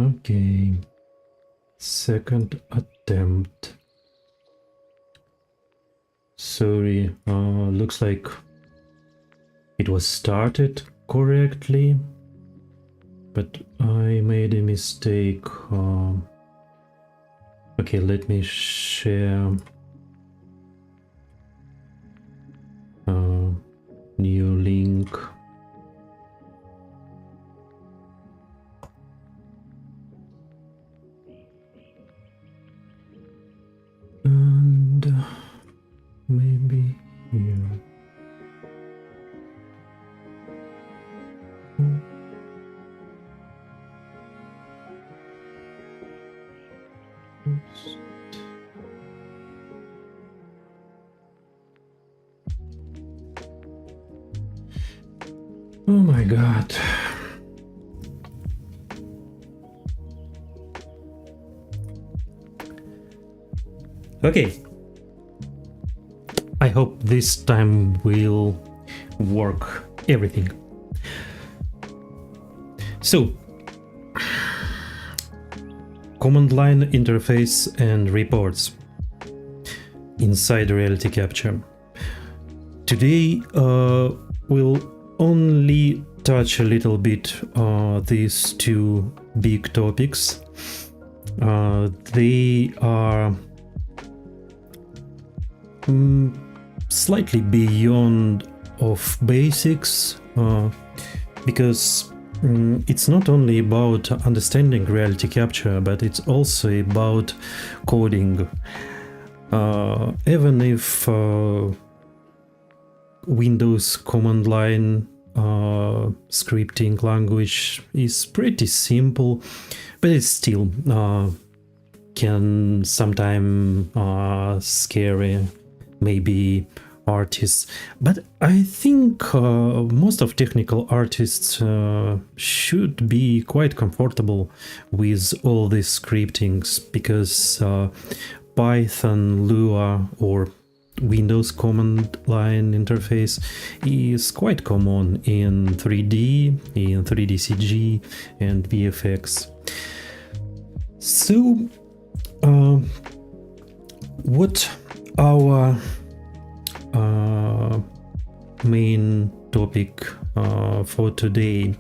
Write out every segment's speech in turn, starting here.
Okay, second attempt. Sorry, looks like it was started correctly, but I made a mistake. Okay, let me share new link. And maybe here. Oops. Oh my god. Okay. I hope this time will work everything. So, command line interface and reports inside RealityCapture. Today we'll only touch a little bit these two big topics. They are slightly beyond of basics because it's not only about understanding RealityCapture, but it's also about coding. Even if Windows command line scripting language is pretty simple, but it still can sometimes scary maybe artists. But I think most of technical artists should be quite comfortable with all these scriptings, because Python, Lua, or Windows command line interface is quite common in 3D, in 3D CG and VFX. So what our main topic for today?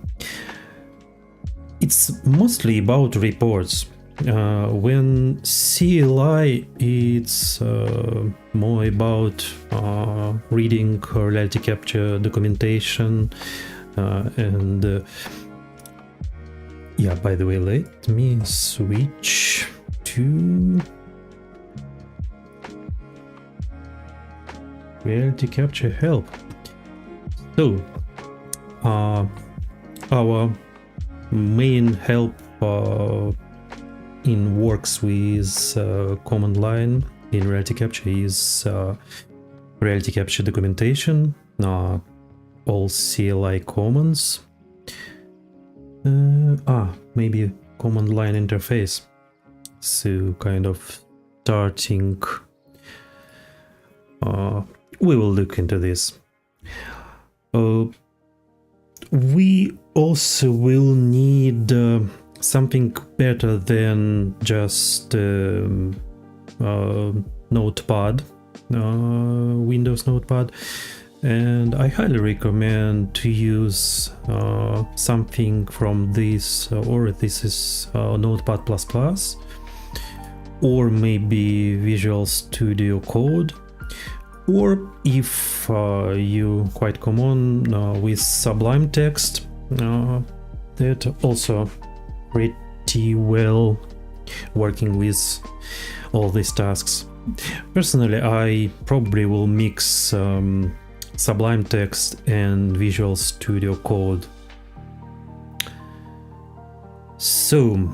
It's mostly about reports. When CLI, it's more about reading RealityCapture documentation and yeah, by the way, let me switch to RealityCapture help. So our main help in works with command line in RealityCapture is RealityCapture documentation, all CLI commands, maybe command line interface. So kind of starting, we will look into this. We also will need something better than just Notepad, Windows Notepad, and I highly recommend to use something from this, or this is Notepad++, or maybe Visual Studio Code, or if you quite common with Sublime Text, that also pretty well working with all these tasks. Personally, I probably will mix Sublime Text and Visual Studio Code. So,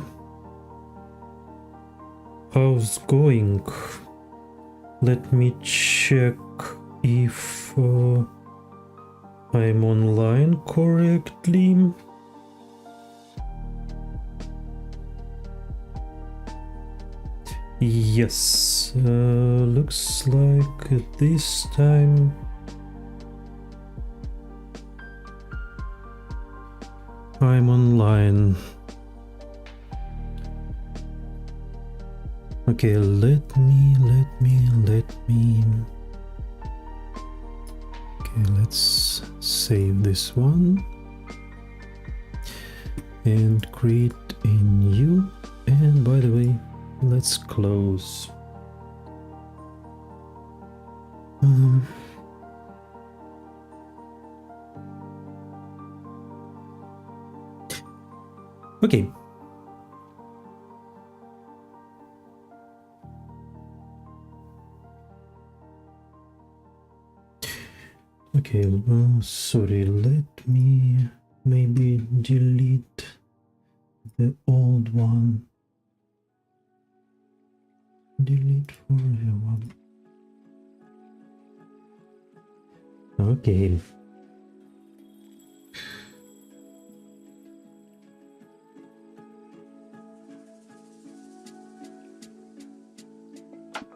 how's going? Let me check if I'm online correctly. Yes, looks like this time I'm online. Okay, let me. Okay, let's save this one and create a new. And by the way, let's close. Okay. Okay, sorry, let me maybe delete the old one. Delete forever. Okay.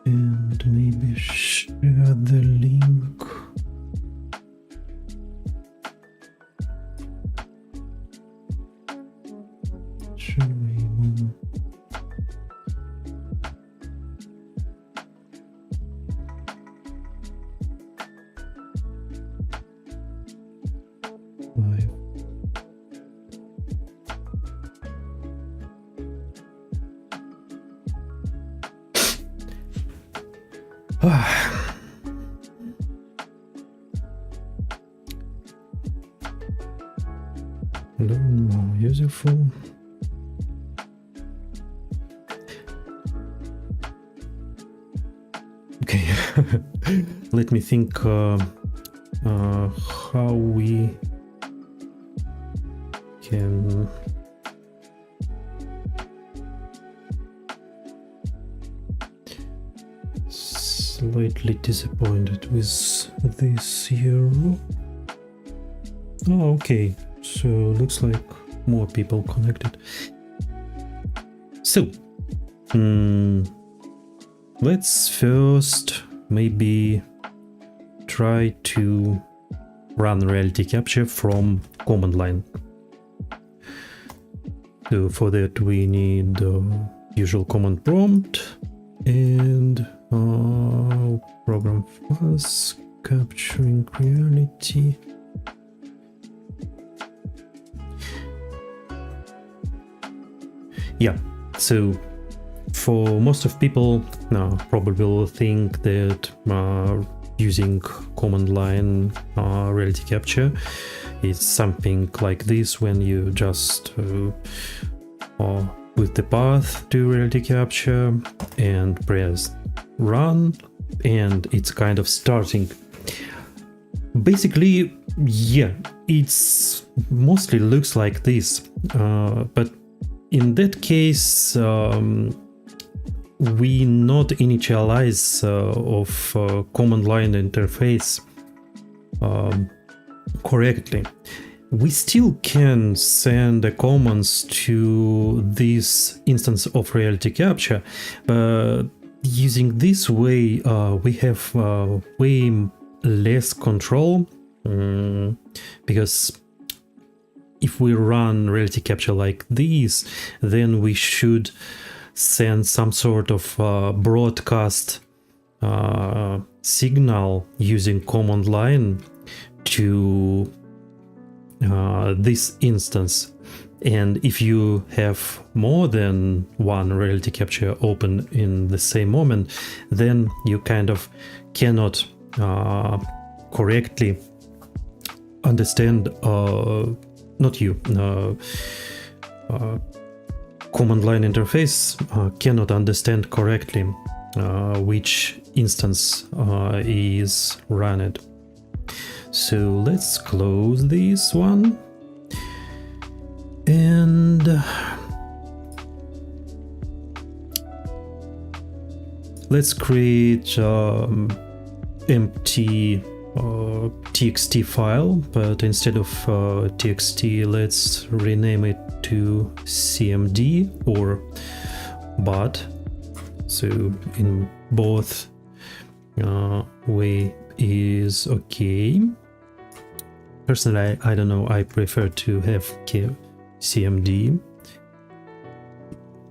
And maybe share the link. Should we move? Live. A little more useful. Okay, let me think how we can slightly disappointed with this here. Oh, okay, so looks like more people connected. So let's first maybe try to run RealityCapture from command line. So for that we need usual command prompt and program files capturing reality. Yeah, so for most of people probably will think that using command line RealityCapture is something like this, when you just with the path to RealityCapture and press run and it's kind of starting. Basically, yeah, it's mostly looks like this, but in that case we not initialize of command line interface correctly. We still can send the commands to this instance of RealityCapture, but using this way we have way less control, because if we run RealityCapture like this, then we should send some sort of broadcast signal using command line to this instance. And if you have more than one RealityCapture open in the same moment, then you kind of cannot correctly understand, not you, command line interface cannot understand correctly which instance is run. So let's close this one and let's create empty txt file, but instead of txt let's rename it to cmd or bot. So in both way is okay. Personally, I don't know, I prefer to have cmd.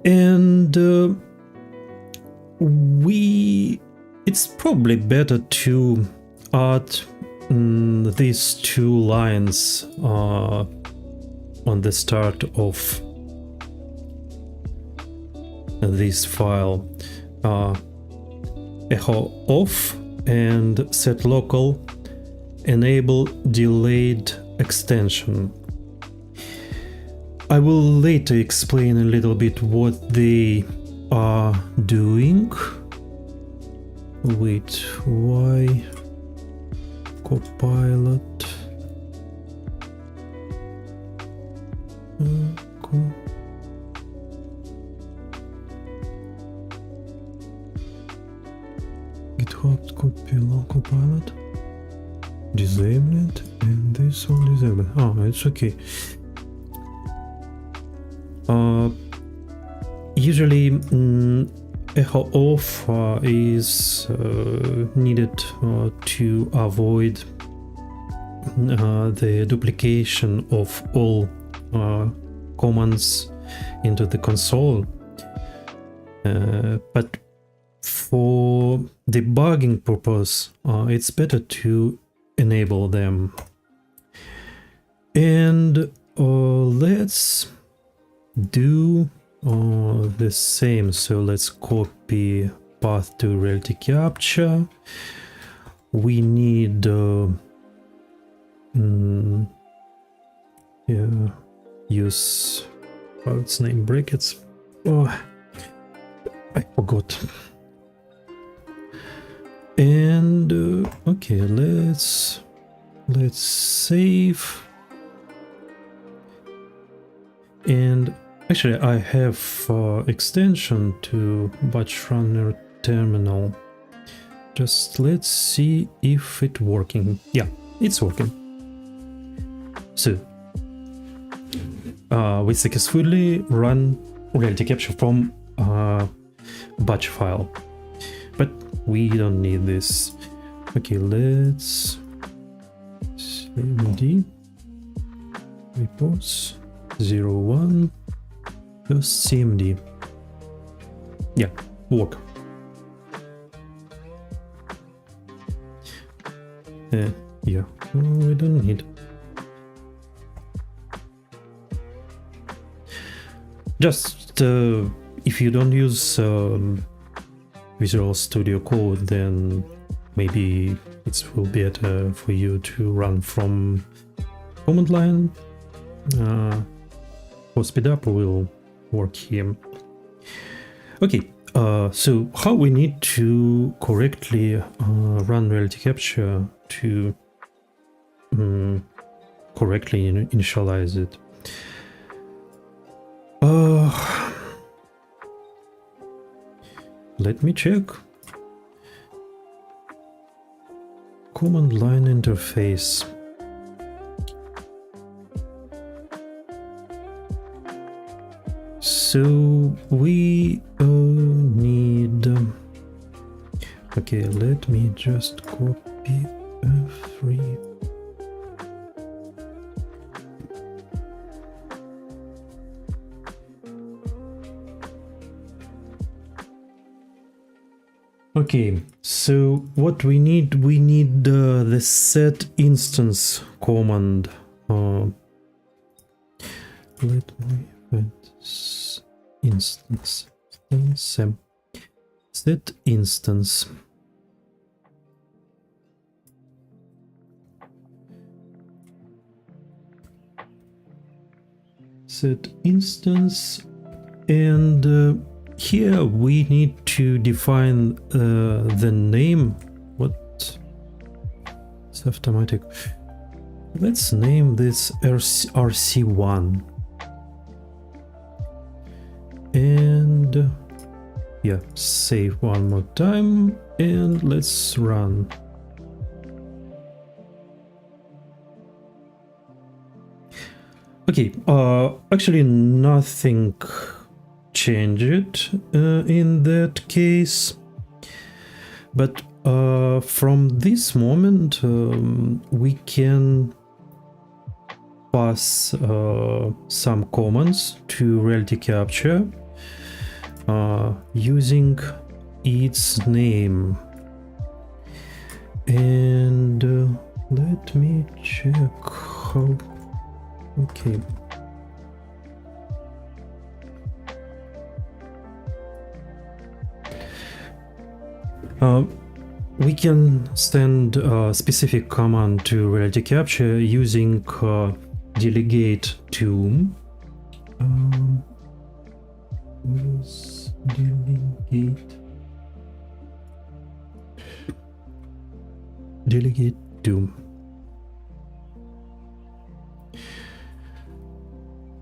And it's probably better to add these two lines on the start of this file. Echo off and set local, enable delayed extension. I will later explain a little bit what they are doing. Wait, why Copilot? Cool. GitHub copy local pilot. Disable it, and this one disable. Oh, it's okay. Usually echo off is needed to avoid the duplication of all commands into the console, but for debugging purpose it's better to enable them. And let's do the same. So let's copy path to RealityCapture. We need use its name brackets. Oh, I forgot. And okay, let's save. And actually I have extension to batch runner terminal. Just let's see if it's working. Yeah, it's working. So we successfully run RealityCapture from batch file, but we don't need this. Okay, let's CMD reports 01 first CMD. Yeah, work. Yeah, we don't need. Just if you don't use Visual Studio Code, then maybe it will be better for you to run from command line. For speed up, will work here. Okay, so how we need to correctly run RealityCapture to correctly initialize it. Let me check. Command line interface. So we need. Okay, let me just copy F3. Okay, so what we need the set instance command. Let me find instance. Set instance. Set instance, and here we need to define the name. What? It's automatic. Let's name this RC1. And yeah, save one more time and let's run. Okay, actually nothing changed in that case, but from this moment we can pass some commands to RealityCapture using its name. And let me check how. Okay. We can send a specific command to RealityCapture using delegate to. Delegate to.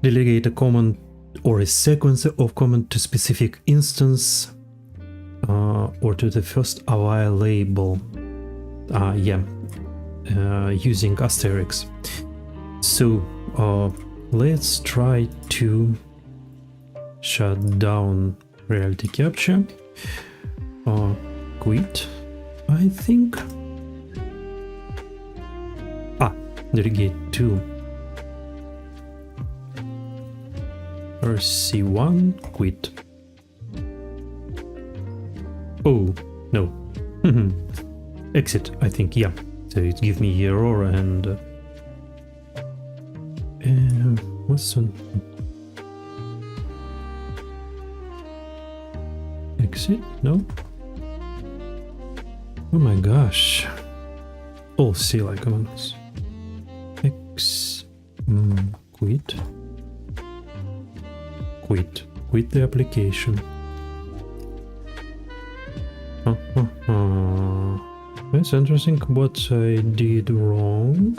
Delegate a command or a sequence of command to specific instance or to the first available. Using asterisk. So let's try to shut down RealityCapture. Quit, I think. Delegate to RC1 quit. Oh no. Exit, I think. Yeah, so it gives me error and what's on exit? No. Oh my gosh. All CLI commands. Quit the application. That's interesting. What I did wrong.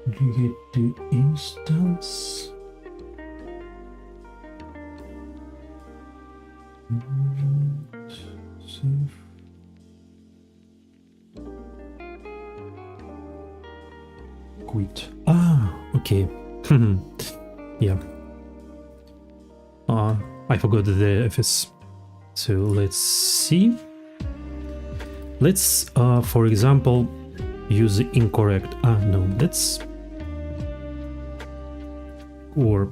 Get the instance. Save. Quit. Okay. Yeah. I forgot the FS. So let's see. Let's, for example, use the incorrect. No, let's. Or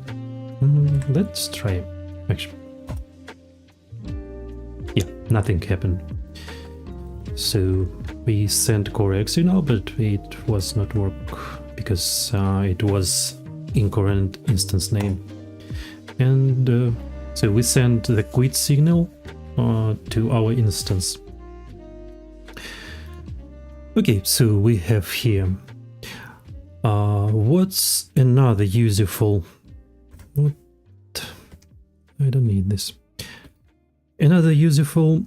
let's try. Actually, yeah, nothing happened. So we sent correct signal, but it was not work because it was incorrect instance name. And so we sent the quit signal to our instance. Okay, so we have here. What's another useful? What? I don't need this. Another useful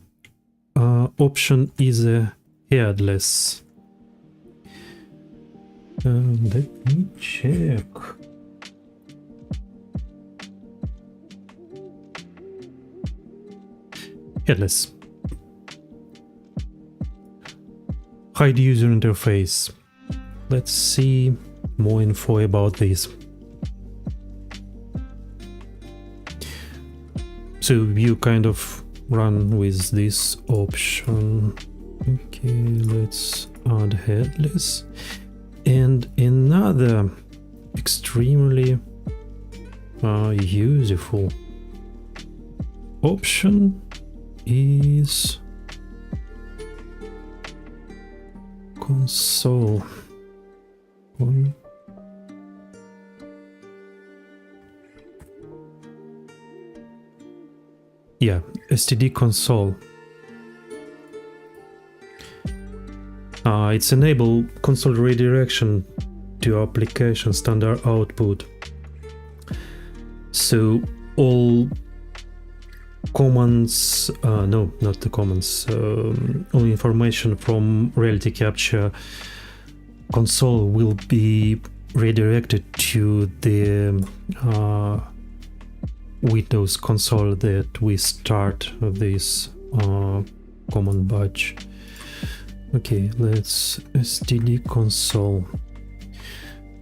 option is a headless. Let me check. Headless. Hide user interface. Let's see more info about this. So you kind of run with this option. Okay, let's add headless. And another extremely useful option is console. Yeah, std console. It's enable console redirection to application standard output. So all commands, no, not the commands, all information from RealityCapture console will be redirected to the Windows console that we start this command batch. Okay, let's std console.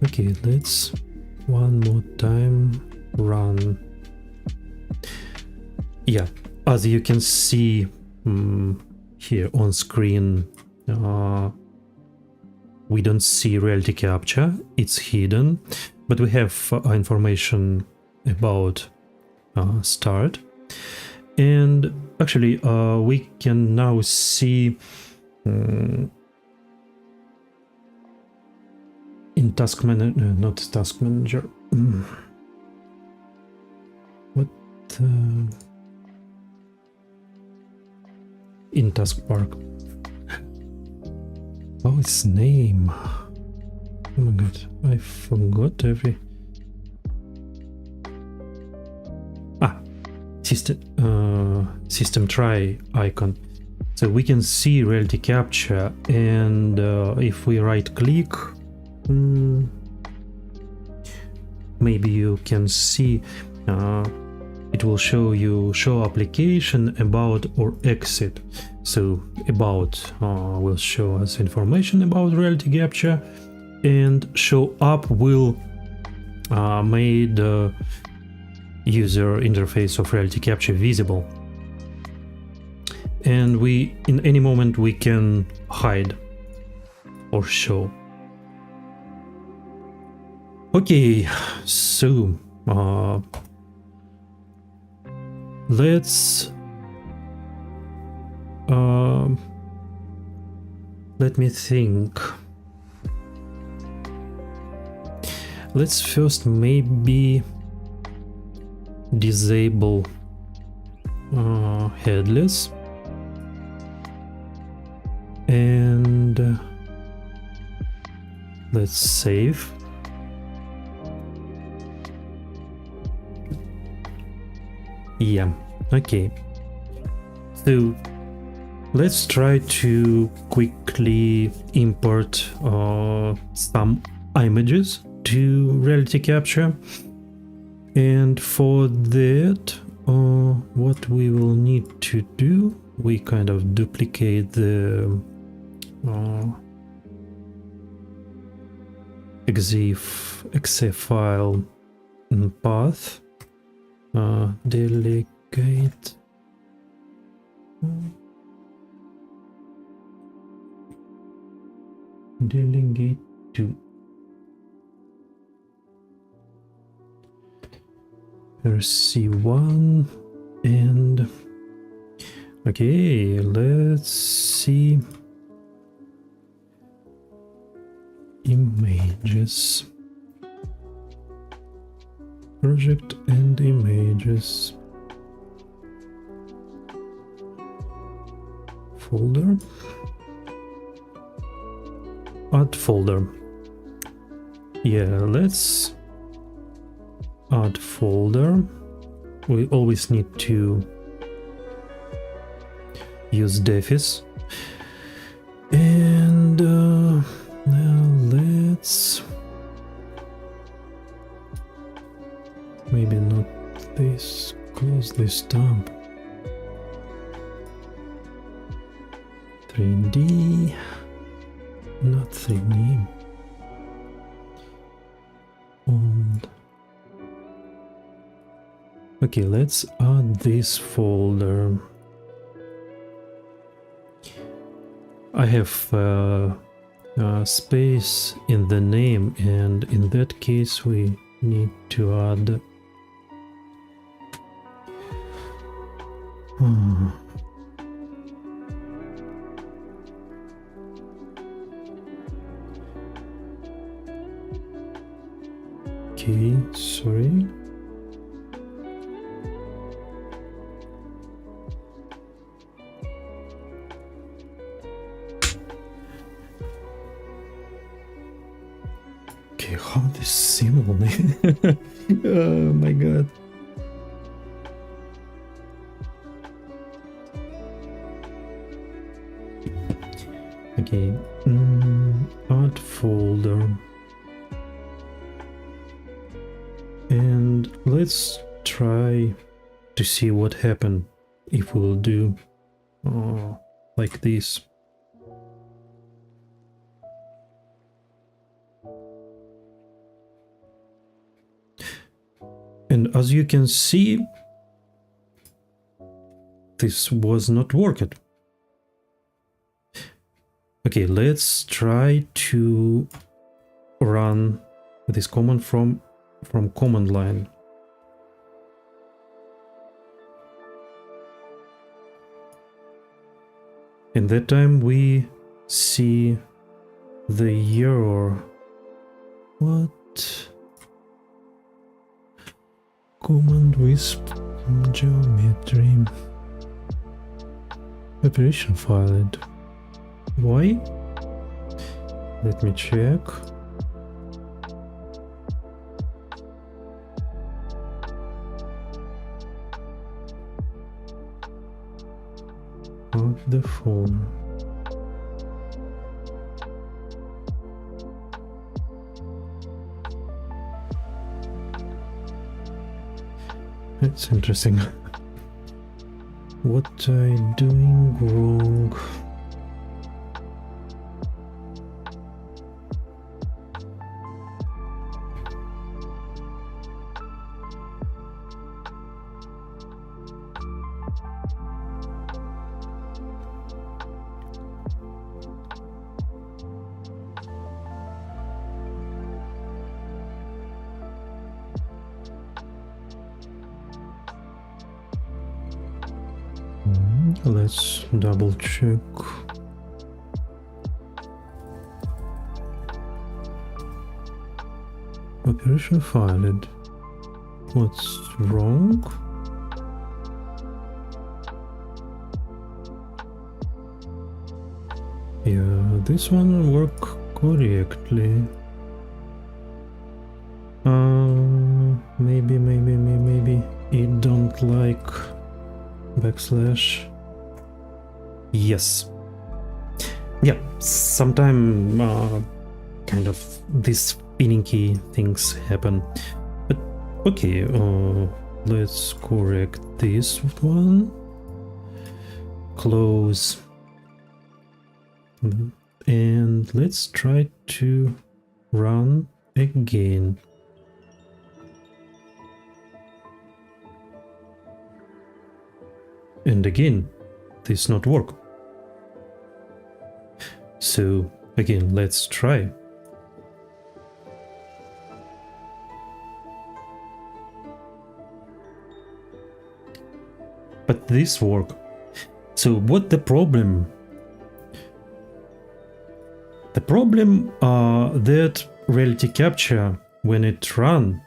Okay, let's one more time run. Yeah, as you can see here on screen, we don't see RealityCapture, it's hidden, but we have information about start. And actually we can now see in task manager, not task manager, what in taskbar. Oh, its name. Oh my god, I forgot every. System try icon. So we can see RealityCapture, and if we right click, maybe you can see it will show you show application, about, or exit. So about will show us information about RealityCapture, and show up will made user interface of RealityCapture visible. And we, in any moment, we can hide or show. Okay, so let's let me think. Let's first maybe disable headless, and let's save. Yeah, okay. So let's try to quickly import some images to RealityCapture. And for that, what we will need to do, we kind of duplicate the exe file path, delegate to rc1, and okay, let's see images, project and images folder, add folder. Yeah, let's add folder. We always need to use defis, and now let's maybe not this, close this tab. 3D, not 3D. And okay, let's add this folder. I have space in the name, and in that case we need to add okay, sorry. Okay, how this symbol name? Oh my god. Okay, add folder, and let's try to see what happened if we'll do like this. And as you can see, this was not working. Okay, let's try to run this command from command line. And that time we see the error. What? Command with geometry. Operation failed. Why? Let me check. Of the phone. That's interesting. What I doing wrong? Let's double check. Operation failed. What's wrong? Yeah, this one worked correctly. Maybe it don't like backslash. Yes. Yeah, sometime kind of these finicky things happen. But okay, let's correct this one. Close. And let's try to run again. And again, this not work. So again, let's try. But this work. So what the problem? The problem that RealityCapture, when it run,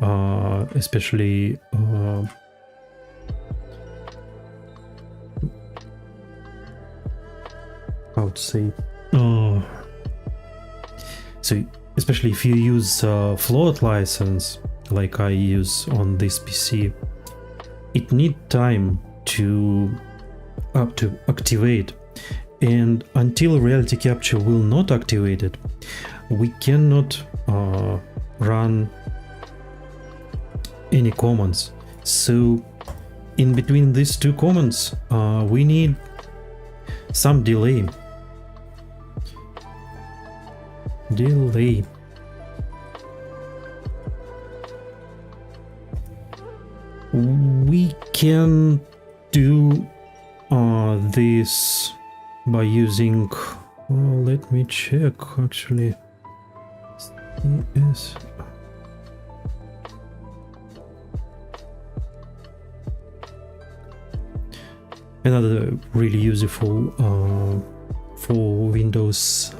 especially how to say, so especially if you use float license like I use on this PC, it need time to activate, and until RealityCapture will not activate it, we cannot run any commands. So in between these two commands we need some delay. We can do this by using, let me check actually. Yes. Another really useful for Windows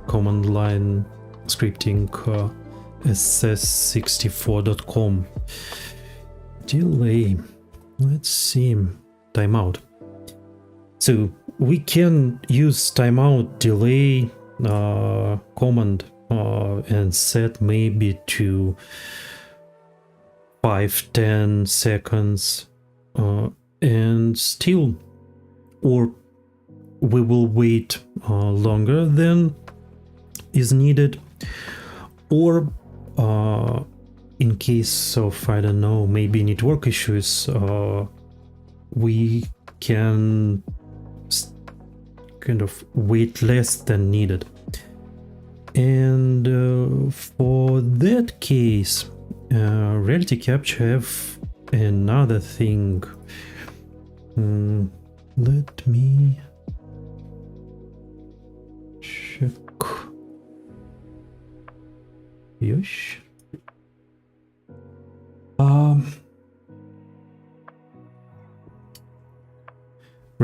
command line scripting, ss64.com. Delay. Let's see. Timeout. So we can use timeout delay command and set maybe to 5-10 seconds and still, or we will wait longer than is needed, or in case of, I don't know, maybe network issues, we can kind of wait less than needed. And for that case, RealityCapture have another thing. Let me check. Yes.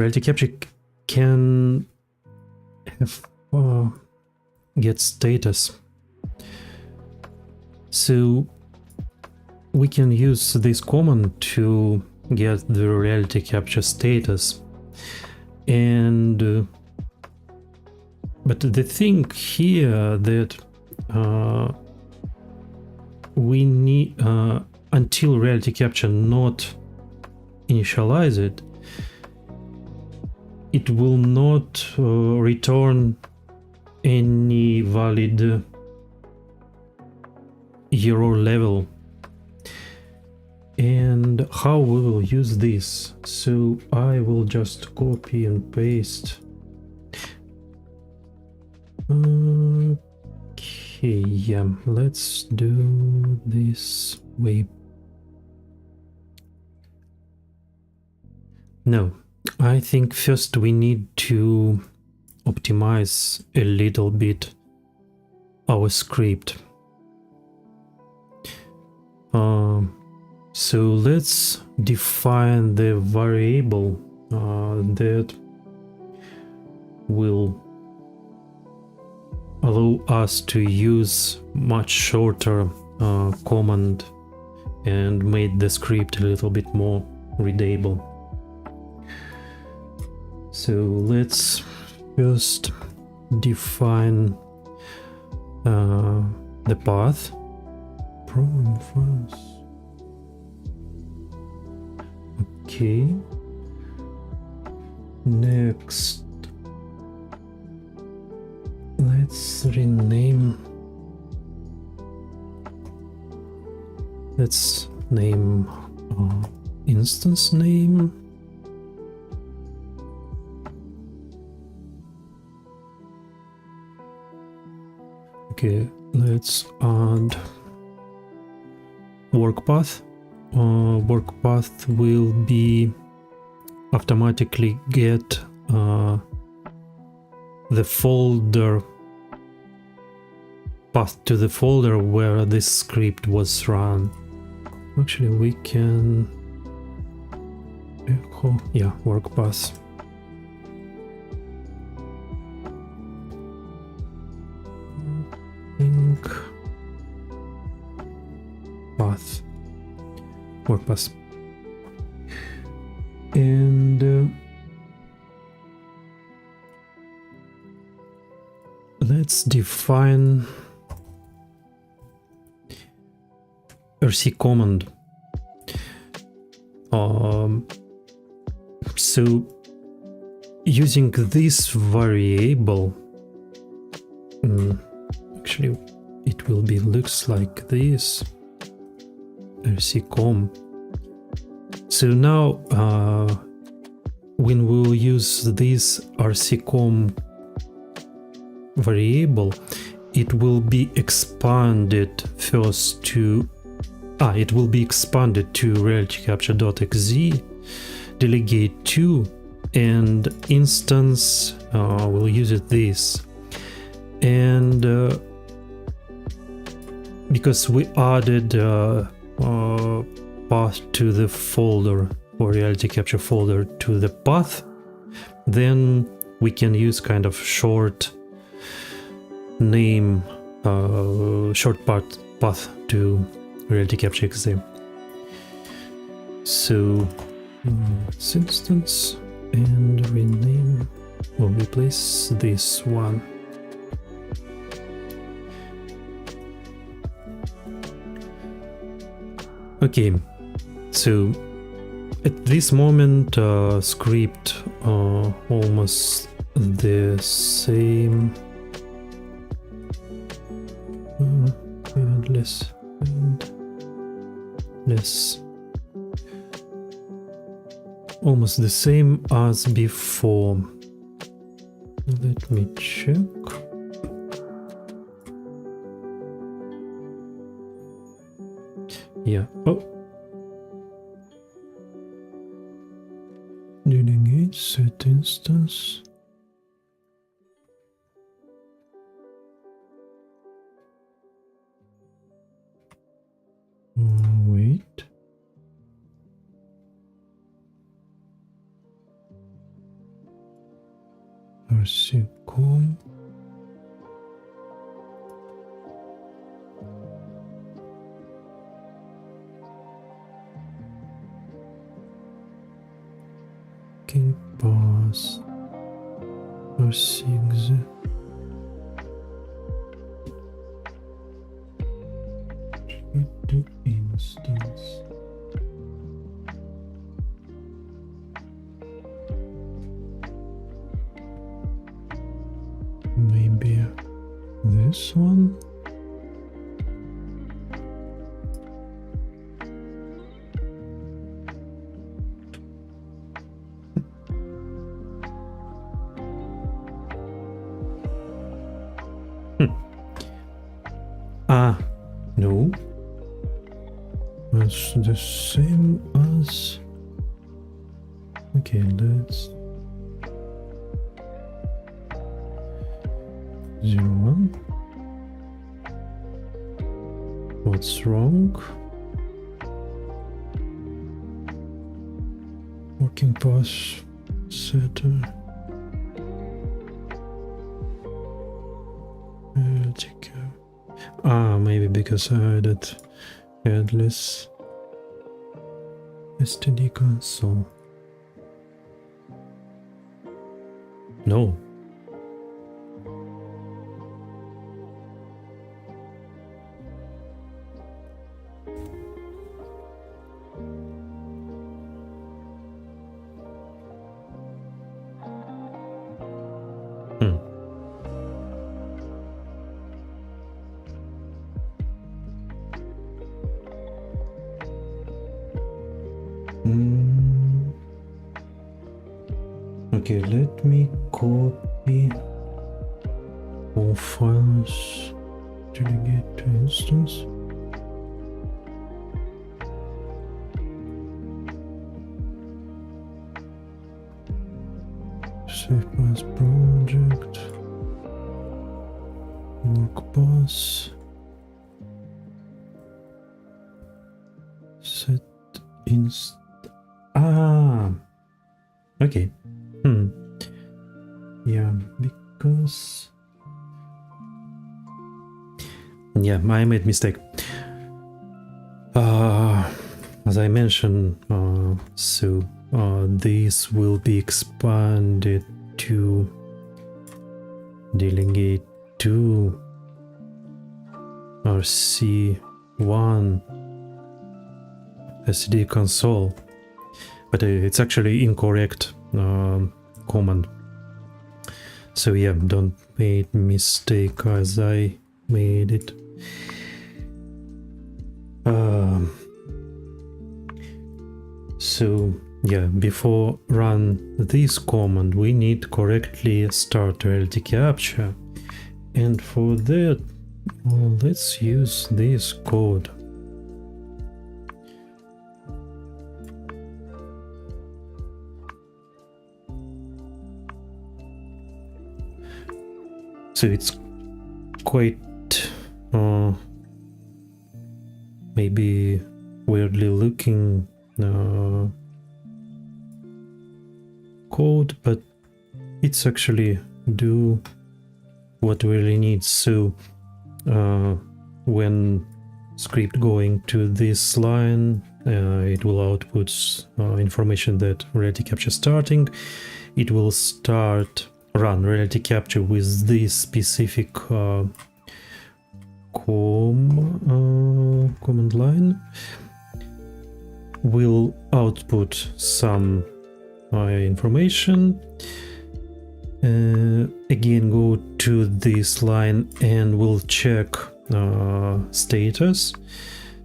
RealityCapture can have get status. So we can use this command to get the RealityCapture status. And but the thing here that we need until RealityCapture not initialize it, it will not return any valid error level. And how we will use this? So I will just copy and paste. Okay, yeah, let's do this way. No, I think first we need to optimize a little bit our script. So let's define the variable that will allow us to use much shorter command and made the script a little bit more readable. So let's first define the path. Program files. Okay. Next, let's rename. Let's name instance name. Okay, let's add work path. Work path will be automatically get the folder path to the folder where this script was run. Actually, we can echo, yeah, work path. Path, work path, and let's define rc command. So using this variable, actually it will be looks like this. rccom. So now when we will use this rccom variable, it will be expanded first to it will be expanded to realitycapture.exe delegate 2, and instance we'll use it this. And because we added path to the folder, or RealityCapture folder to the path, then we can use kind of short name, short path to RealityCapture.exe. So it's instance and rename, or replace this one. Okay, so at this moment script almost the same, and less almost the same as before. Let me check. Yeah. Oh. Delegate set instance. Wait. rccom. Working path rc to instance. Maybe this one. No. That's the same as... Okay, let's... 01. What's wrong? Working path setter. Maybe because I added headless std console. No. Okay, let me copy all files, delegate to instance. Save as project, work path, set inst. Okay. Yeah, because... Yeah, I made mistake. As I mentioned, this will be expanded to delegate to RC1 SD console, but it's actually incorrect command. So yeah, don't make mistake as I made it. So yeah, before run this command, we need correctly start RealityCapture, and for that, let's use this code. So it's quite maybe weirdly looking code, but it's actually do what we really need. So when script going to this line, it will output information that RealityCapture starting. It will start run RealityCapture with this specific command line. Will output some information. Again, go to this line and we'll check status,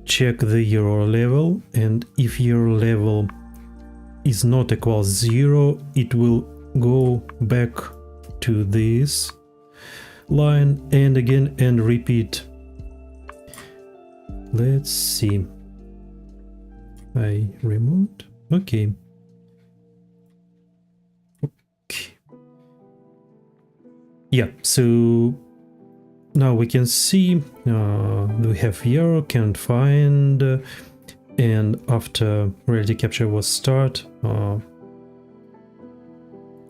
check the error level, and if error level is not equal 0, it will go back to this line and again and repeat. Let's see. I removed. Okay. Yeah, so now we can see we have error, can't find, and after RealityCapture was start,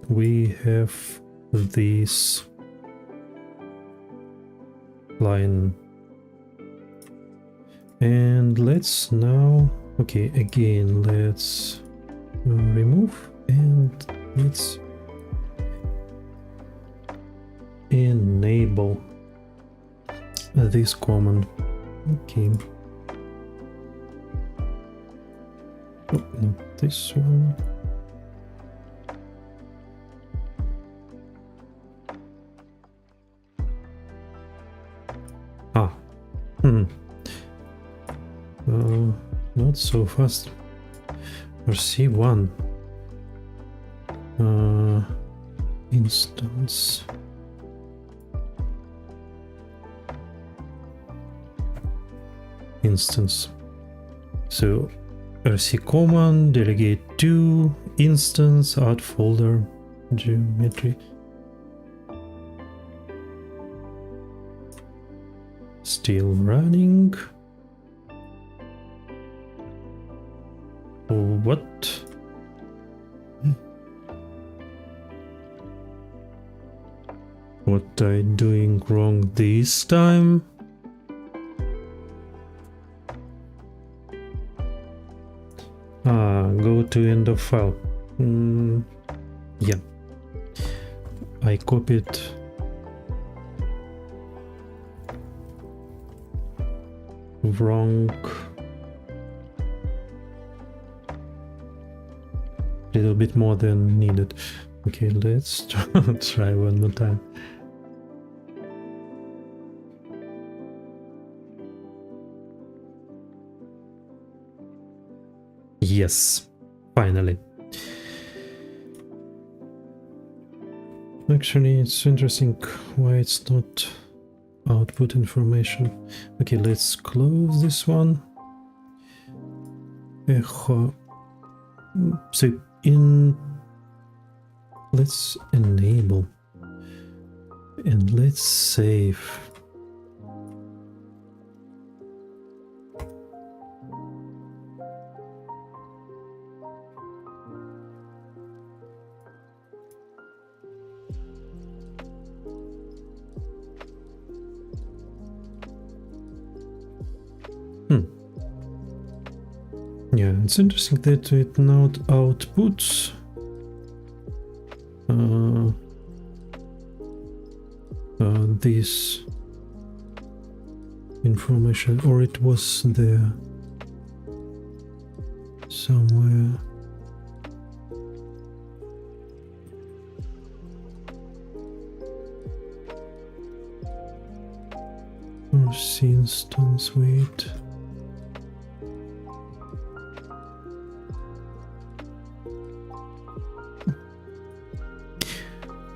we have this line. And let's now, okay, again, let's remove and let's enable this command. Okay. Oh, not this one. Ah. Not so fast. RC1 instance. So rc command delegate to instance add folder geometry. Still running. Oh, what? What I doing wrong this time? Go to end of file. Yeah, I copied wrong. Little bit more than needed. Okay, let's try one more time. Yes, finally. Actually, it's interesting why it's not output information. Okay, let's close this one. Echo. So let's enable and let's save. Yeah, it's interesting that it not outputs this information, or it was there somewhere. RC instance, wait.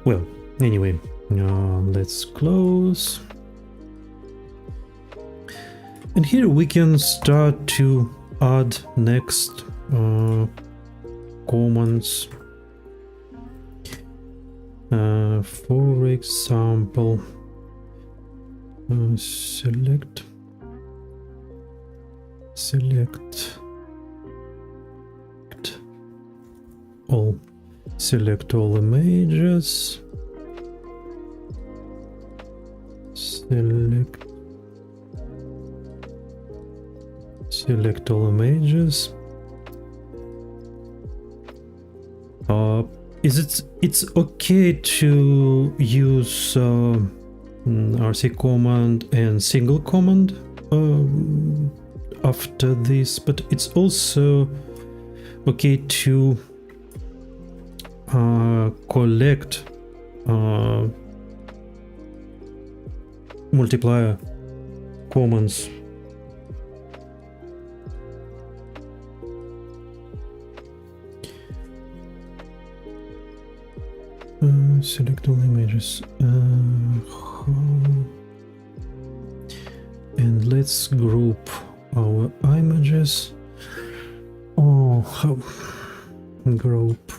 Well, anyway, let's close. And here we can start to add next commands. For example, select all. Select all images. Select all images. It's okay to use RC command and single command after this, but it's also okay to collect multiplier commands. Select all images. And let's group our images. Oh, how group.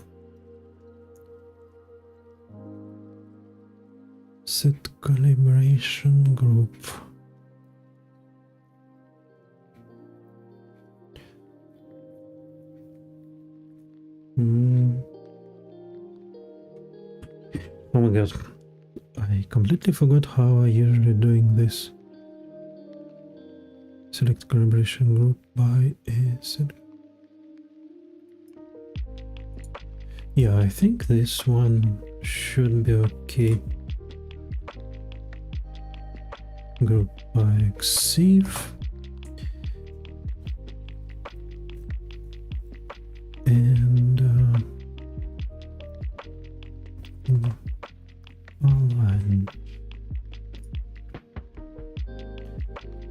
Set calibration group. Oh my god, I completely forgot how I usually doing this. Select collaboration group by a select. Yeah, I think this one should be okay. Group by exif. And align.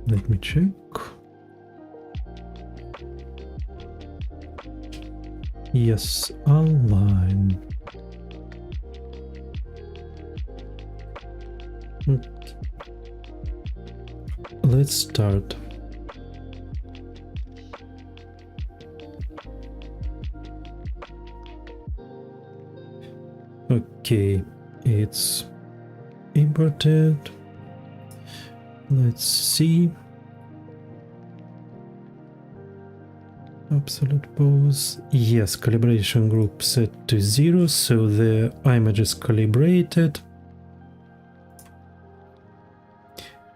Let me check. Yes, align. Okay. Let's start. Okay, it's imported. Let's see. Absolute pose. Yes, calibration group set to 0, so the image is calibrated.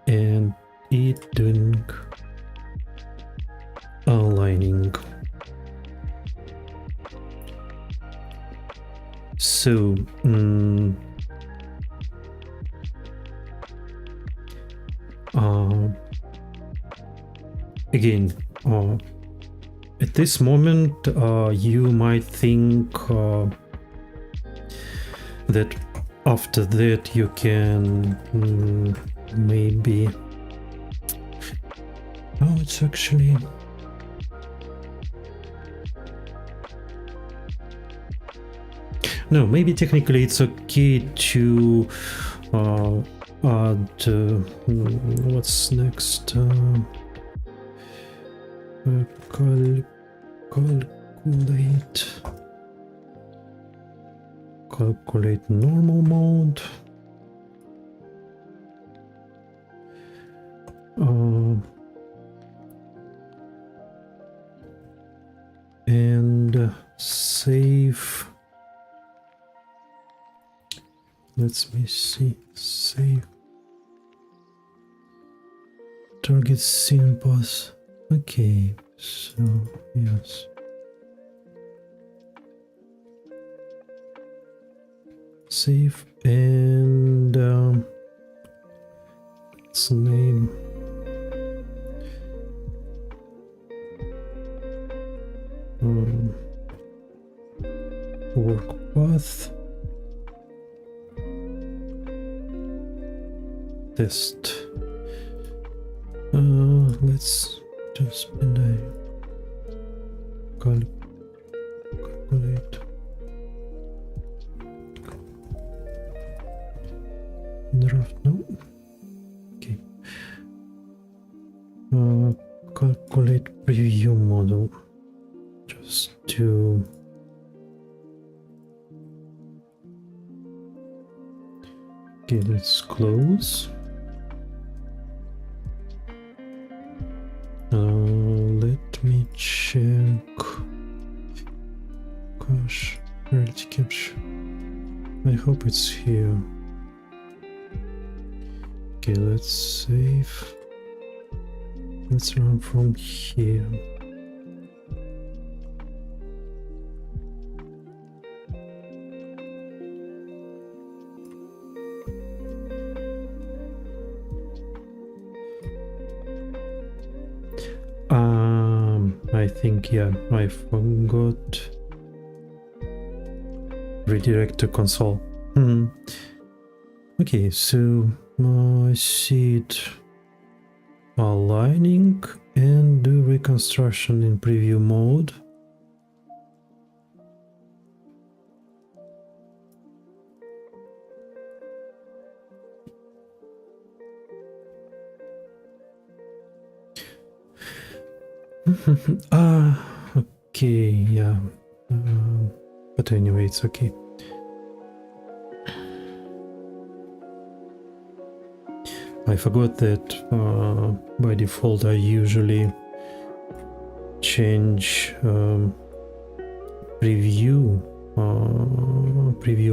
And it doing aligning. So, again, at this moment, you might think that after that you can maybe... Oh, it's actually... No, maybe technically it's okay to add... what's next? Calculate normal mode. And save. Let me see. Save. Target scene pass. Okay, so yes. Save and its name. Work path. Test. Let's just calculate. Draft, no. Okay. Calculate preview model. Just to... Okay, let's close. Let me check. Gosh, RealityCapture. I hope it's here. Okay, let's save. Let's run from here. I think, yeah, I forgot. Redirect to console. Okay, so I see it aligning and do reconstruction in preview mode. Okay, yeah. But anyway, it's okay. I forgot that by default I usually change preview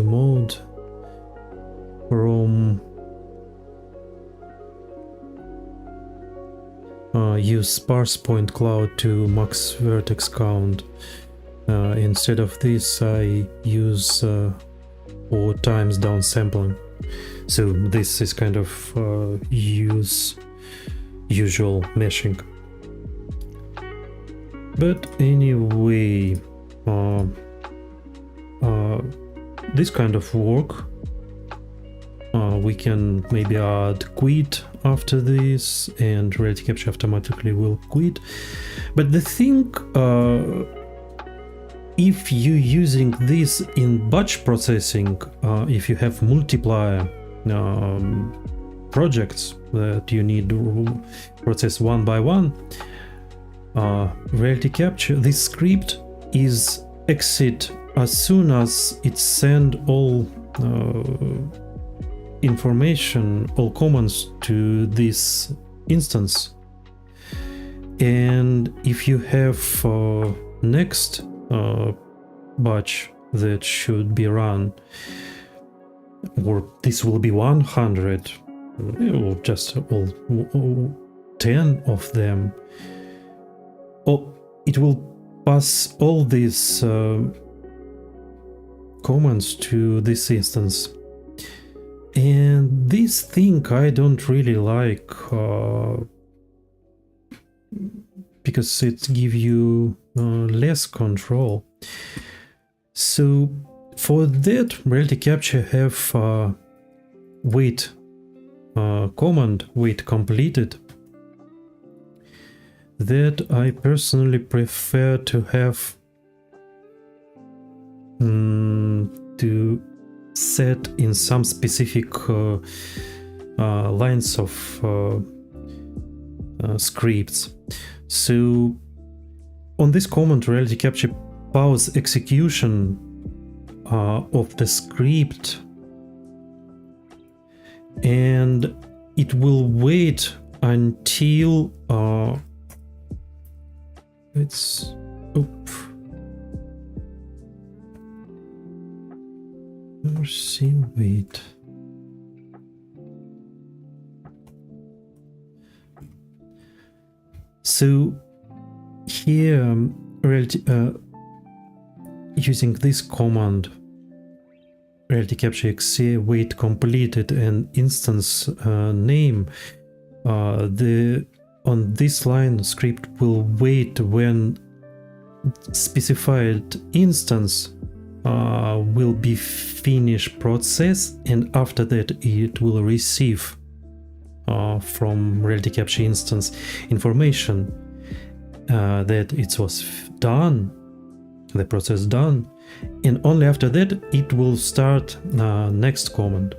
mode from use sparse point cloud to max vertex count. Instead of this, I use 4 times downsampling. So this is kind of usual meshing. But anyway, this kind of work, we can maybe add quit after this, and RealityCapture automatically will quit. But the thing, if you're using this in batch processing, if you have multiplier projects that you need to process one by one, RealityCapture, this script is exit as soon as it send all information, all commands to this instance. And if you have next batch that should be run, or this will be 100, or just all 10 of them, or it will pass all these commands to this instance. And this thing I don't really like, because it gives you less control. So for that, RealityCapture have wait command, wait completed, that I personally prefer to have to set in some specific lines of scripts. So on this command, RealityCapture pause execution of the script, and it will wait until wait. So here, using this command, RealityCapture exe wait completed and instance name, on this line script will wait when specified instance will be finished process, and after that it will receive from RealityCapture instance information that it was done, the process done, and only after that it will start next command.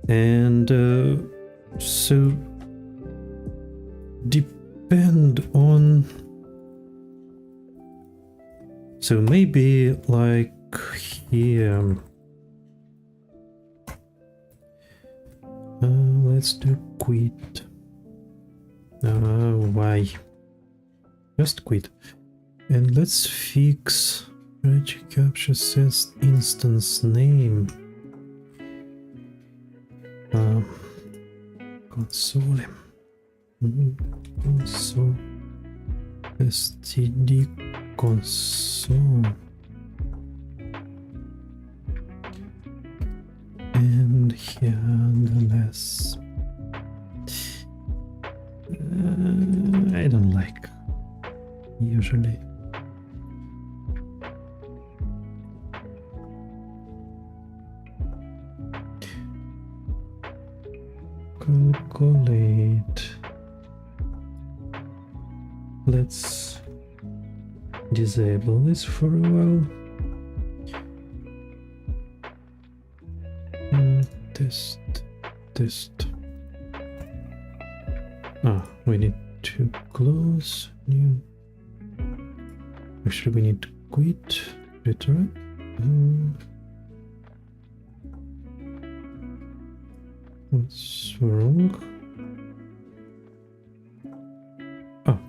And so depend on, so maybe like here, let's do quit. Why? Just quit. And let's fix RealityCapture says instance name. Console. Console. std console. And here nonetheless. I don't like usually. Calculate. Let's disable this for a while. Test. We need to close new. Actually, we need to quit. Retry. What's wrong?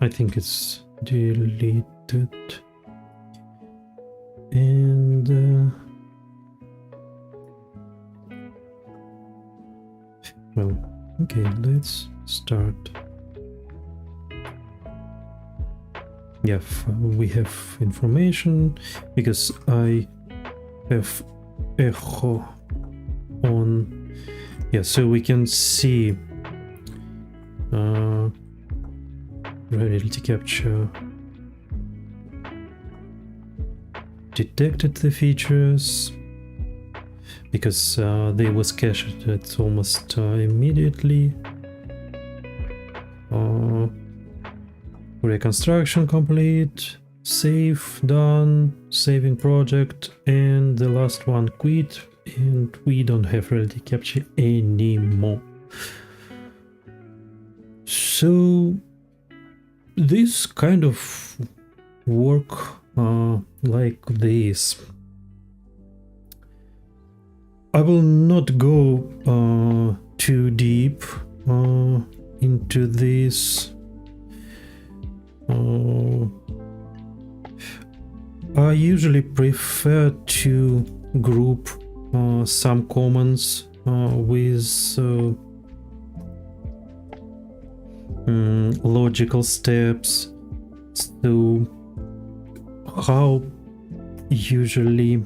I think it's deleted. And Well, okay, let's start. Yeah, we have information because I have echo on. Yeah, so we can see RealityCapture detected the features because they was cached at almost immediately. Reconstruction complete, save done, saving project, and the last one quit, and we don't have RealityCapture anymore. So this kind of work like this. I will not go too deep into this. I usually prefer to group some commands with logical steps. So how usually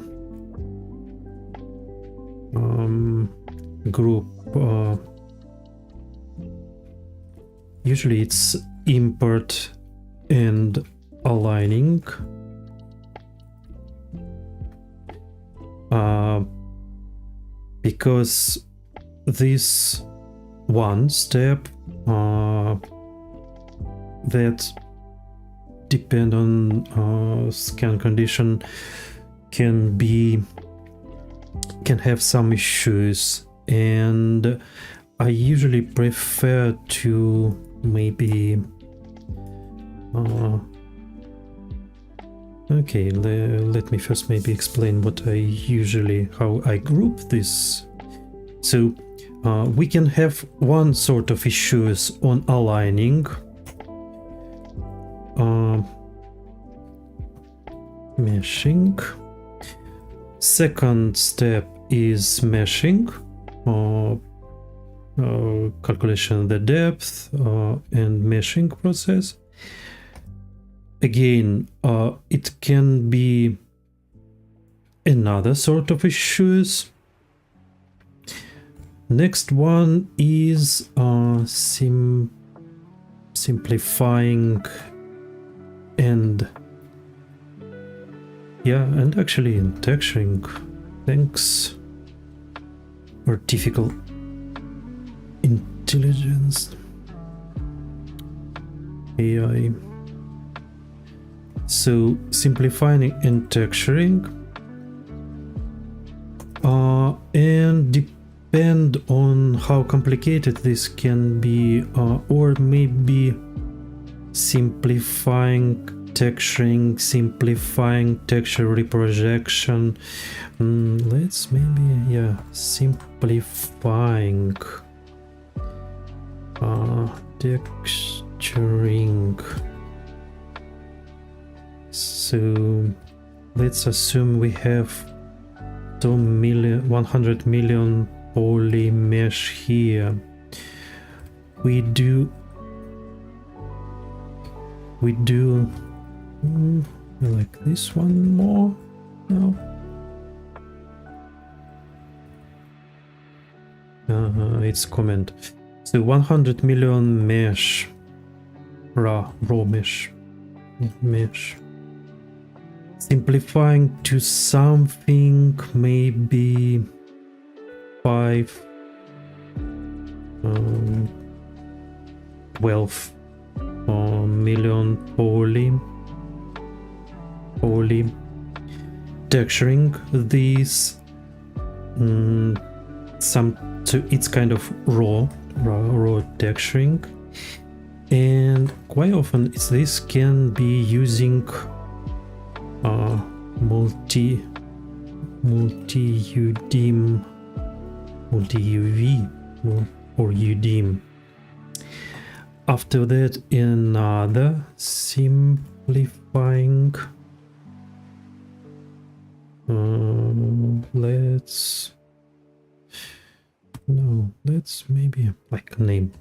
group usually it's import and aligning. Because this one step that depend on scan condition can have some issues, and I usually prefer to maybe okay, let me first maybe explain how I group this. So we can have one sort of issues on aligning, meshing. Second step is meshing, calculation of the depth and meshing process. Again, it can be another sort of issues. Next one is simplifying and actually in texturing. Thanks, artificial intelligence, AI. So simplifying and texturing, and depend on how complicated this can be, or maybe simplifying texturing, simplifying texture reprojection. Let's maybe simplifying texturing. So let's assume we have 100 million poly mesh here. We do like this one more now. It's comment. So 100 million mesh, raw mesh. Simplifying to something maybe 5, 12 million poly. Texturing these so it's kind of raw texturing, and quite often this can be using multi UV or UDIM. After that, another simplifying. Let's No, let's maybe like name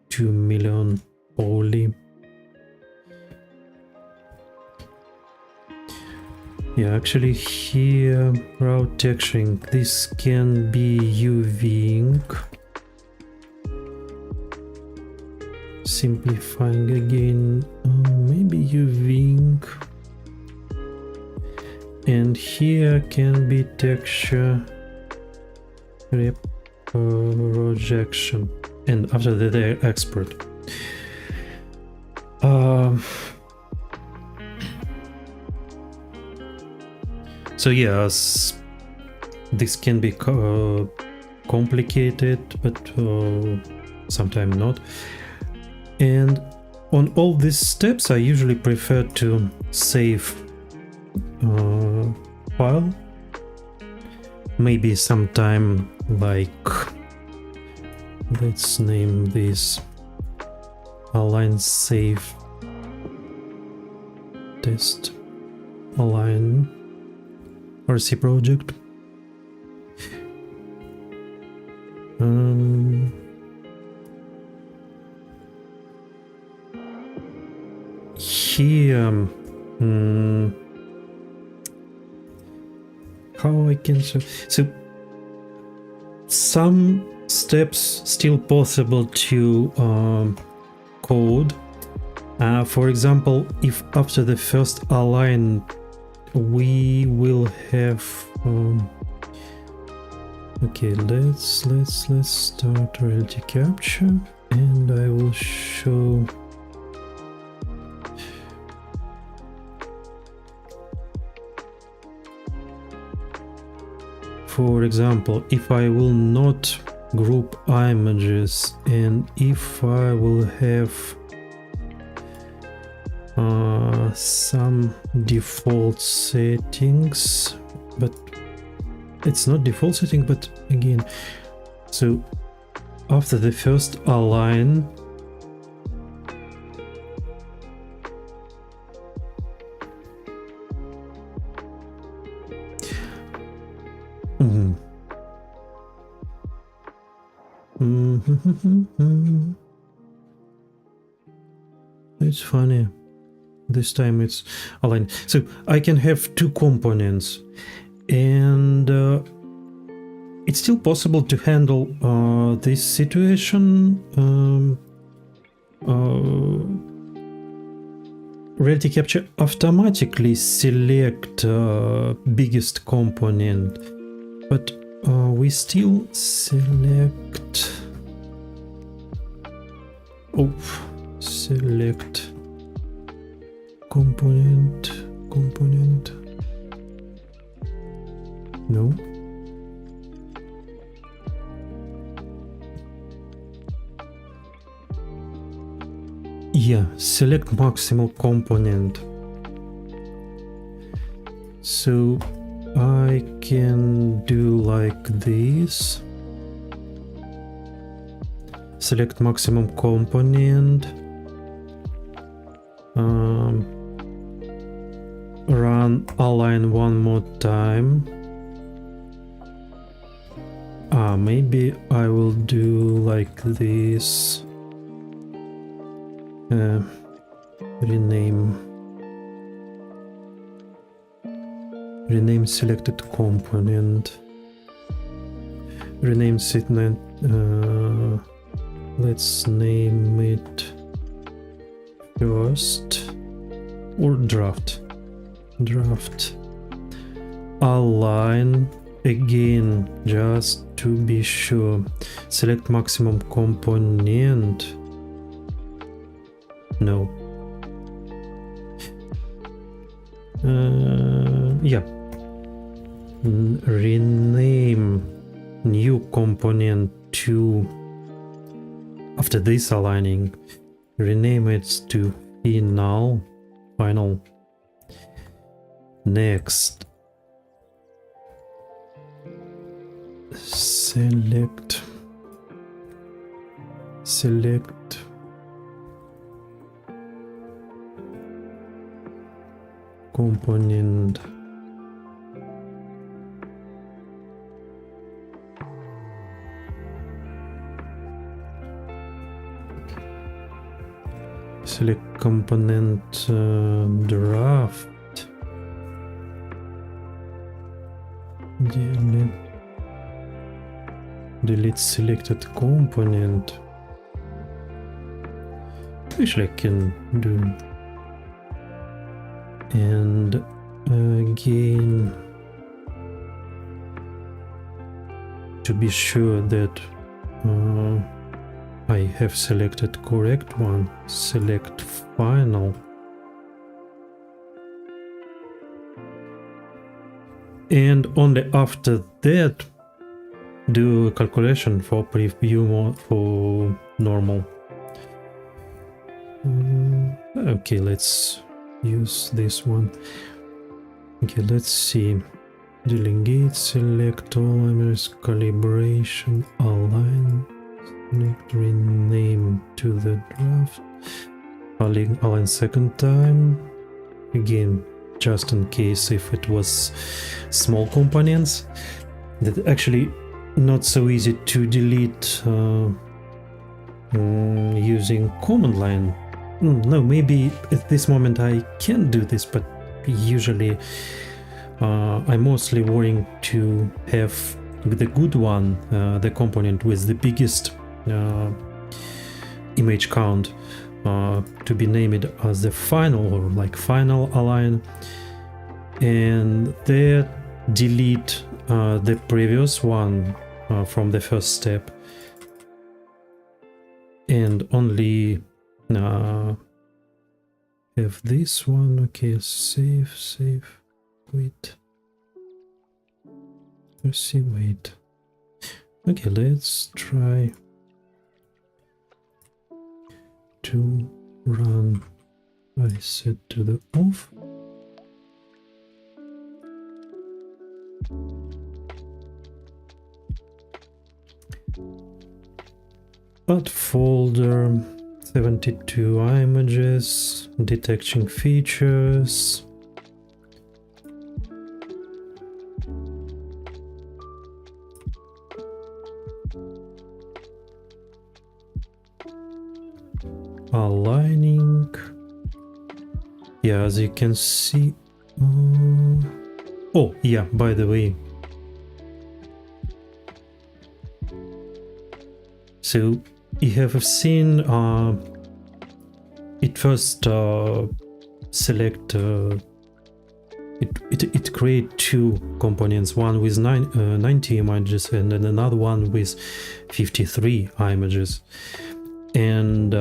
2 million poly. Yeah, actually here route texturing, this can be UV-ing. Simplifying again, maybe UV-ing. And here can be texture projection, and after that they export. So yes, this can be complicated, but sometimes not. And on all these steps, I usually prefer to save file. Maybe sometime like, let's name this align save test align RC project. Here, how I can so some steps still possible to code. For example, if after the first align we will have okay, let's start RealityCapture, and I will show for example, if I will not group images and if I will have some default settings, but it's not default setting, but again, so after the first align, it's funny. This time it's aligned. So I can have two components, and it's still possible to handle this situation. RealityCapture automatically select biggest component, but we still select select component no, yeah, select maximal component. So I can do like this, select maximum component, run align one more time. Maybe I will do like this, rename selected component, rename segment, let's name it first, or draft align again, just to be sure, select maximum component, no, yeah, rename new component to, after this aligning, rename it to final. Next, select component, select component draft. Delete selected component. Actually, I can do. And again, to be sure that I have selected correct one, select final. And only after that, do a calculation for preview mode for normal. Okay, let's use this one. Okay, let's see. Delegate, select all images, calibration, align, select, rename to the draft, align second time. Again, just in case if it was small components, that actually not so easy to delete using command line. No, maybe at this moment I can do this, but usually I'm mostly worrying to have the good one, the component with the biggest image count, to be named as the final, or like final align, and there delete the previous one from the first step, and only have this one. Okay, save, wait, let's see, wait. Okay, let's try to run. I set to the off. Add folder, 72 images, detecting features. Aligning. Yeah, as you can see. Oh, yeah, by the way. So you have seen it first select it create two components, one with 90 images and then another one with 53 images, and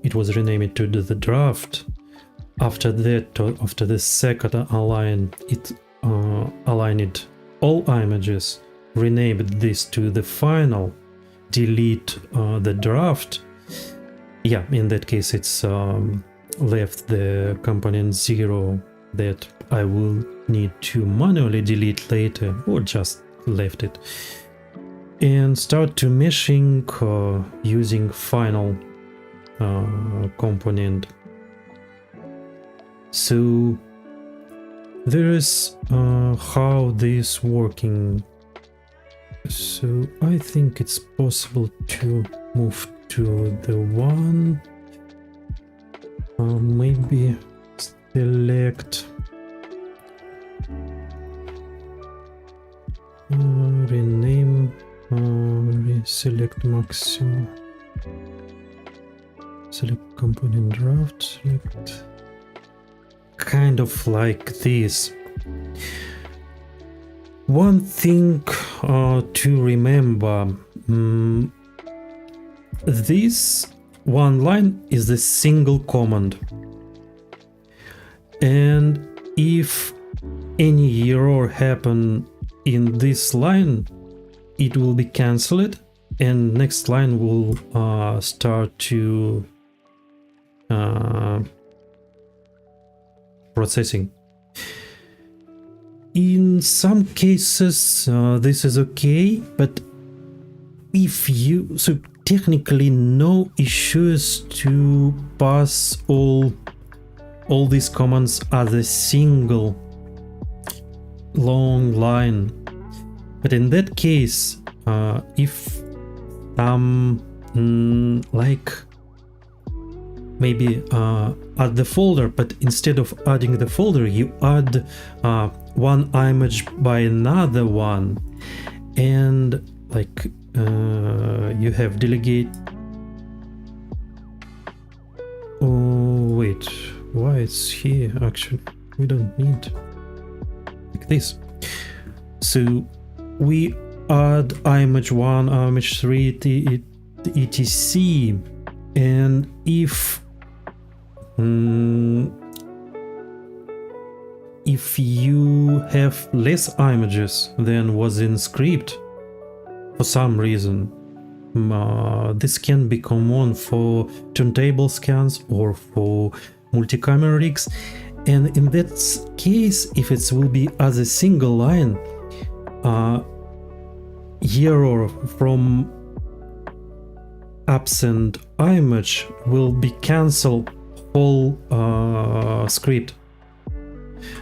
it was renamed to the draft. After that, after the second align, it aligned all images, renamed this to the final, delete the draft. Yeah, in that case it's left the component 0 that I will need to manually delete later, or just left it, and start to meshing using final component. So there is how this working. So I think it's possible to move to the one, maybe select rename, select maximum, select component draft, select, kind of like this. One thing to remember, this one line is the single command, and if any error happen in this line, it will be cancelled and next line will start to processing. In some cases this is okay, but if you, so technically no issues to pass all these commands as a single long line. But in that case, if like maybe add the folder, but instead of adding the folder, you add one image by another one, and like you have delegate. Oh wait, why it's here? Actually, we don't need like this. So we add image 1, image 3, etc. And if you have less images than was in script for some reason, this can be common for turntable scans or for multi-camera rigs, and in that case, if it will be as a single line, error from absent image will be cancelled whole script.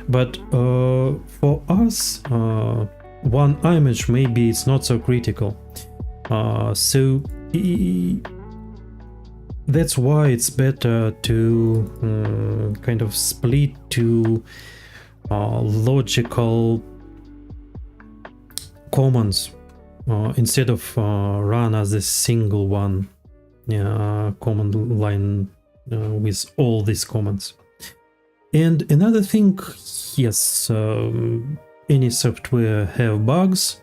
But for us, one image maybe it's not so critical. So that's why it's better to kind of split to logical commands instead of run as a single one command line with all these commands. And another thing, yes, any software have bugs.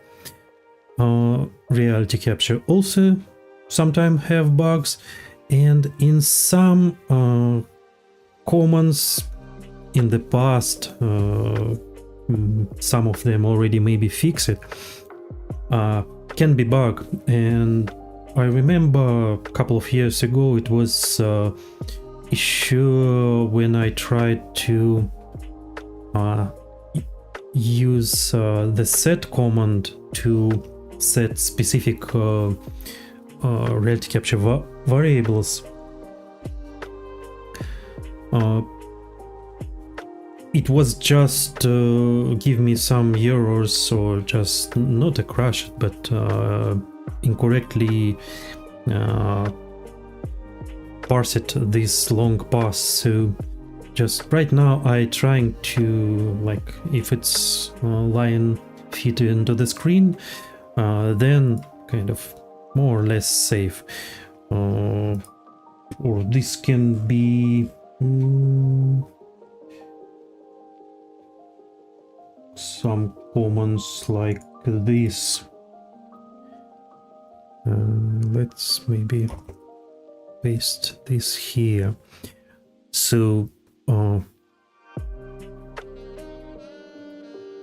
RealityCapture also sometimes have bugs, and in some commands in the past, some of them already maybe fixed, can be bug. And I remember a couple of years ago it was issue when I tried to use the set command to set specific RealityCapture variables. It was just give me some errors, or just not a crash, but incorrectly parse it this long pass. So just right now I trying to, like, if it's line fit into the screen, then kind of more or less safe. Or this can be some commands like this. Let's maybe paste this here. So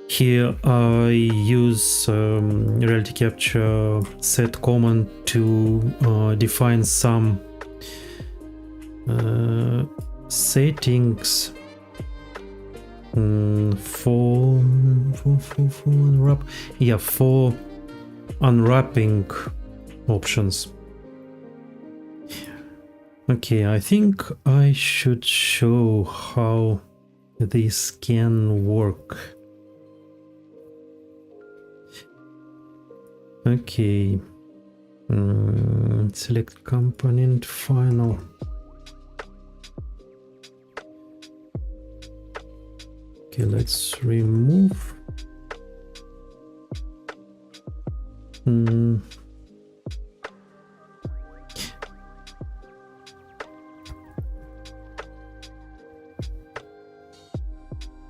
here I use RealityCapture set command to define some settings for unwrap, for unwrapping options. Okay, I think I should show how this can work. Okay, select component final. Okay, let's remove.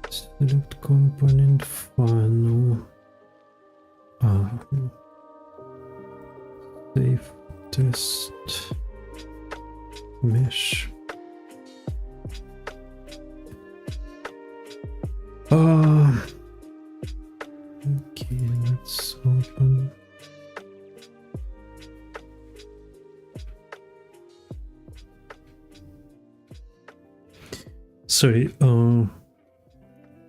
Select component final. Save test mesh. Okay, let's open. Sorry,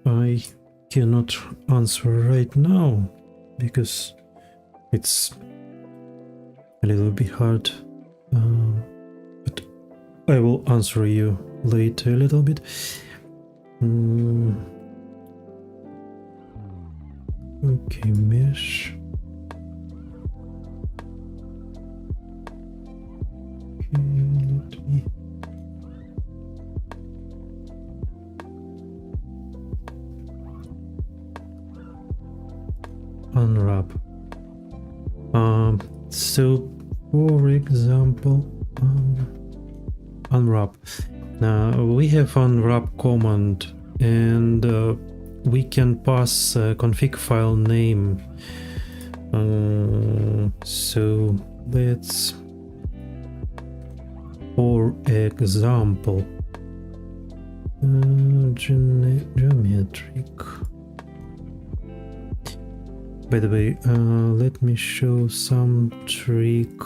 I cannot answer right now because it's a little bit hard, but I will answer you later a little bit. Okay, mesh. Okay, let me So for example, unwrap. Now we have unwrap command, and we can pass a config file name. So let's, for example, geometric. By the way, let me show some trick.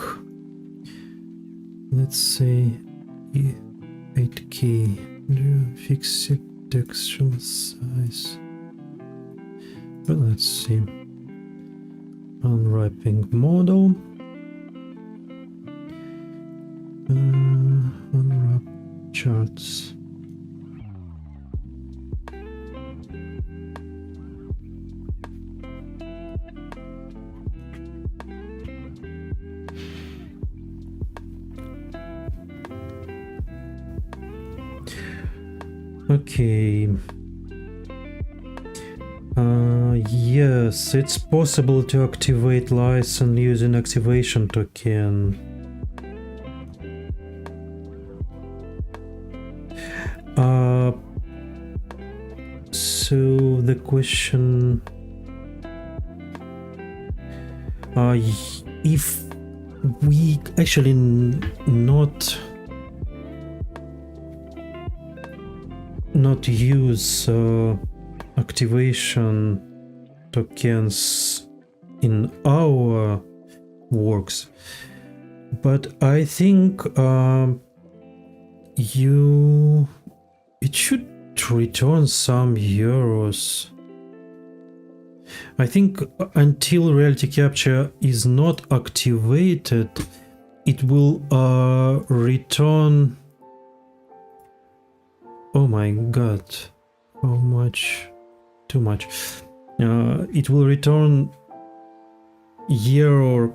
Let's say 8K fixed textual size. Well, let's see. Unwrapping model. Unwrap charts. Okay. Yes, it's possible to activate license using activation token. So the question, if we actually not use activation tokens in our works, but I think it should return some errors. I think until RealityCapture is not activated, it will return. Oh my god, how much? Too much. It will return error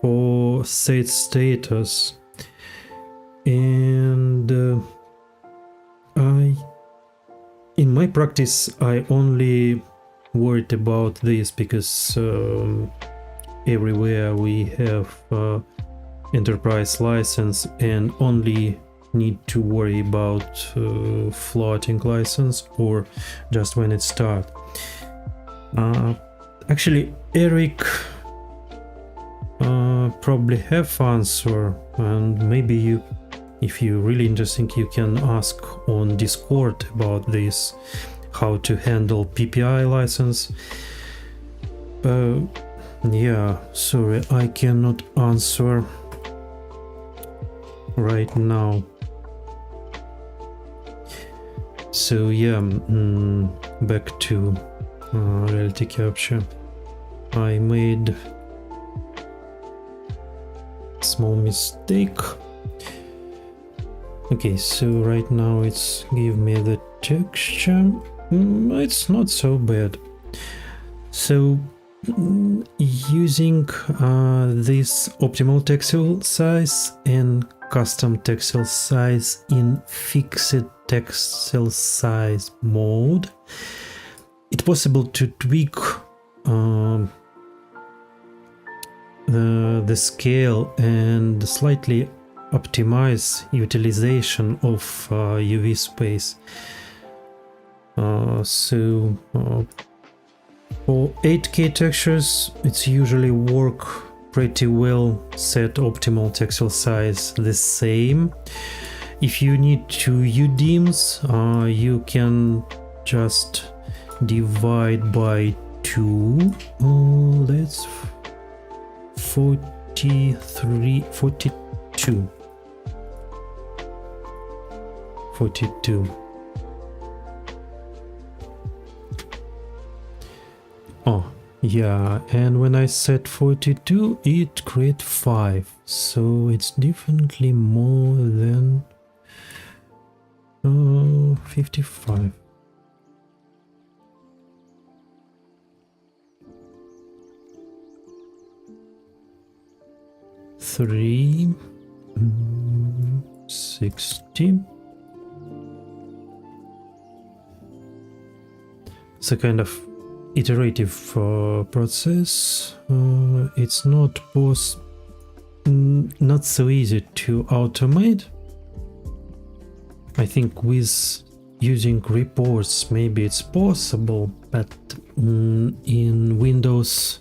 for set status, and in my practice I only worried about this because everywhere we have enterprise license and only need to worry about floating license or just when it starts. Actually, Eric probably have answer, and maybe you, if you're really interested, you can ask on Discord about this, how to handle PPI license. Yeah, sorry, I cannot answer right now. So yeah, back to RealityCapture. I made a small mistake. Okay, so right now it's give me the texture. It's not so bad. So using this optimal textile size and custom textile size in fixed textile size mode, it's possible to tweak the scale and slightly optimize utilization of UV space. So for 8K textures, it's usually work pretty well. Set optimal textile size the same. If you need to UDIMs, you can just divide by 2. That's 42. 42. Oh, yeah, and when I set 42, it create 5, so it's definitely more than 55. Three 60. It's a kind of iterative process. It's not so easy to automate. I think with using reports maybe it's possible, but in Windows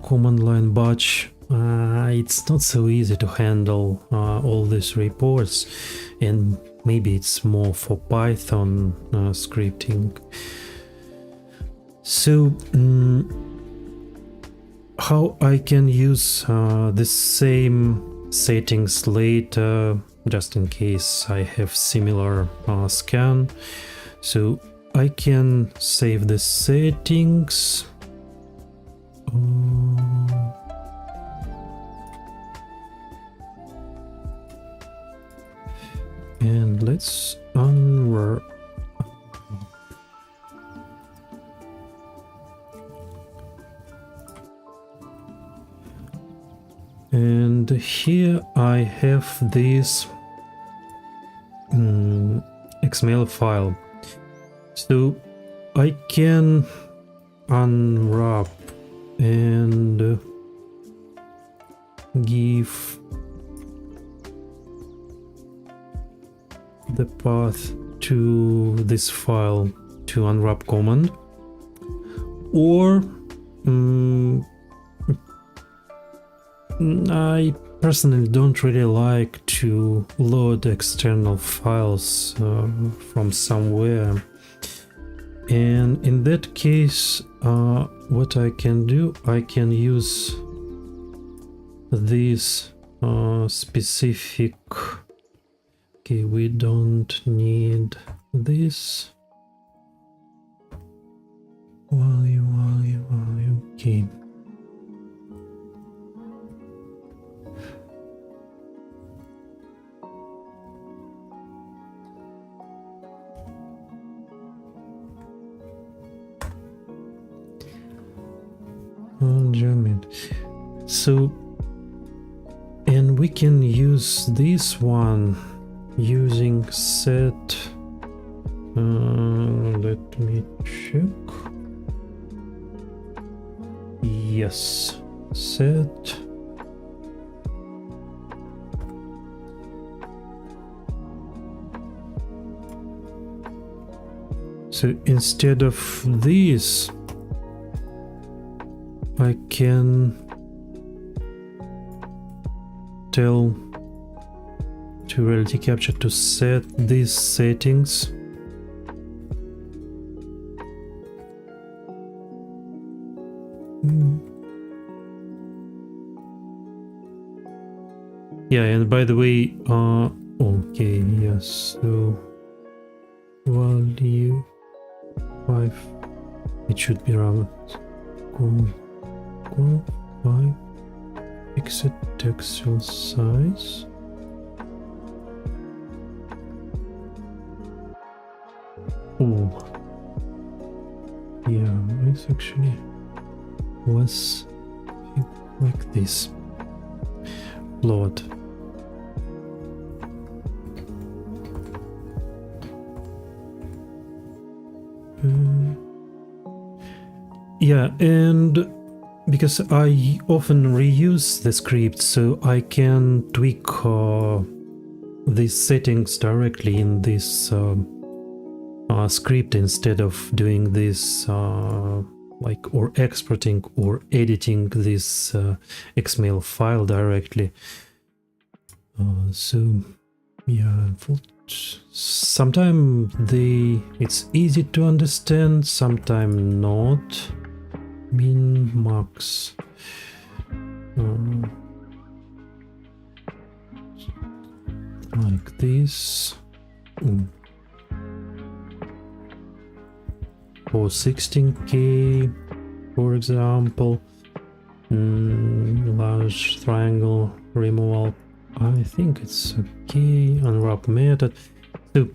command line batch it's not so easy to handle all these reports, and maybe it's more for Python scripting. So how I can use the same settings later, just in case I have similar scan. So I can save the settings. And let's unwrap. And here I have this XML file. So I can unwrap and give the path to this file to unwrap command, or I personally don't really like to load external files from somewhere, and in that case what I can do, I can use this specific. Okay, we don't need this. Value. Okay. So, and we can use this one using set. Let me check. Yes, set. So instead of this, I can tell to RealityCapture to set these settings. Yeah, and by the way, okay, yes, so value 5, it should be around 5 exit textual size. Oh, yeah, it's actually less like this. Float. Yeah, and because I often reuse the script, so I can tweak these settings directly in this script instead of doing this like or exporting or editing this XML file directly. So yeah, sometimes it's easy to understand, sometimes not. Min max. Like this. For 16K, for example. Large triangle removal. I think it's okay. Unwrap method. So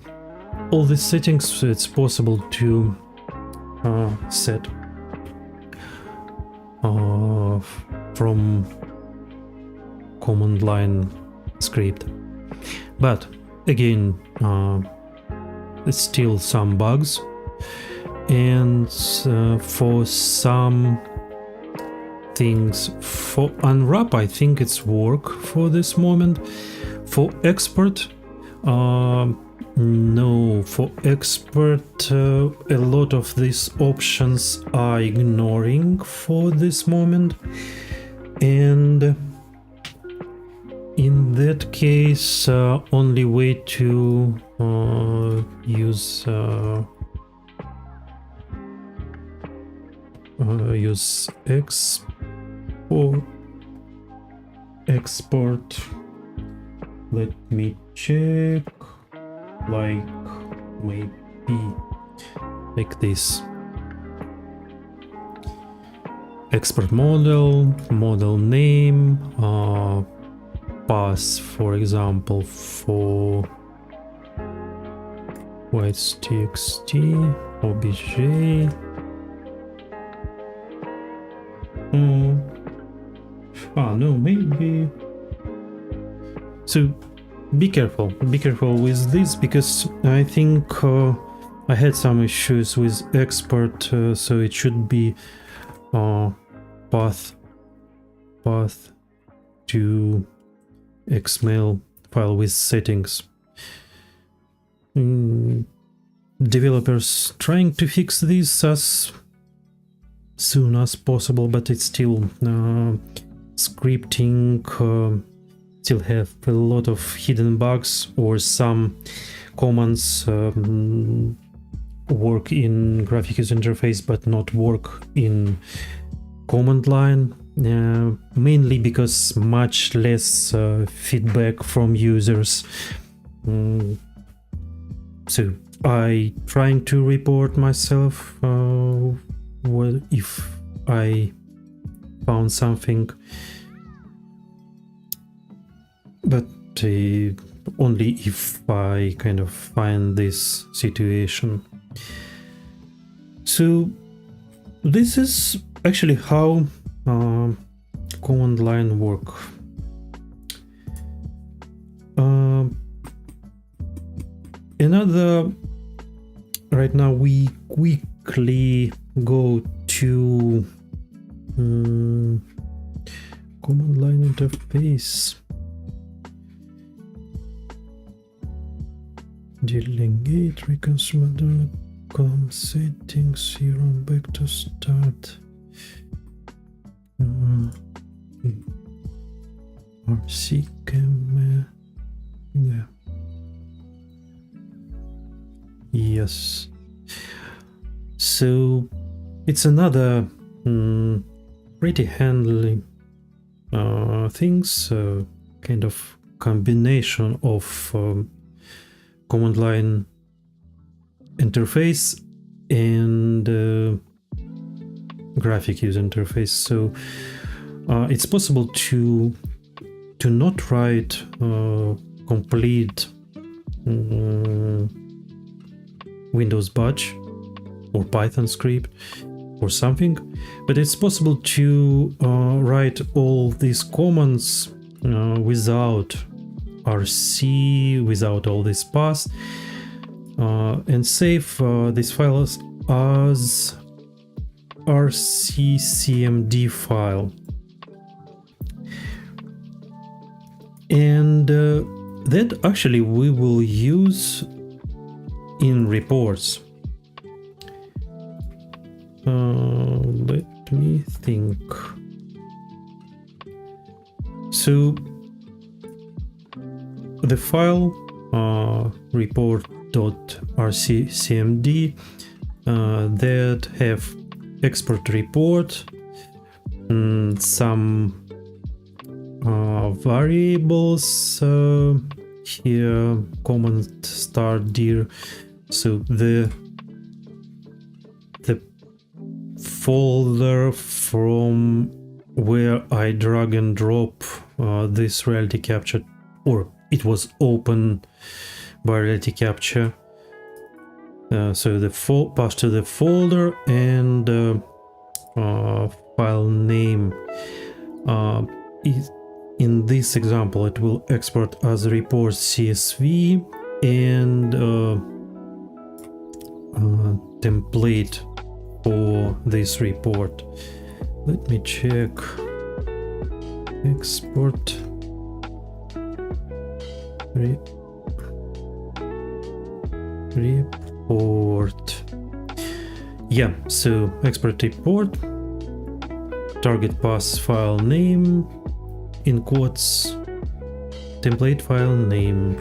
all these settings, it's possible to set from command line script. But again, it's still some bugs. And for some things, for unwrap, I think it's work for this moment. For export, no, for export, a lot of these options are ignoring for this moment. And in that case, only way to use export. Let me check, like maybe like this. Export model name, pass, for example, for whites txt, obj. No, maybe. So be careful with this, because I think I had some issues with export, so it should be path to XML file with settings. Developers trying to fix this as soon as possible, but it's still scripting still have a lot of hidden bugs, or some commands work in graphic user interface but not work in command line, mainly because much less feedback from users. So I trying to report myself if I found something, but only if I kind of find this situation. So this is actually how command line work. Another, right now we quickly go to command line interface. Delegate, reconcile.com, settings, here on back to start. rccmd. Yeah. Yes. So it's another pretty handy things, kind of combination of command line interface and graphic user interface. So it's possible to not write complete Windows batch or Python script or something, but it's possible to write all these commands without RC, without all this paths, and save these files as rccmd file. And that actually we will use in reports. Let me think. So the file report.rccmd that have export report, some variables here, comment start dir. So the folder from where I drag and drop this RealityCapture, or it was open by RealityCapture. So the path to the folder and file name. In this example, it will export as report CSV, and template for this report. Let me check. Export. Report. Yeah, so export report. Target pass file name in quotes. Template file name.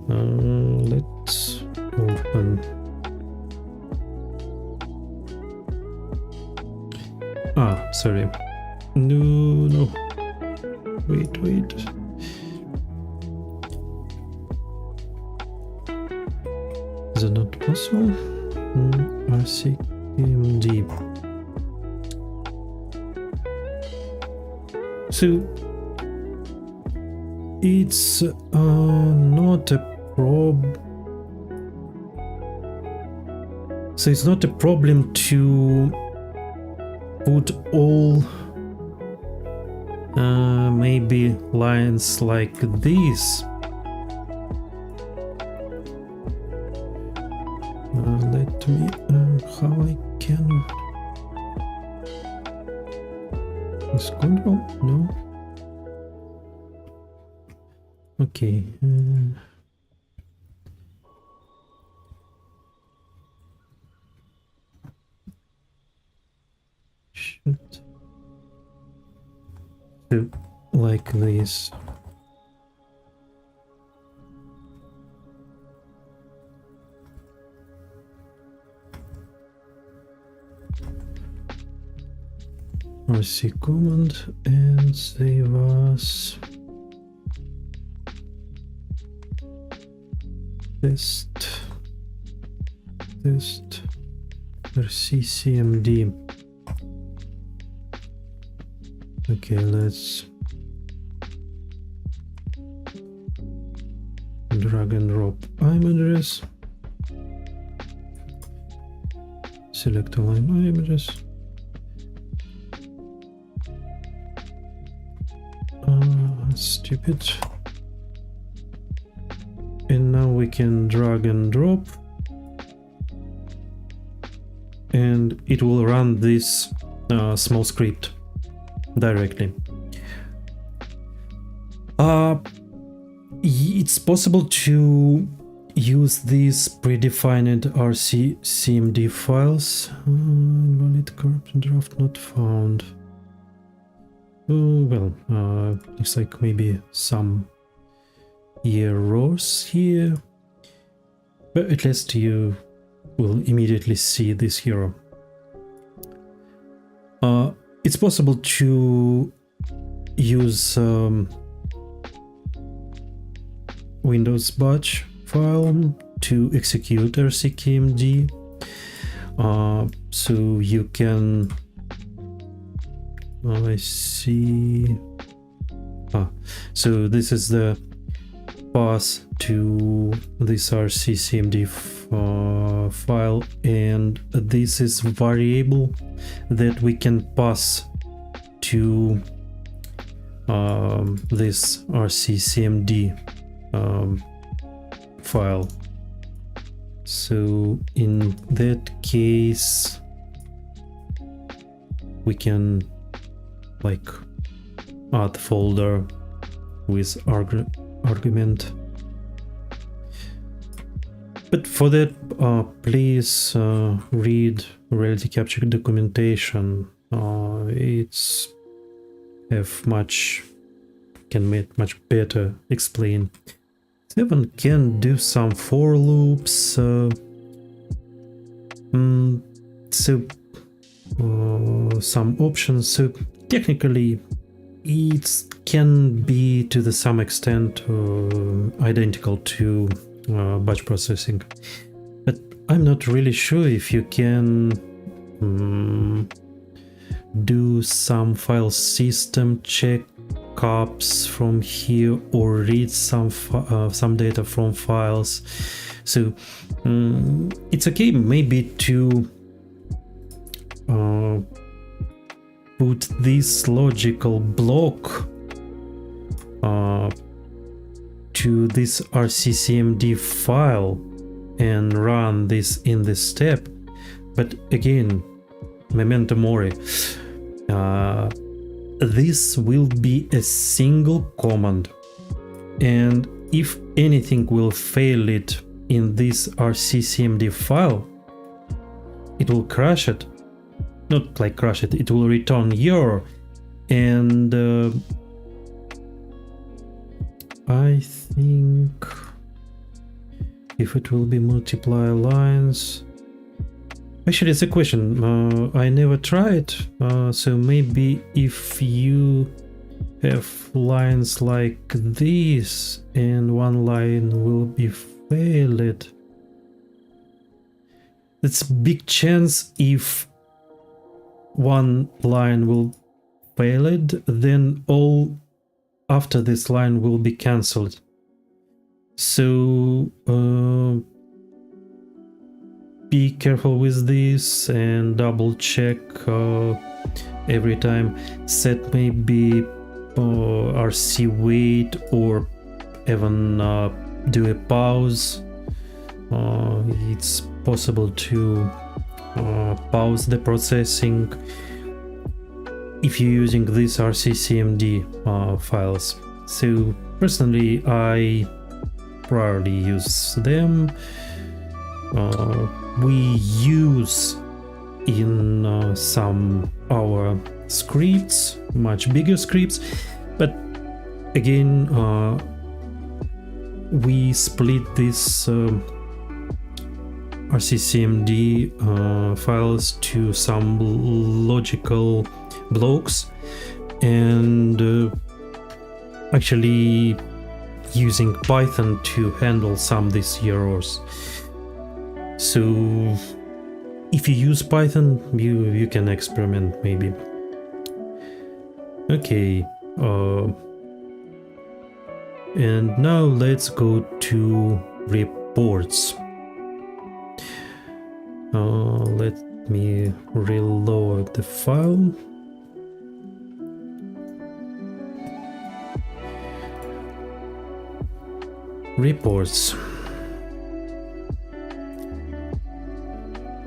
Let's open. Sorry. No. Wait. Is it not possible? rccmd. So it's not a So it's not a problem to put all maybe lines like this. Let me how I can is control? No. Okay. Should do like this. RC command and save as test rccmd. Okay, let's drag and drop IM address. Select all IM address. Stupid. And now we can drag and drop, and it will run this small script directly. It's possible to use these predefined rccmd files. Invalid corrupted draft not found. Oh, well, looks like maybe some errors here, but at least you will immediately see this error. It's possible to use Windows batch file to execute rccmd, so you can I see. So this is the path to this rccmd file, and this is variable that we can pass to this rccmd file. So in that case we can like add folder with argument, but for that please read RealityCapture documentation. It's can make much better explain. 7 can do some for loops, so some options. So technically it can be to some extent identical to batch processing, but I'm not really sure if you can do some file system checkups from here or read some data from files. So it's okay maybe to put this logical block to this rccmd file and run this in this step. But again, memento mori, this will be a single command, and if anything will fail it in this rccmd file, it will crash it. Not like crash it, it will return error. And I think if it will be multiply lines, actually it's a question, I never tried, so maybe if you have lines like this and one line will be failed, it's big chance if one line will fail it, then all after this line will be cancelled. So be careful with this and double check every time. Set maybe RC wait, or even do a pause. It's possible to pause the processing if you're using these rccmd files. So personally I rarely use them. We use in some our scripts, much bigger scripts, but again we split this rccmd files to some logical blocks, and actually using Python to handle some of these errors. So if you use Python, you can experiment maybe. Okay, and now let's go to reports. Let me reload the file. Reports.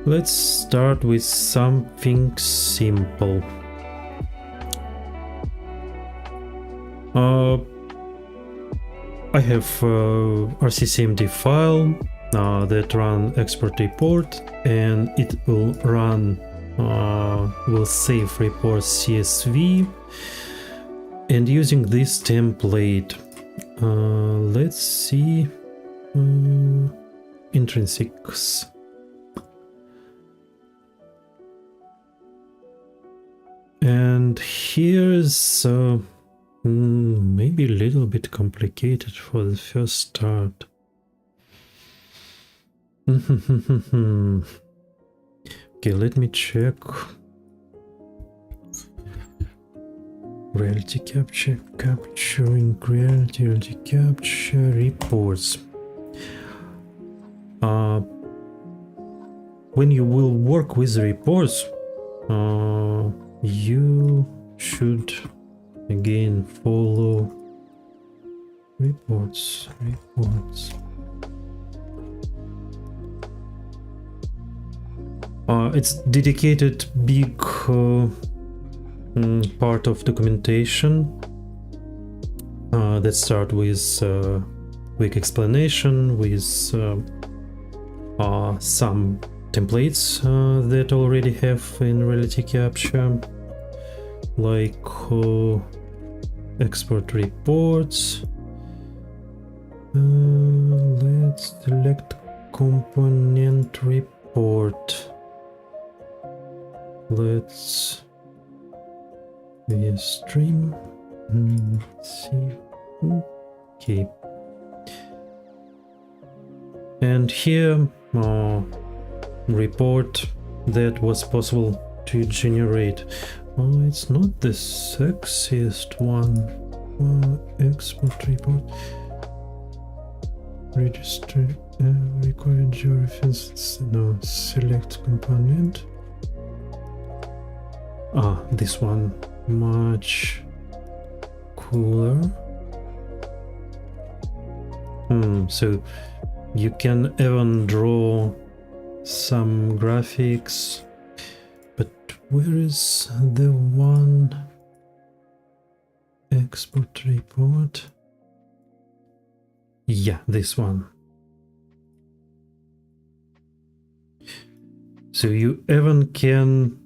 Let's start with something simple. I have rccmd file that run export report, and it will run will save report CSV, and using this template let's see intrinsics. And here's maybe a little bit complicated for the first start. Okay, let me check. RealityCapture, capturing RealityCapture reports. When you will work with reports, you should again follow reports. It's dedicated big part of documentation that start with quick explanation, with some templates that already have in RealityCapture, like export reports. Let's select component report. Let's stream. Let's see. Okay. And here report that was possible to generate. It's not the sexiest one. Export report. Register required georeference. No, select component. This one much cooler. So You can even draw some graphics, but where is the one export report? Yeah, this one. So you even can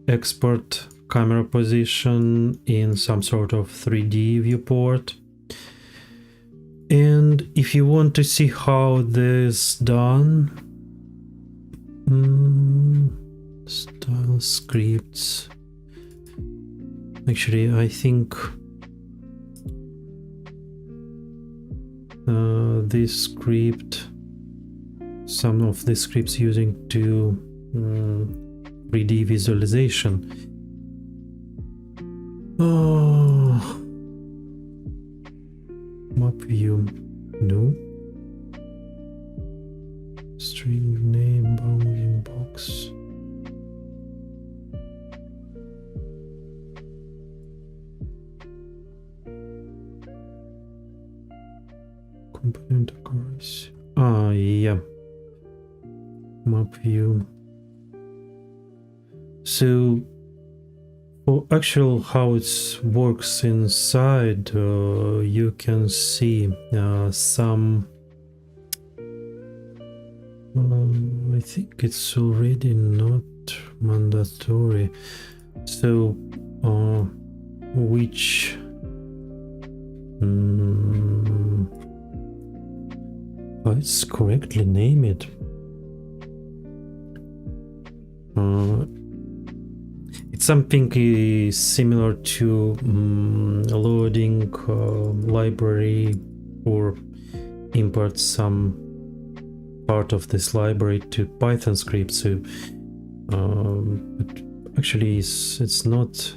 export camera position in some sort of 3D viewport. And if you want to see how this done, style scripts. Actually, I think this script, some of the scripts using to 3D visualization. Map view, no. String name, bounding box. Component accuracy. Yeah. Map view. So for actual how it works inside, you can see some. I think it's already not mandatory. So which let's correctly name it. It's something similar to loading library or import some part of this library to Python script. So but actually it's not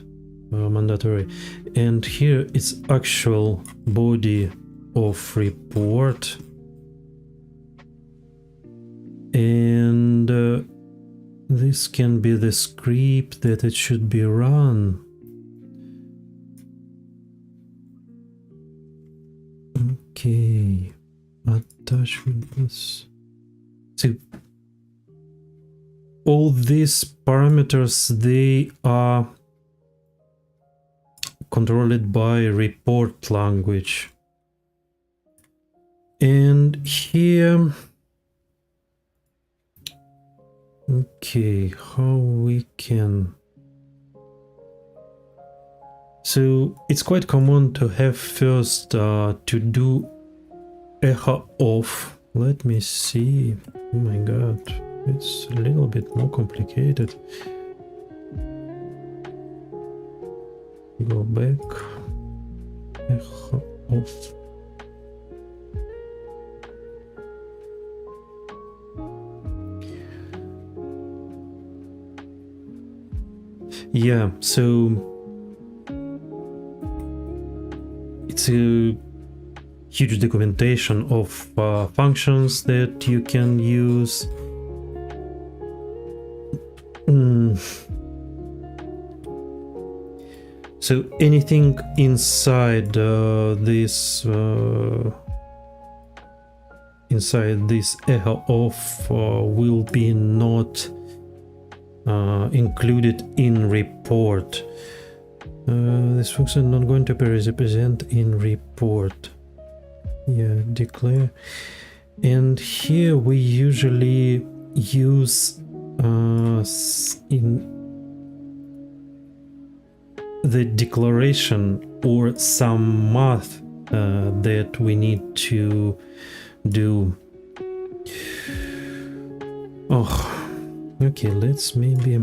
mandatory. And here it's actual body of report, and this can be the script that it should be run. Okay, attachments. So all these parameters, they are controlled by report language. And here, okay, how we can. So it's quite common to have first to do echo off. Let me see. Oh my god, it's a little bit more complicated. Go back. Echo off. Yeah, so it's a huge documentation of functions that you can use. So anything inside this echo off will be not included in report. This function not going to be represented in report. Yeah, declare. And here we usually use in the declaration or some math that we need to do. Oh, okay, let's maybe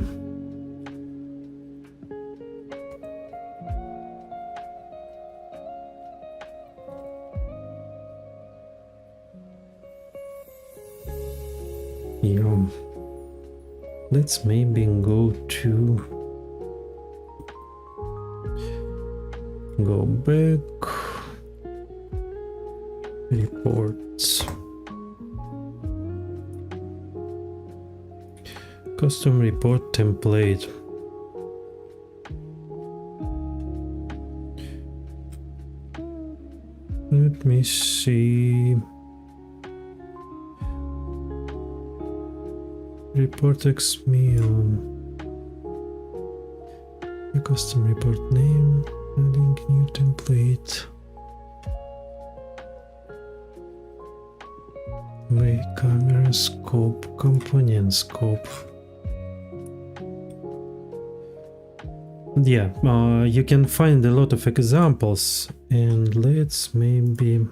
let's maybe go back, reports, custom report template. Let me see. report xml, a custom report name, adding new template. Way camera scope, component scope. Yeah, you can find a lot of examples, and let's maybe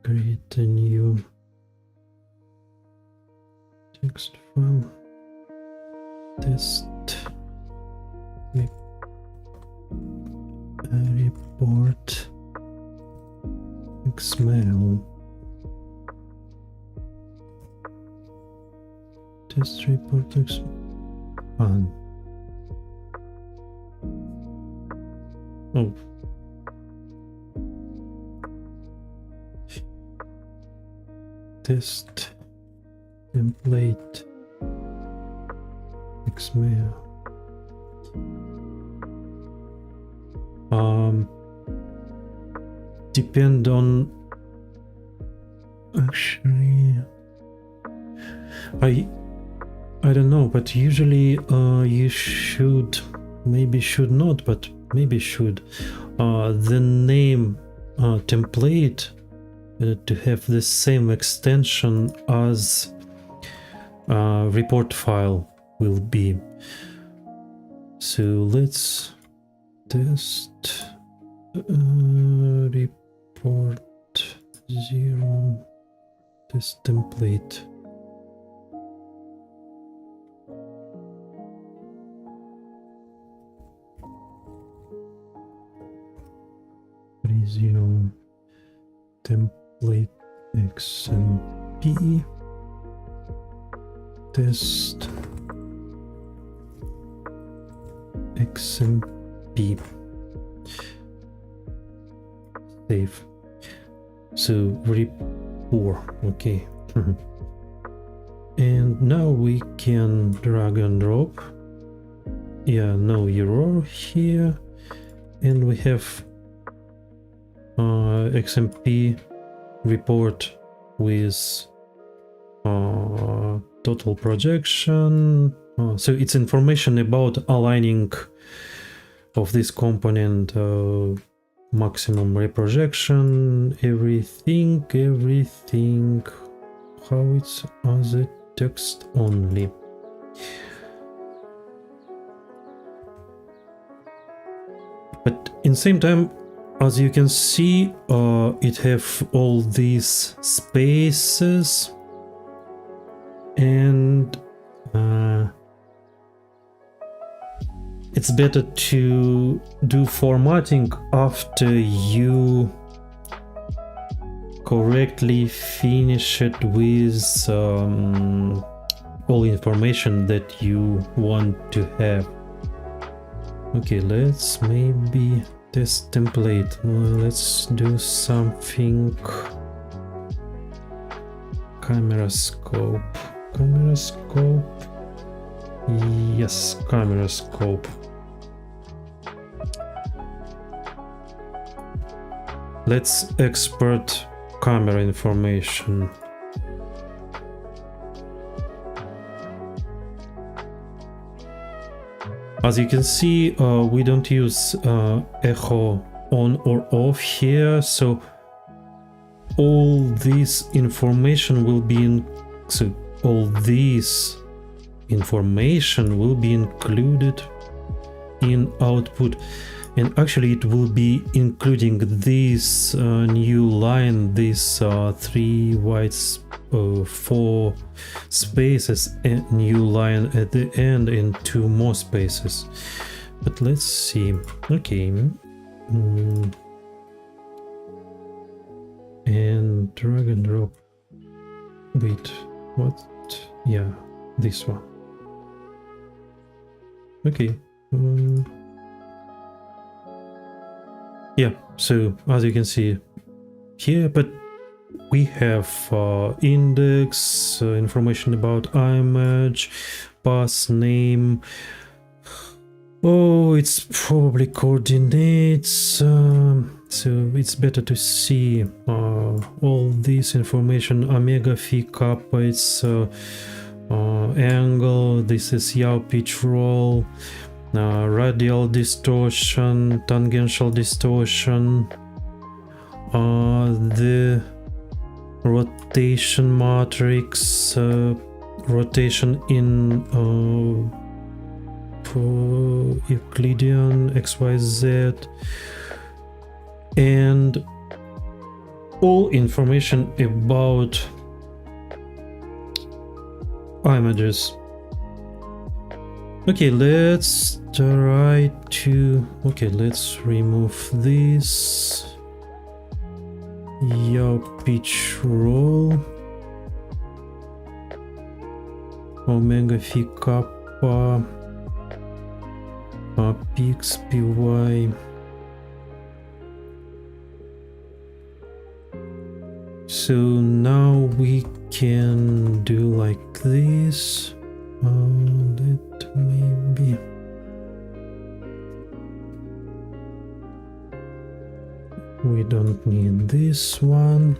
create a new text file. Test report xml. Test report xml. Oh. Test template xml. Depend on, actually I don't know, but usually you should, maybe should not, but maybe should, the name template to have the same extension as report file will be. So let's test report 0 test template. Resume template xmp test xmp. Save. So report, okay. And now we can drag and drop. Yeah, no error here, and we have XMP report with total projection. So it's information about aligning of this component, maximum reprojection, everything, how it's as a text only. But in same time, as you can see, it have all these spaces, and it's better to do formatting after you correctly finish it with all information that you want to have. Okay, let's maybe test template. Let's do something. Camera scope. Camera scope. Yes, camera scope. Let's export camera information. As you can see, we don't use echo on or off here, so all this information will be included in output, and actually it will be including this new line, this 3 whites, 4 spaces, and new line at the end, and 2 more spaces. But let's see. Okay, and drag and drop. Wait, what? Yeah, this one. Okay. Yeah, so as you can see here, but we have index, information about image, path name. Oh, it's probably coordinates, So it's better to see all this information. Omega, phi, kappa, it's angle, this is yaw pitch roll, radial distortion, tangential distortion, the rotation matrix, rotation in Euclidean, XYZ, and all information about images. Okay, let's try to... Okay, let's remove this yaw pitch roll, omega phi kappa, px py. So now we can do like this. That maybe... We don't need this one.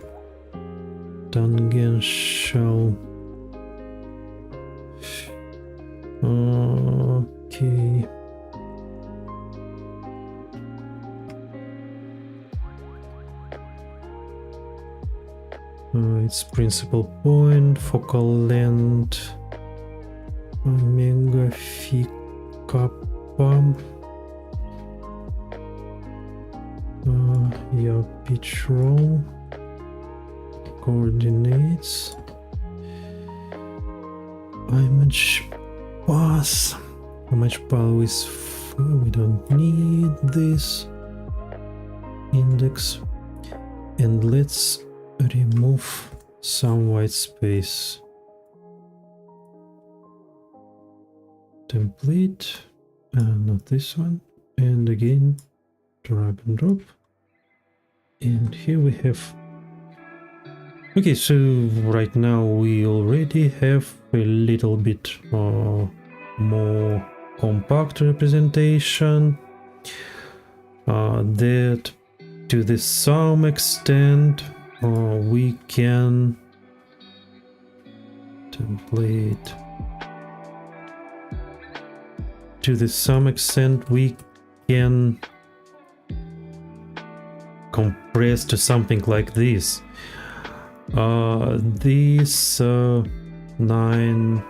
Tangential. Okay. It's principal point, focal length, omega phi kappa, yaw pitch roll, coordinates, image path, image path is we don't need this index, and let's remove some white space. Template, not this one, and again drag and drop, and here we have... Okay, so right now we already have a little bit more compact representation that to the some extent we can template. To the some extent we can compress to something like this. This 9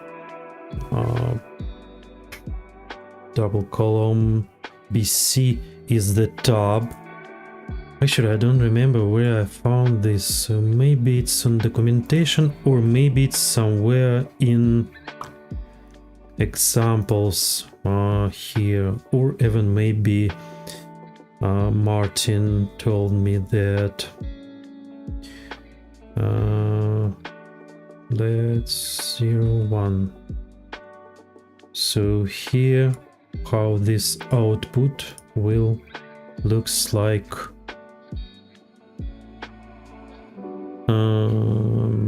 double column BC is the top. Actually, I don't remember where I found this. Maybe it's on documentation, or maybe it's somewhere in examples here, or even maybe Martin told me that. Let's 01. So here how this output will looks like.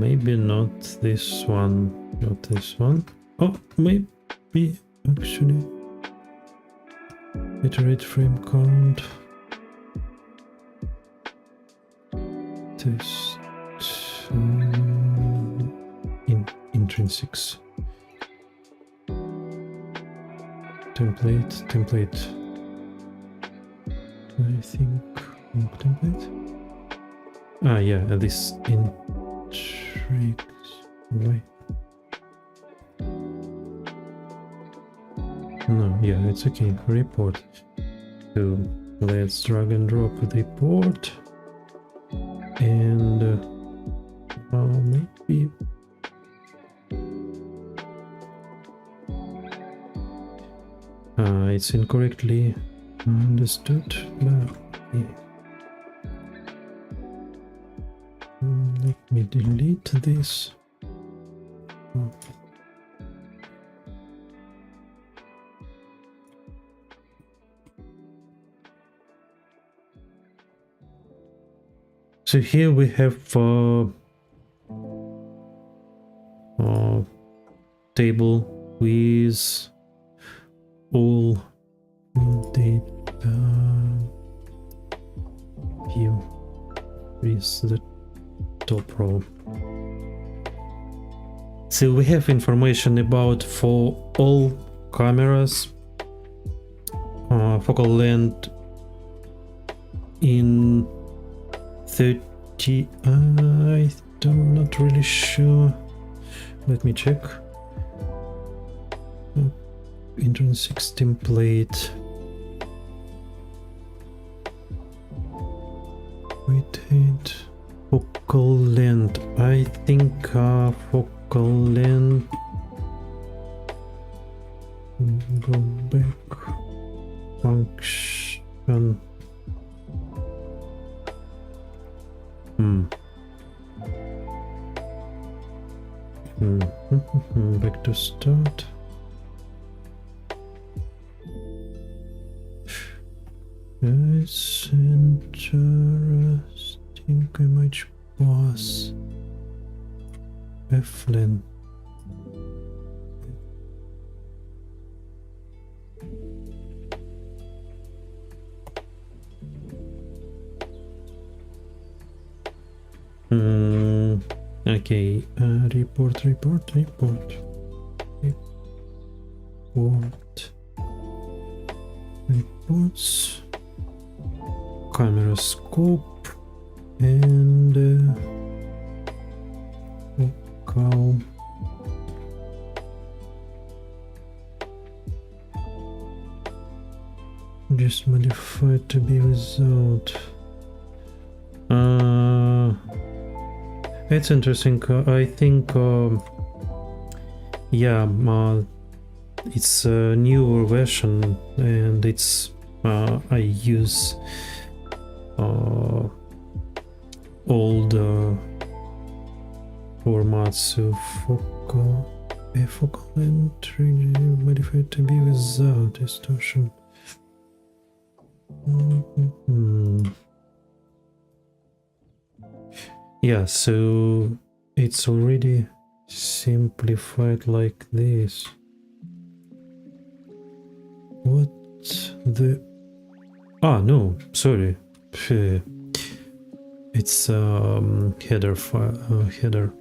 Maybe not this one, not this one. Oh, maybe actually iterate frame count, test intrinsics, template. I think template. Ah, yeah, this intrigues. Why? No, yeah, it's okay. Report. So let's drag and drop the port, and maybe it's incorrectly understood. Yeah. Let me delete this. So here we have table with all data. view with the top row. So we have information about for all cameras focal length in 30. I'm not really sure. Let me check. Intrinsic template. Wait. Focal length. I think focal length. Go back. Function. Back to start. It's interesting. Image pass. F-length. Okay, report. Reports. Camera scope and focal. Just modify to be without. It's interesting. I think it's a newer version, and it's I use old formats of focal entry modified to be without distortion. Yeah, so it's already simplified like this. What the... no, sorry. It's header file, header.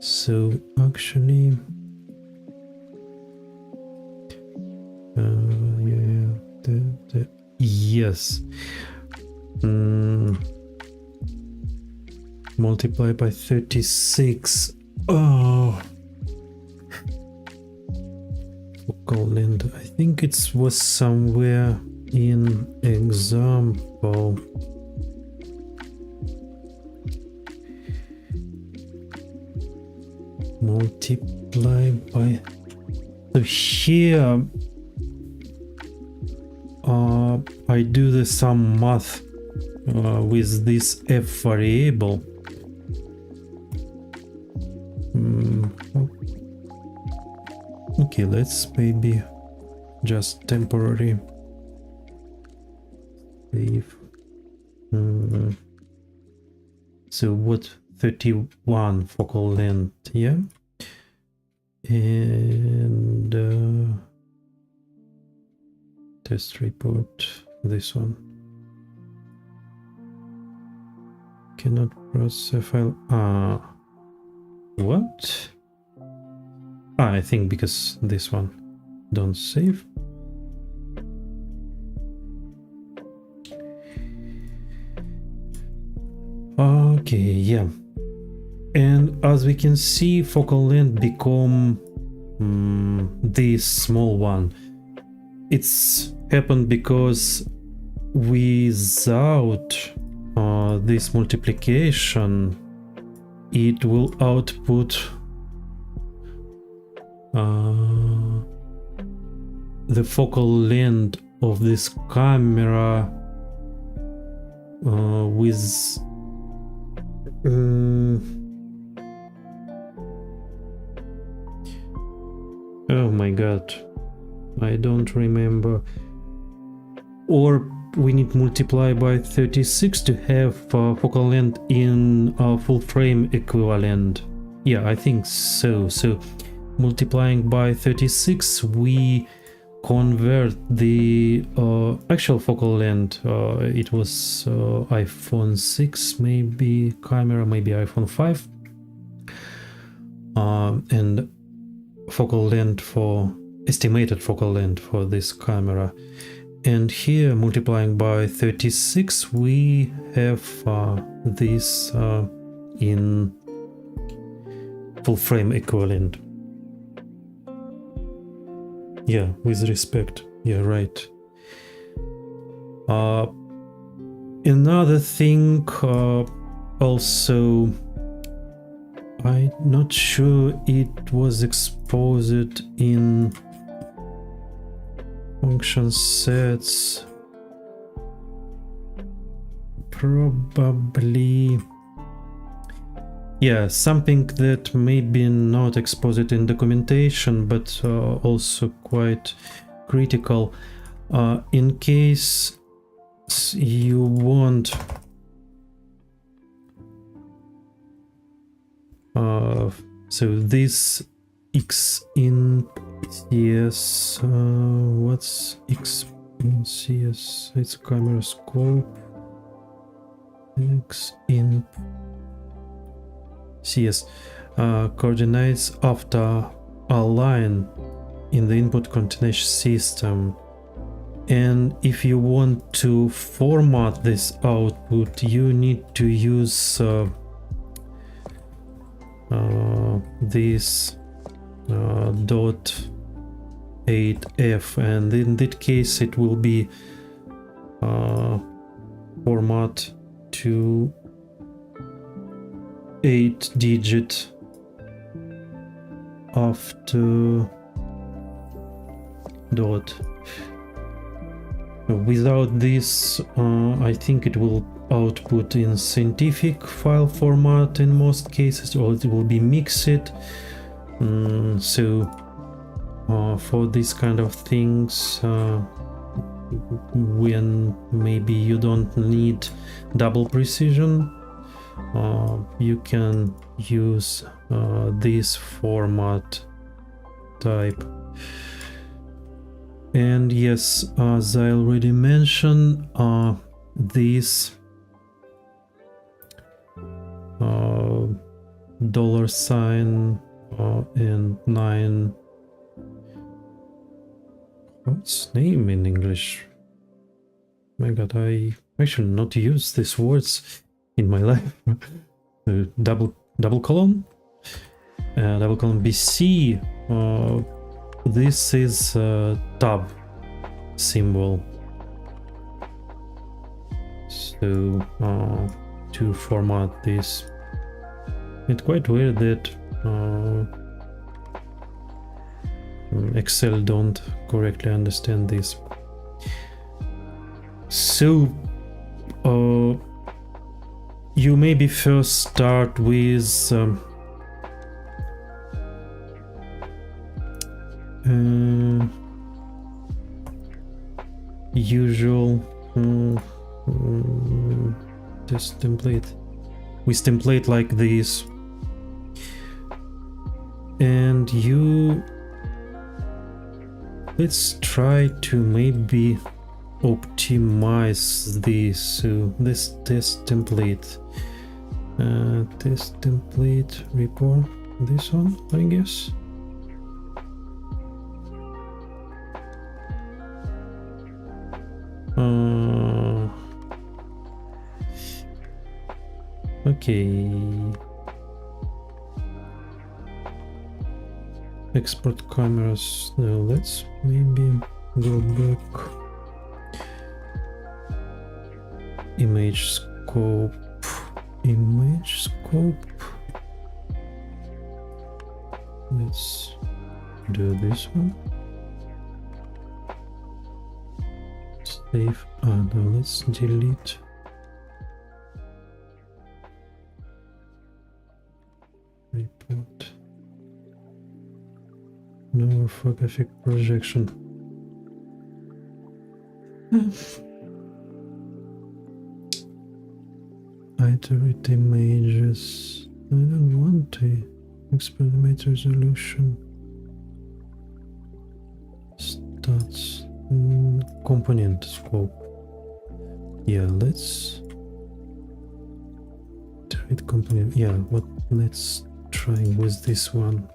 So actually, yes. Multiply by 36. Oh, focal length. I think it was somewhere in example. Multiply by. So here, I do the some math with this f variable. Okay, let's maybe just temporary save. So what, 31 focal length, yeah, and test report, this one. Cannot process a file. What? I think because this one don't save. Okay, yeah. And as we can see, focal length become this small one. It's happened because without this multiplication, it will output the focal length of this camera with oh my god, I don't remember. Or we need multiply by 36 to have focal length in full frame equivalent. Yeah, I think so. So multiplying by 36, we convert the actual focal length. It was iPhone 6 maybe camera, maybe iPhone 5, and focal length for estimated focal length for this camera. And here, multiplying by 36, we have this in full frame equivalent. Yeah, with respect. Yeah, right. Another thing, also, I'm not sure it was exposed in function sets. Probably. Yeah, something that may be not exposed in documentation, but also quite critical. In case you want so this X in CS, what's X in CS? It's camera scope. X in CS coordinates after a line in the input coordination system, and if you want to format this output, you need to use this dot 8f, and in that case it will be format to 8-digit after dot. Without this, I think it will output in scientific file format in most cases, or it will be mixed. So for these kind of things, when maybe you don't need double precision, you can use this format type. And yes, as I already mentioned, this dollar sign and 9, what's name in English? My god, I should not use these words in my life. double colon BC, this is a tab symbol. So to format this, it's quite weird that Excel don't correctly understand this. So you maybe first start with usual this template, with template like this, and let's try to maybe optimize this. So this test template report, this one, I guess. Okay, export cameras. Now let's maybe go back. Image scope. Let's do this one. Save. Now let's delete. Report. No photographic projection. Iterate images. I don't want to export image resolution. Stats. component scope. Yeah, let's iterate component. Yeah, what? Let's try with this one.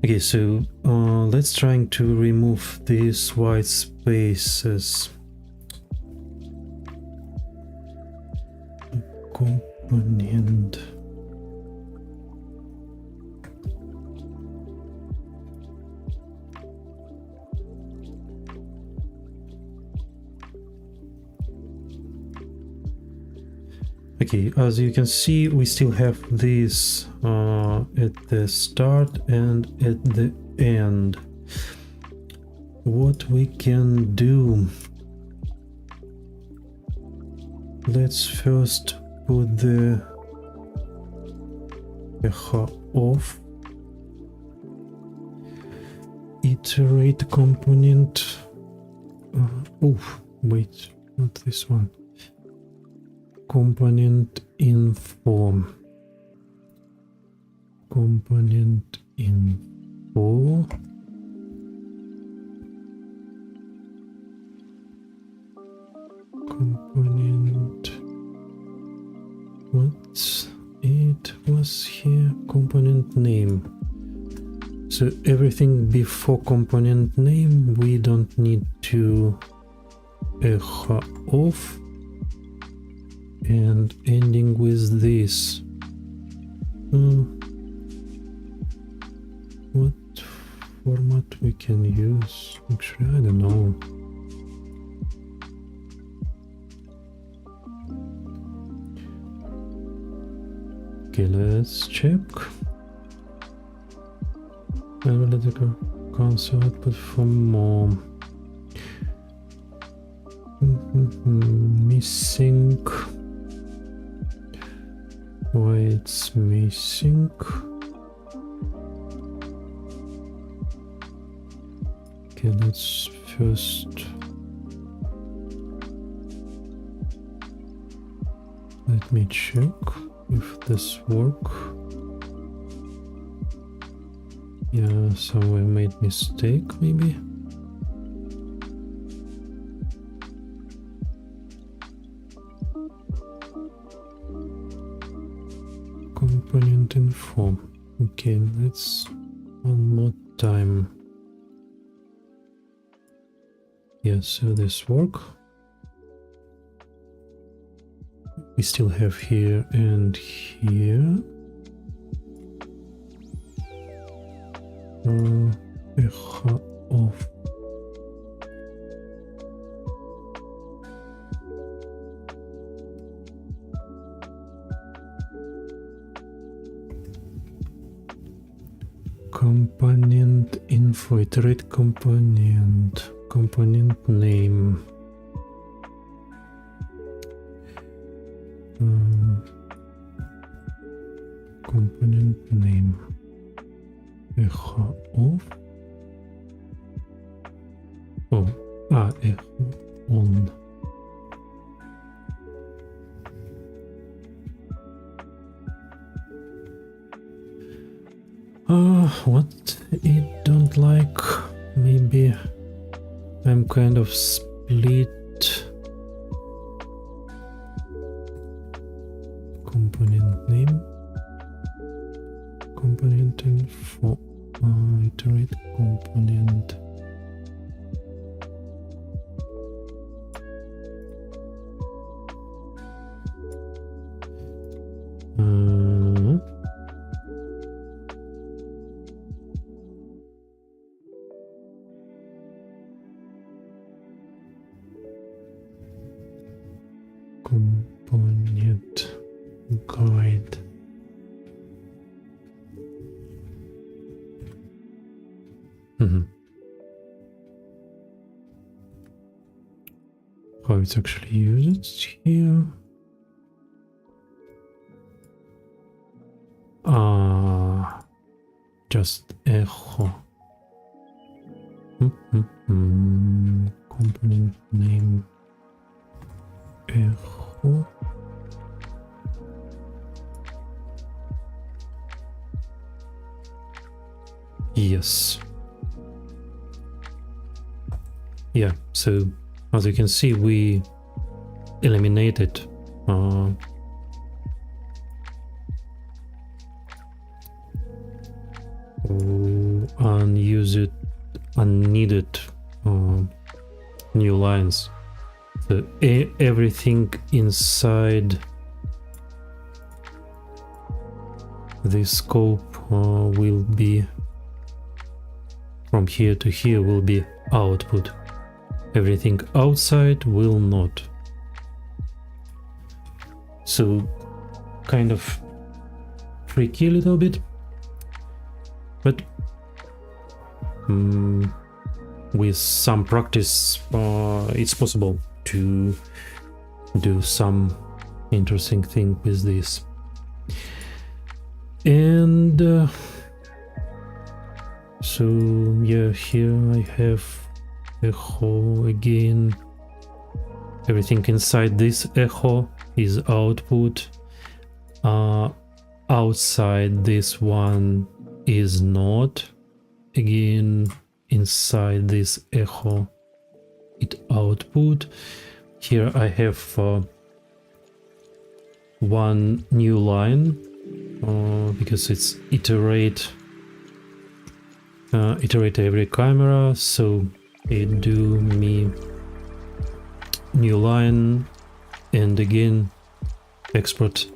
Okay, so let's try to remove these white spaces. Component. Okay, as you can see, we still have this at the start and at the end. What we can do? Let's first put the echo off. Iterate component. Oh, wait, not this one. Component info. Component info. Component. What it was here? Component name. So everything before component name we don't need to echo off. And ending with this. What format we can use? Actually, I don't know. Okay, let's check. Analytical console output for more. Missing. Why it's missing? Okay, let's first let me check if this work. Yeah, somewhere made mistake maybe. Component info. Okay, let's one more time. Yeah, so this work. We still have here and here. Echo off. Component info, iterate component, component name. Component name. Echo off. Oh, echo on. What it don't like? Maybe I'm kind of split. Component name. Component info. Iterate component. Component guide. How it's actually used here. Just echo. Component name. echo. Yes. Yeah, so as you can see, we eliminated unneeded new lines. So everything inside this scope will be, from here to here will be output. Everything outside will not. So kind of tricky a little bit, but with some practice it's possible to do some interesting thing with this. And so yeah, here I have echo again. Everything inside this echo is output. Outside this one is not. Again, inside this echo it output. Here I have one new line because it's iterate every camera, so it do me new line, and again export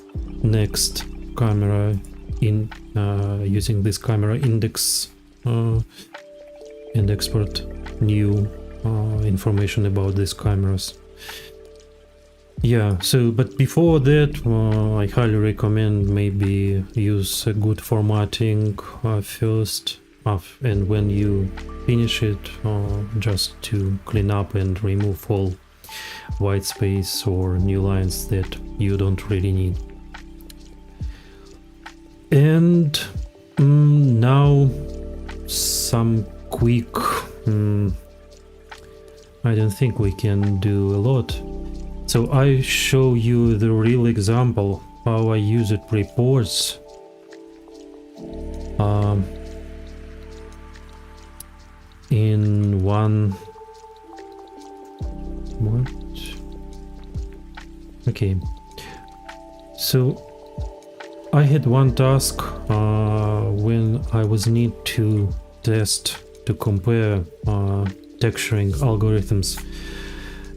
next camera in using this camera index and export new information about these cameras. Yeah, so but before that I highly recommend maybe use a good formatting first, and when you finish it just to clean up and remove all white space or new lines that you don't really need. And now some quick, I don't think we can do a lot. So I show you the real example how I use it reports. In one, what? Okay, so I had one task when I was need to test to compare texturing algorithms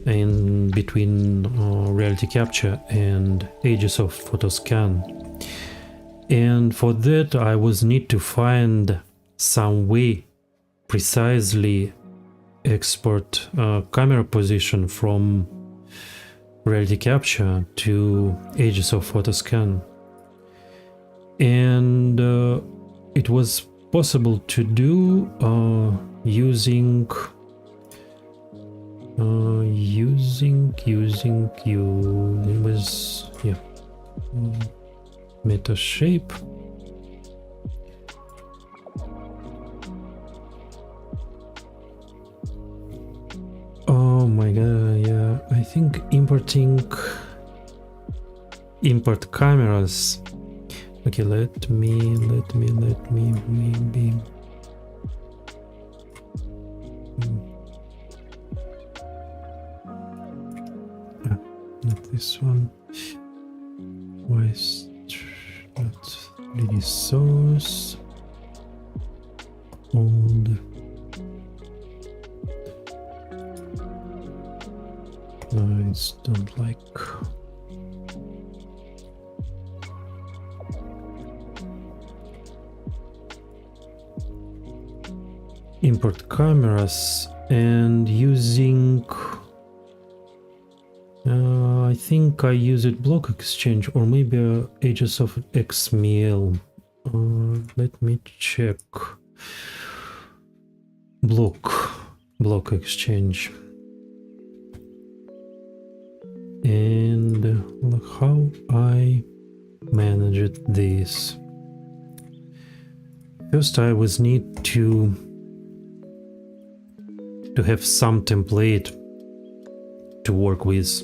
in between RealityCapture and Aegis of Photoscan, and for that I was need to find some way precisely export camera position from RealityCapture to Aegis of Photoscan, and it was possible to do using meta shape. Oh my god, yeah, I think import cameras. Okay, let me maybe not this one. Why is not 3D source? Old. No, I don't like. Import cameras and using I think I use it block exchange or maybe Aegis of XML. Let me check. Block exchange. And how I managed this. First I was need to have some template to work with.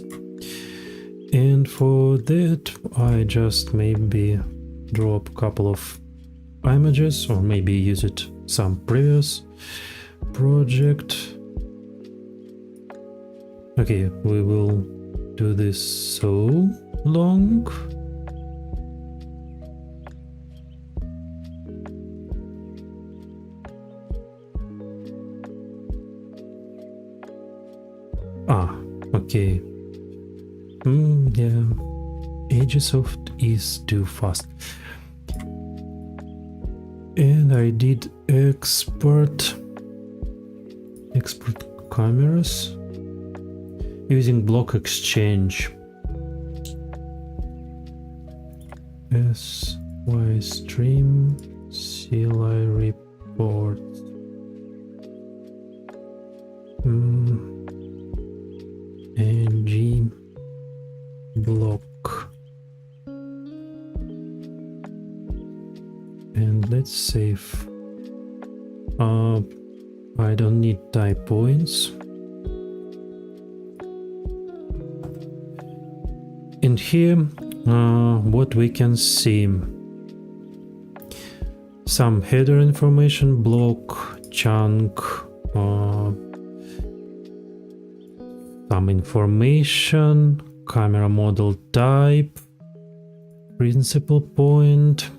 And for that, I just maybe drop a couple of images, or maybe use it some previous project. Okay, we will do this so long. Okay. Yeah. Agisoft is too fast. And I did export cameras using block exchange. SY stream CLI report. ng block. And let's save. I don't need type points. And here, what we can see: some header information, block, chunk, some information, camera model type, principal point,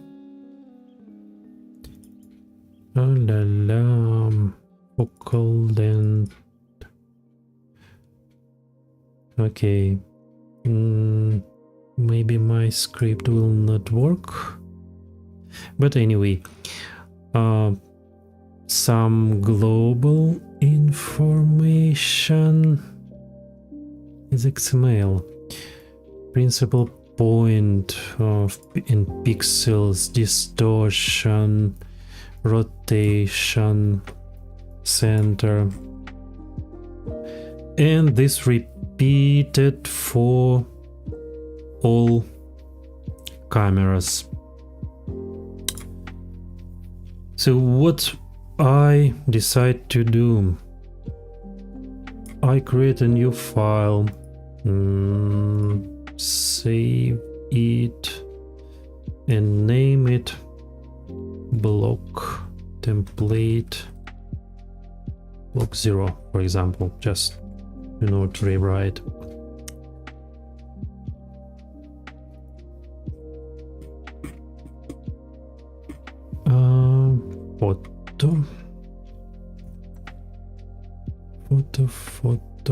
focal length. Okay, maybe my script will not work, but anyway, some global information is XML, principal point in pixels, distortion, rotation, center, and this repeated for all cameras. So what I decide to do, I create a new file, save it, and name it block template block 0, for example, just to rewrite.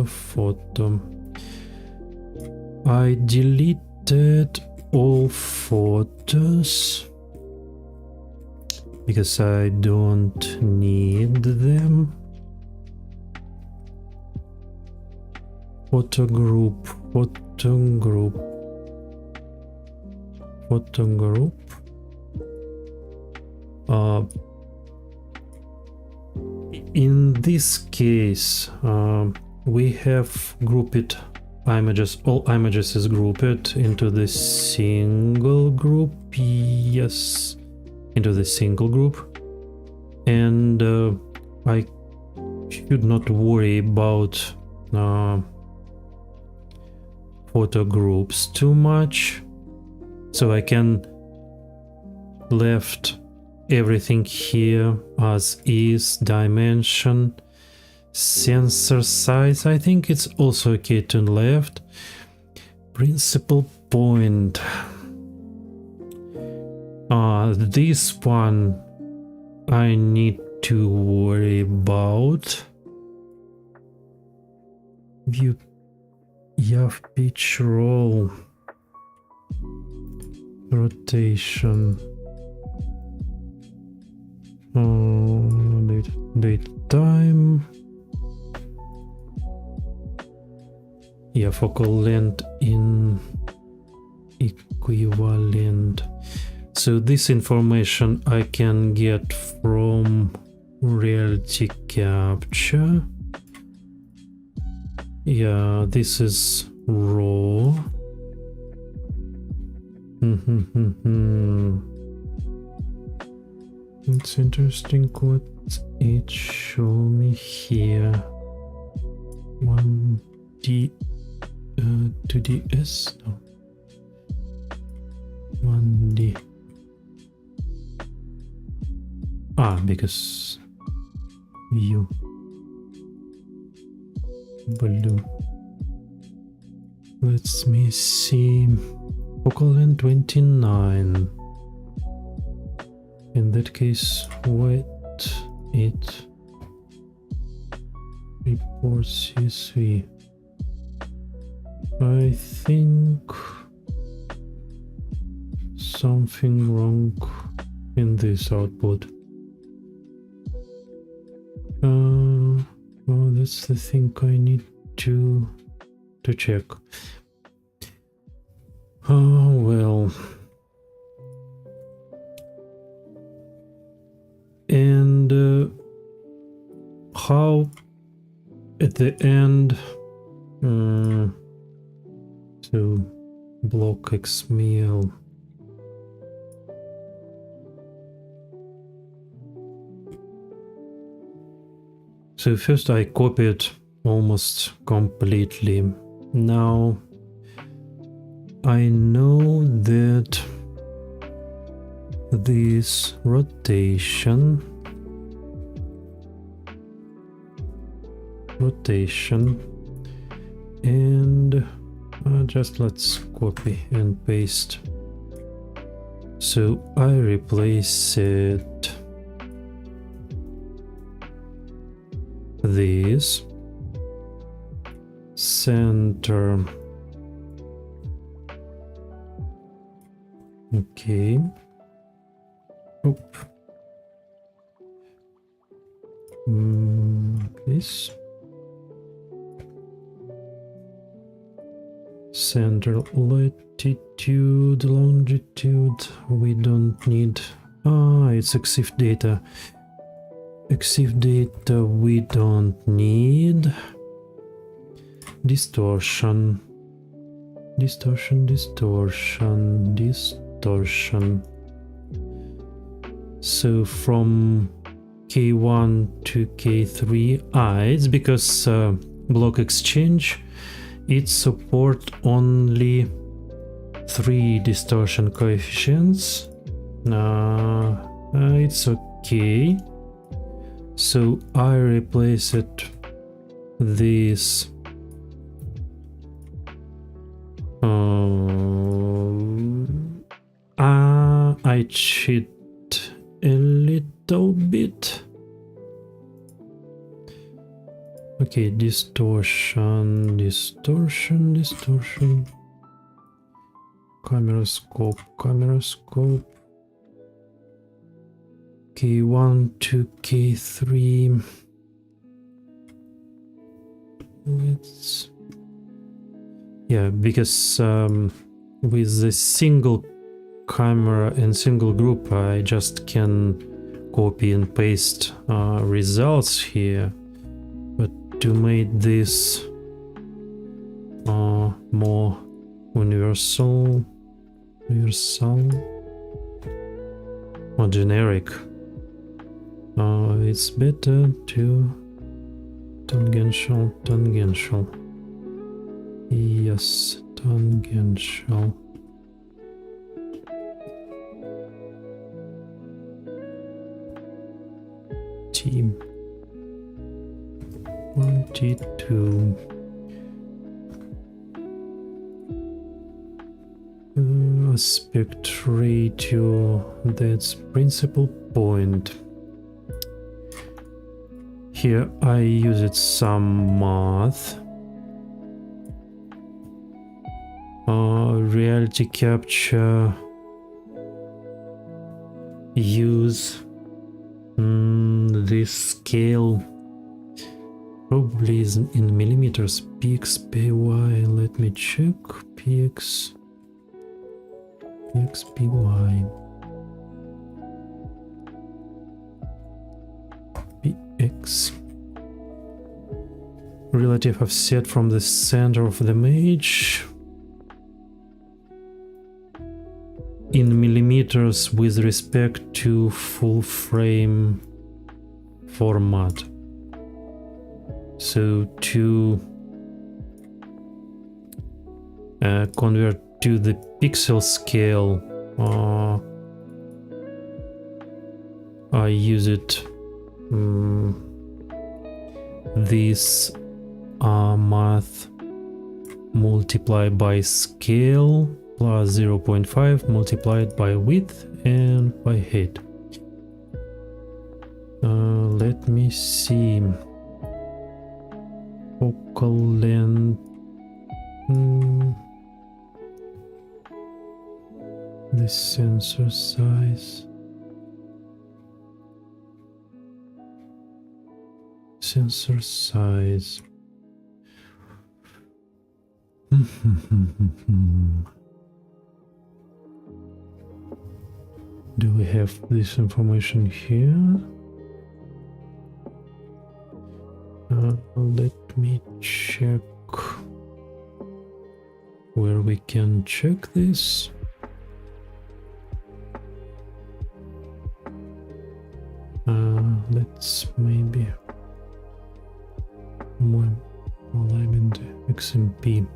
Photo. I deleted all photos because I don't need them. Photo group. In this case, we have grouped images. All images is grouped into the single group. Yes, into the single group. And I should not worry about photo groups too much. So I can left everything here as is, dimension, sensor size. I think it's also okay to left. Principal point. This one I need to worry about. View pitch roll, rotation, date time, focal length in equivalent. So this information I can get from RealityCapture. Yeah, this is raw. It's interesting what it show me here. 1D 2ds, no, 1d. Because view blue. Let me see. Focal length 29. In that case, wait it. Report CSV. I think something wrong in this output. Well, that's the thing I need to check. Oh well. And how at the end so block XML. So first I copied almost completely. Now I know that this rotation and just let's copy and paste. So I replace it this center. Okay. Oop. This center latitude, longitude we don't need. It's EXIF data. EXIF data we don't need. Distortion. So from K1 to K3, it's because block exchange it support only 3 distortion coefficients. It's okay. So I replace it this I cheat a little bit. Okay, distortion. Camera scope. K1 to K3. Because with the single camera and single group I just can copy and paste results here, but to make this more universal or generic, it's better to tangential. Yes, tangential. T1, T2. Aspect ratio, that's principal point. Here I used some math. RealityCapture use this scale probably is in millimeters. Px py, let me check. Px py. Px relative offset from the center of the image in millimeters with respect to full frame format. So to convert to the pixel scale. I use it this math multiplied by scale plus 0.5 multiplied by width and by height. Let me see. Focal length. The sensor size. Sensor size. Do we have this information here? Let me check where we can check this. Let's maybe more alignment XMP.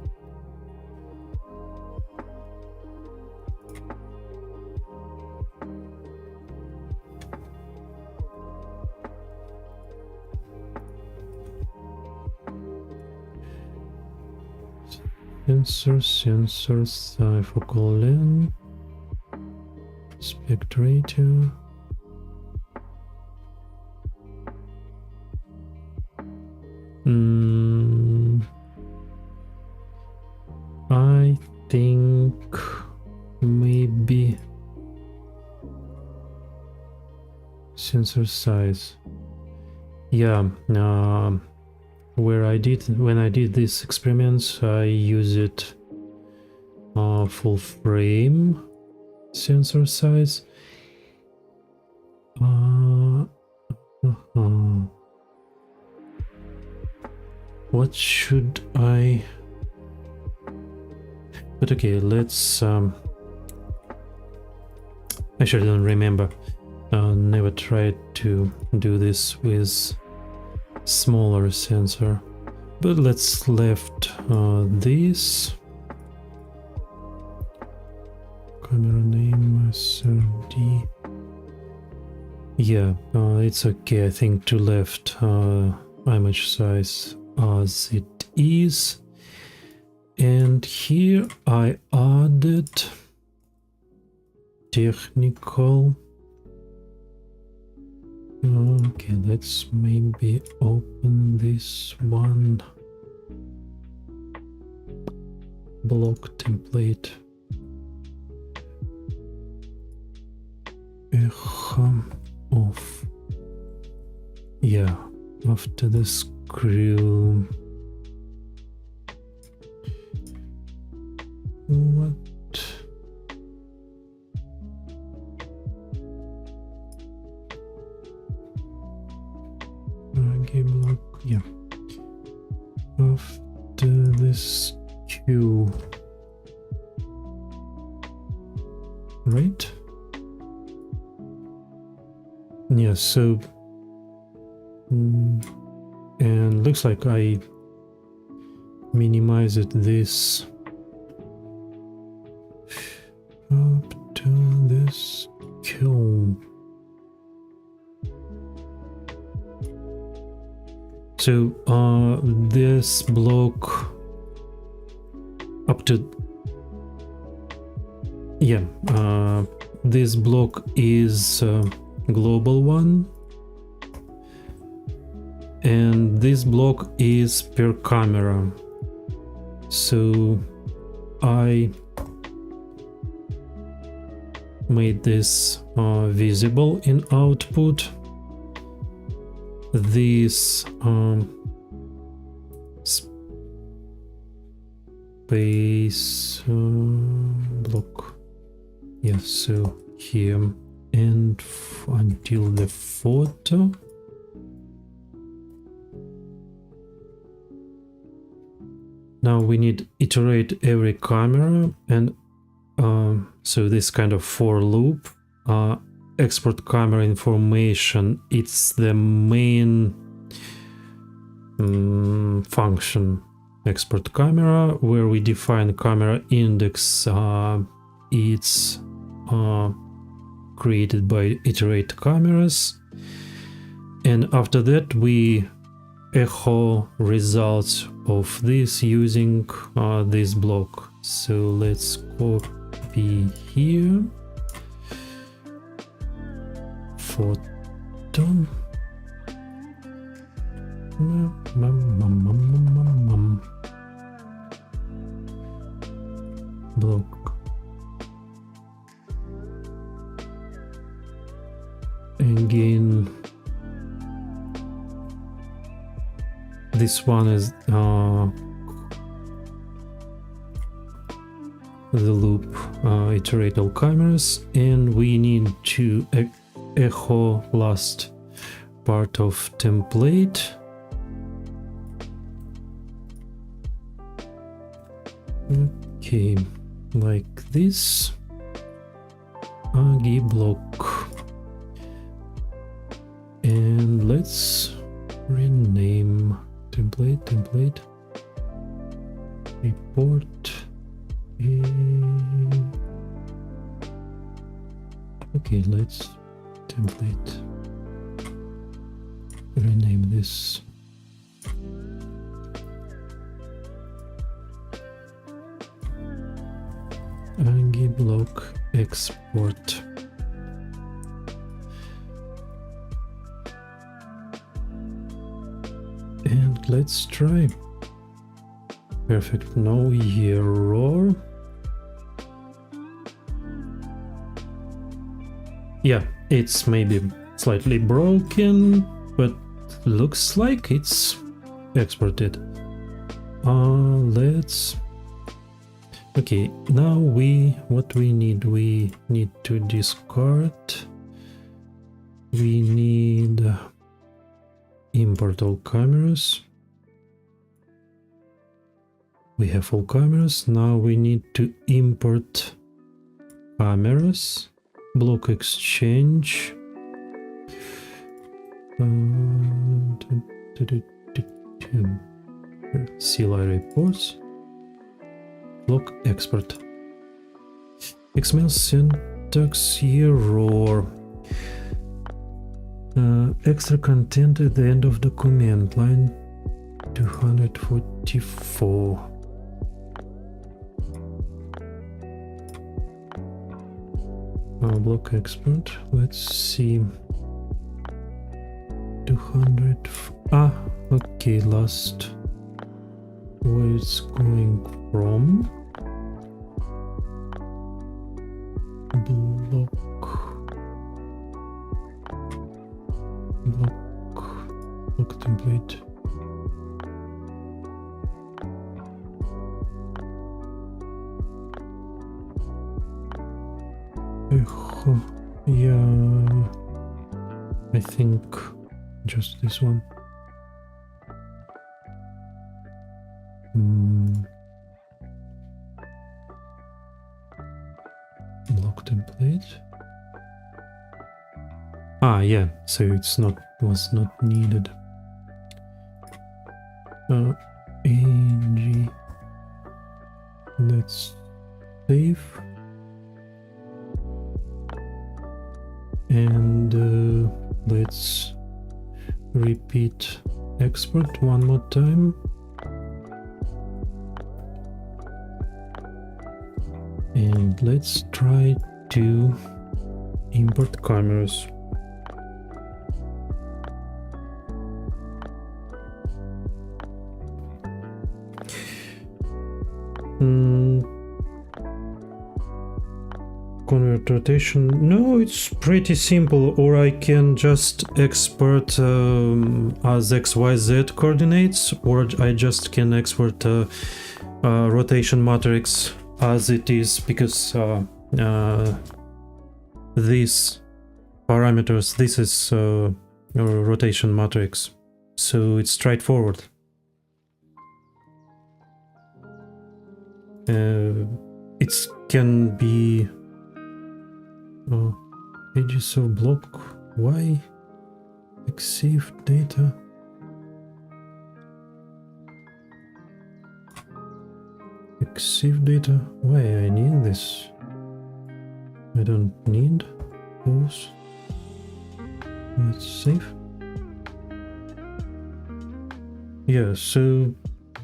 Sensors, focal length, spectrator. I think maybe sensor size. Yeah, when I did these experiments, I use it full frame sensor size. What should I? But okay, let's. Actually, I don't remember. Never tried to do this with smaller sensor, but let's left this. Camera name SRD. Yeah, it's okay. I think to left image size as it is. And here I added technical. Okay, let's maybe open this one. Block template. Off. Yeah, after the screw. What? Game lock, yeah. After this Q, right? Yeah, so and looks like I minimized this up to this Q. So this block up to, yeah, this block is global one, and this block is per camera. So I made this visible in output. This space block, yeah, so here and until the photo. Now we need iterate every camera, and so this kind of for loop. Export camera information, it's the main function export camera, where we define camera index. It's created by iterate cameras, and after that we echo results of this using this block. So let's copy here photo block, again this one is the loop iterate all cameras, and we need to echo last part of template. Okay, like this. AGI block, and let's rename template report. Okay, let's template rename this. AGI block export. And let's try. Perfect, no error. Yeah, it's maybe slightly broken, but looks like it's exported. Let's... Okay, now what we need to discard. We need import all cameras. We have all cameras. Now we need to import cameras. Block exchange. CLI reports. Block export. XML syntax error. Extra content at the end of document, line 244. Block export. Let's see. 200. Okay, last. Where it's going from. Block template. Yeah, I think just this one. Block template. Yeah, so was not needed. AG. Let's save. And let's repeat export one more time. And let's try to import cameras. Convert rotation. No, it's pretty simple. Or I can just export as XYZ coordinates, or I just can export rotation matrix as it is, because these parameters, this is a rotation matrix, so it's straightforward. It can be pages of block. Why exif data? Exif data. Why I need this? I don't need those. Let's save. Yeah, so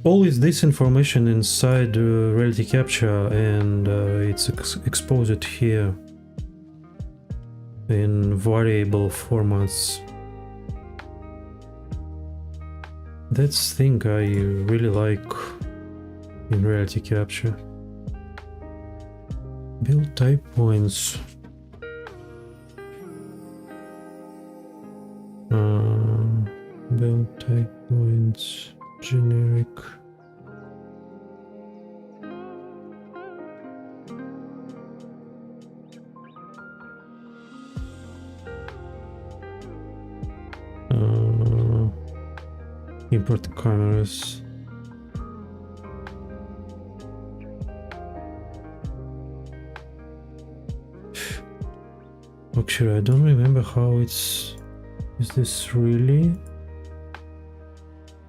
always this information inside RealityCapture, and it's exposed here in variable formats. That's thing I really like in RealityCapture. Build type points. Build type points, generic. Import cameras. Actually, I don't remember how it's. Is this really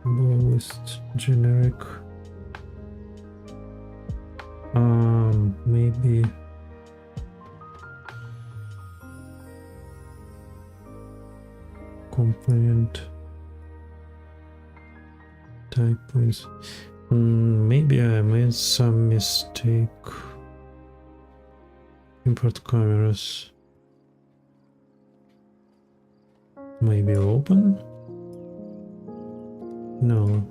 lowest generic? Maybe component type points. Maybe I made some mistake. Import cameras. Maybe open? No.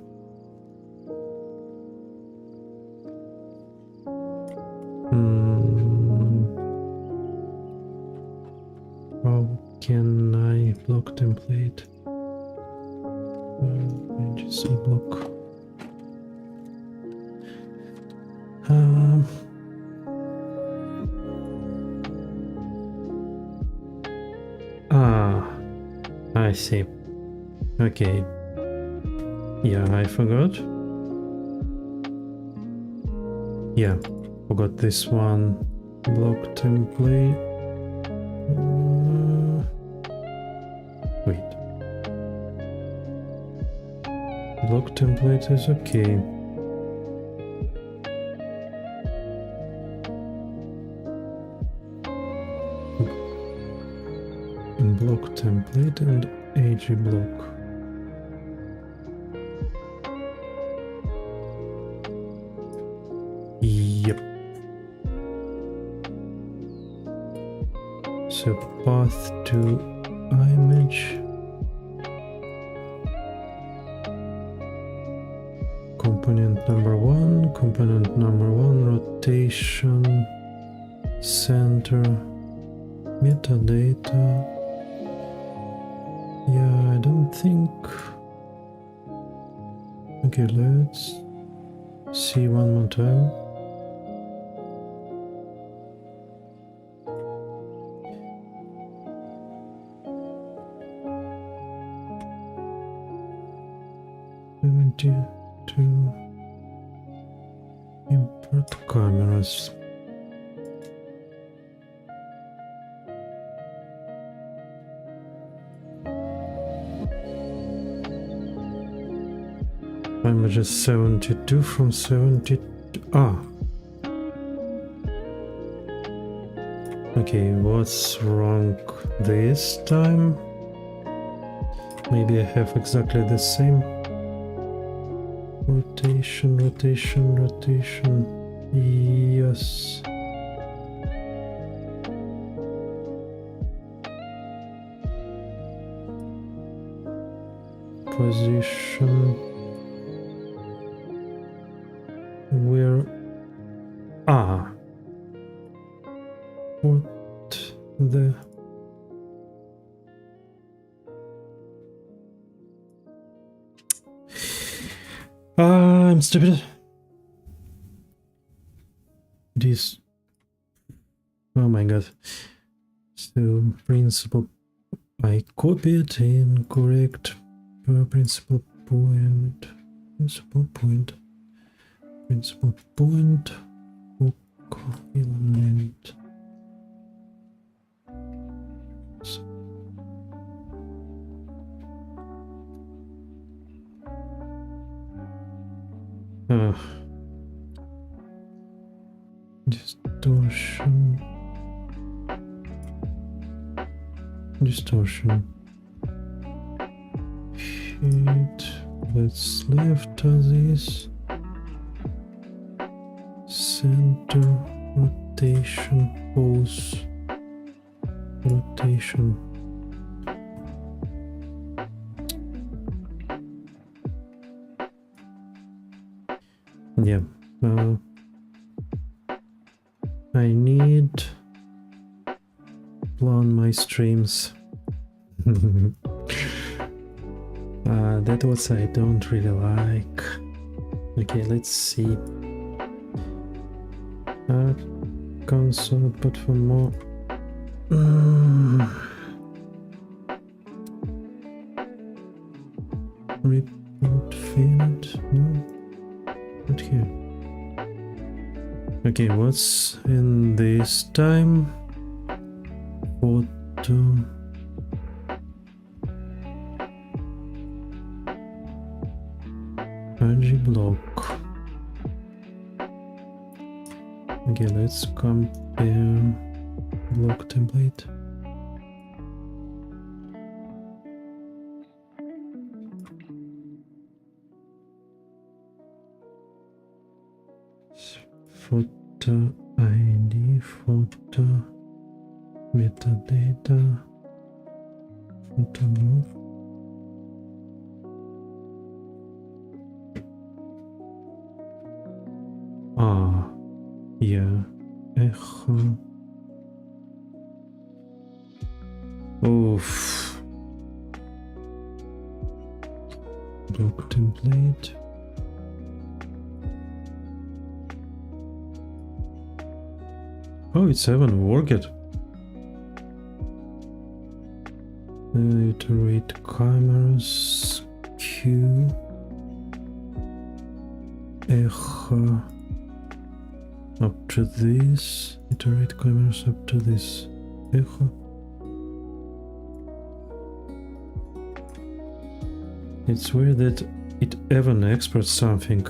How can I block template? Just block. I see. Okay. Yeah, I forgot. Yeah, forgot this one. Block template. Wait. Block template is okay. Block template and AG block. Yep. So path to image. Component number one, rotation, center, metadata. Yeah, I don't think. Okay, let's see one more time. To import cameras. Images 72 from 72. Okay, what's wrong this time? Maybe I have exactly the same. Rotation. Yes. Position. Where? What the? I'm stupid. This. Oh my god. So principal. I copied incorrect. Principal point. Hook element. distortion, hit, let's left this, center, rotation, pose, rotation. Yeah, I need plan my streams. That what I don't really like. Okay, let's see. Console, but for more. Report field, no, not here. Okay, what's in this time? Photo. RG block. Okay, let's compare block template. Photo ID, photo metadata, photograph. Yeah, echo. Oof. Block template. Oh, it's haven't worked. Iterate cameras, Q, echo. Up to this, iterate cameras up to this, echo. It's weird that it even exports something.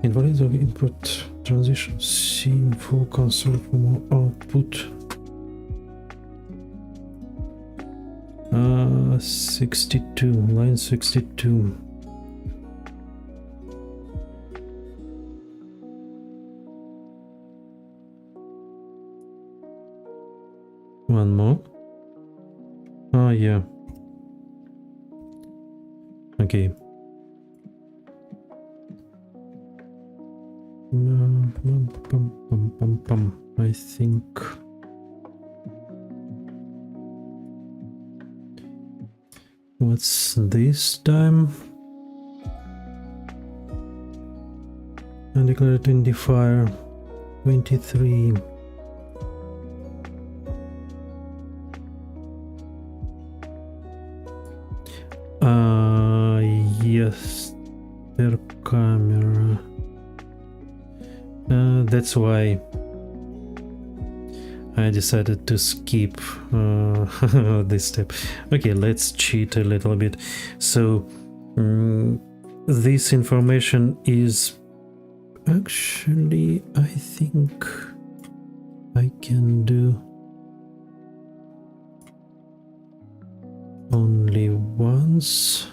Invalid of input transition, C in full console for more output. 62, line 62. One more. Oh yeah. Okay. I think what's this time? Undeclared identifier 23. Yes, per camera. That's why I decided to skip this step. Okay, let's cheat a little bit. So this information is actually, I think I can do only once.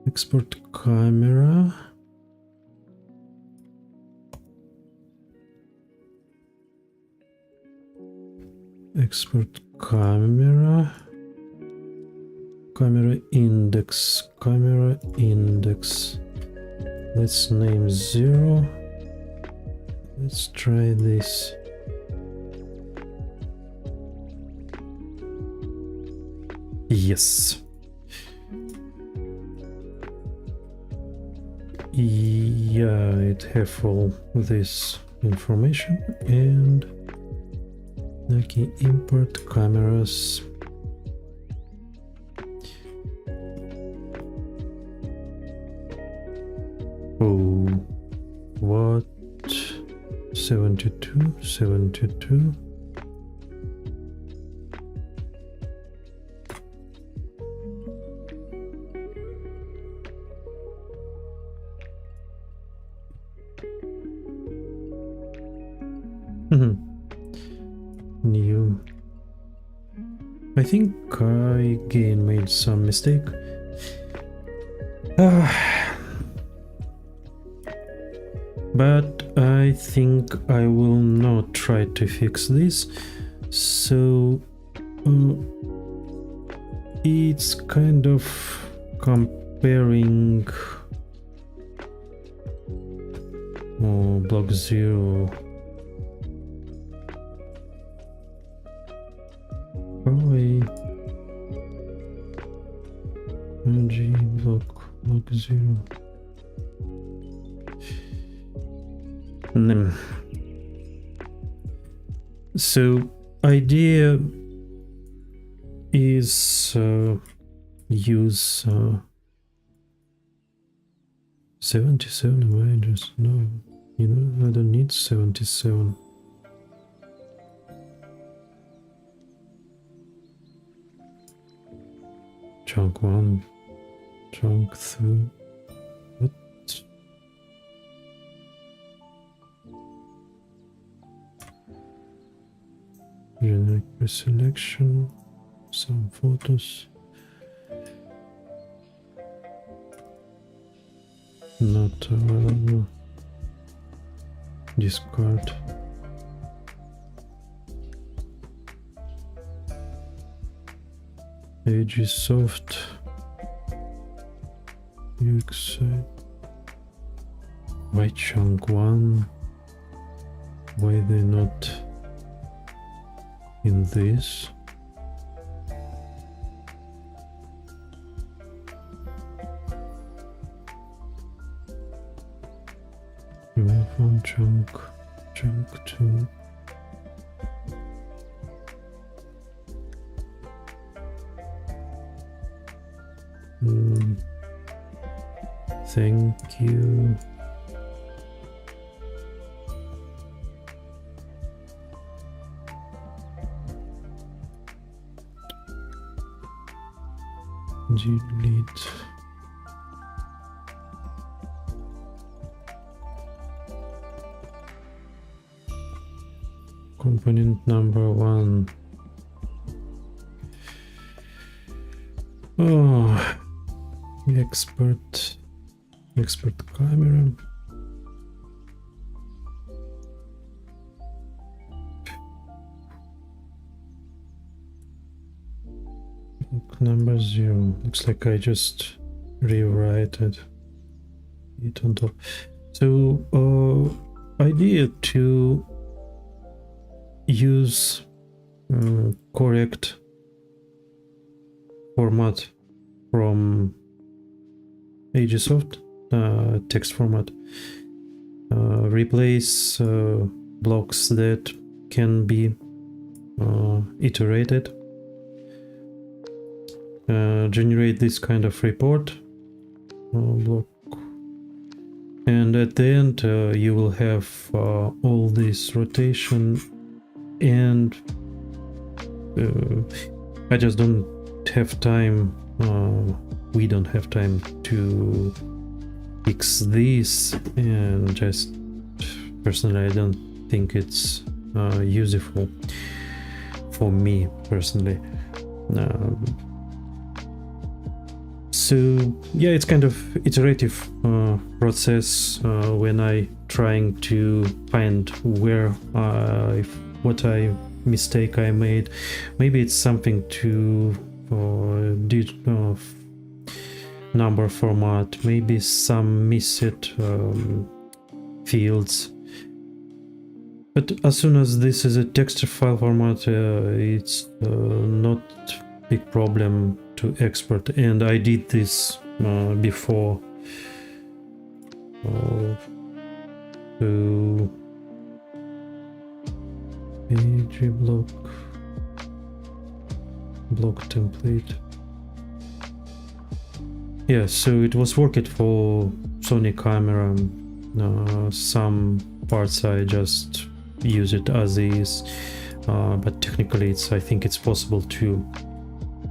Export camera. Export camera. Camera index. Camera index. Let's name 0. Let's try this. Yes. Yeah, it have all this information. And okay, import cameras. Oh, what? 72, 72. New. I think I again made some mistake. But I think I will not try to fix this. So it's kind of comparing block 0. Probably ng block 0. So idea is use 77 images. No, you know, I don't need 77. Chunk 1, chunk 2. What? Generic preselection, some photos. Not available. Discard. Page is soft. UX. Why chunk 1? Why they not in this? Remove one chunk, chunk 2. Thank you. Delete. Component number 1. Oh, expert camera. Number 0. Looks like I just rewrite it on top. So idea to use correct format from Agisoft text format. Replace blocks that can be iterated. Generate this kind of report block, and at the end you will have all this rotation, and I just don't have time, we don't have time to fix this, and just personally I don't think it's useful for me personally. So yeah, it's kind of iterative process when I trying to find where what mistake I made. Maybe it's something to number format, maybe some missed fields. But as soon as this is a text file format, it's not big problem to export, and I did this before. So page block template. Yeah, so it was working for Sony camera. Some parts I just use it as is, but technically I think it's possible to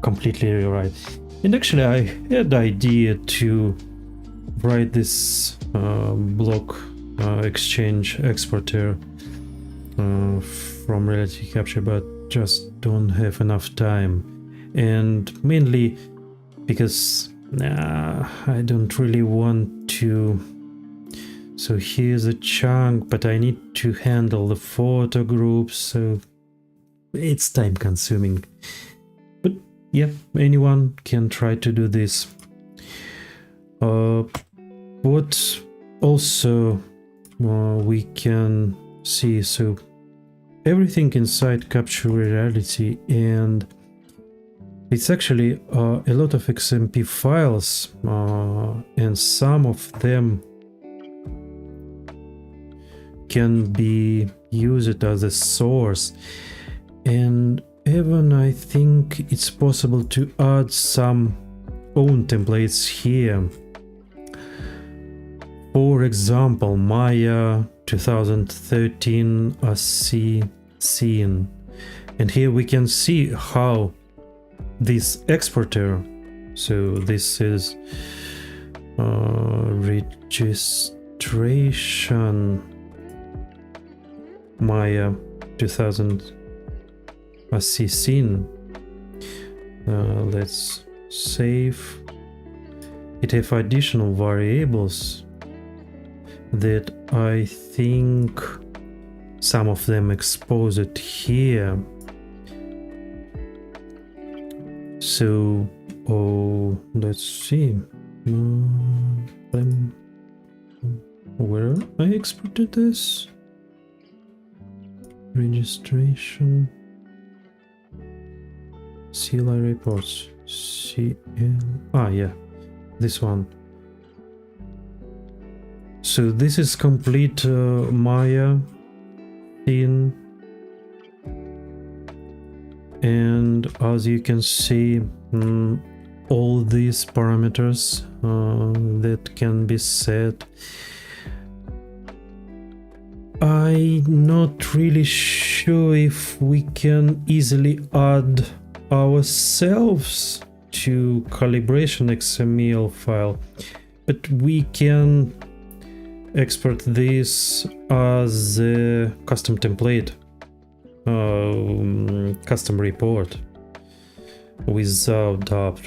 completely rewrite. And actually I had the idea to write this block exchange exporter from RealityCapture, but just don't have enough time, and mainly because I don't really want to. So here's a chunk, but I need to handle the photo groups, so it's time consuming. But yeah, anyone can try to do this. What also we can see, so everything inside Capture Reality, and it's actually a lot of XMP files, and some of them can be used as a source, and even I think it's possible to add some own templates here. For example, Maya 2013 RC scene, and here we can see how this exporter, so this is registration Maya 2000 RC scene. Let's save. It have additional variables that I think some of them exposed here. So, let's see. Where I exported this? Registration. CLI reports. Yeah, this one. So this is complete Maya scene, and as you can see, all these parameters that can be set. I'm not really sure if we can easily add ourselves to calibration XML file, but we can export this as a custom template, custom report without doubt.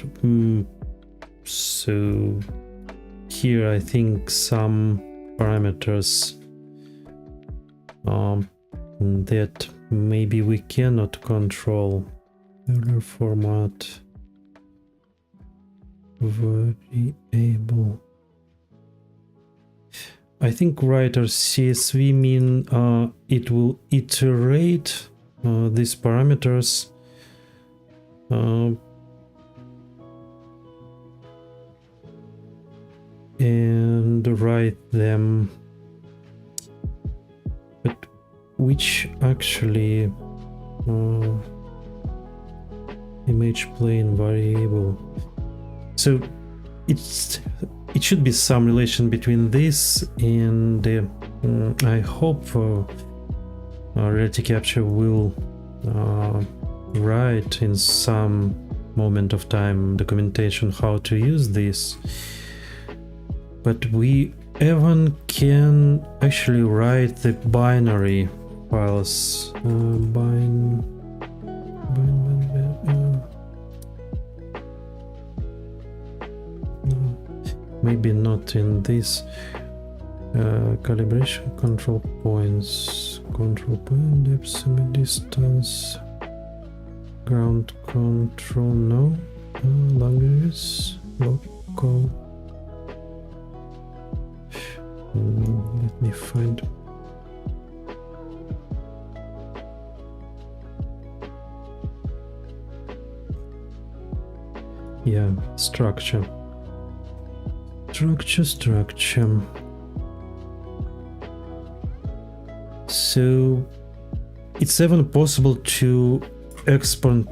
So here I think some parameters that maybe we cannot control. Error format variable. I think writer CSV mean it will iterate these parameters and write them, but which actually image plane variable. So it should be some relation between this and I hope RealityCapture will write in some moment of time documentation how to use this. But we even can actually write the binary files. Maybe not in this calibration control points, control point depth, semi-distance, ground control, no, languages, local. Let me find. Yeah, structure. Structure. So it's even possible to export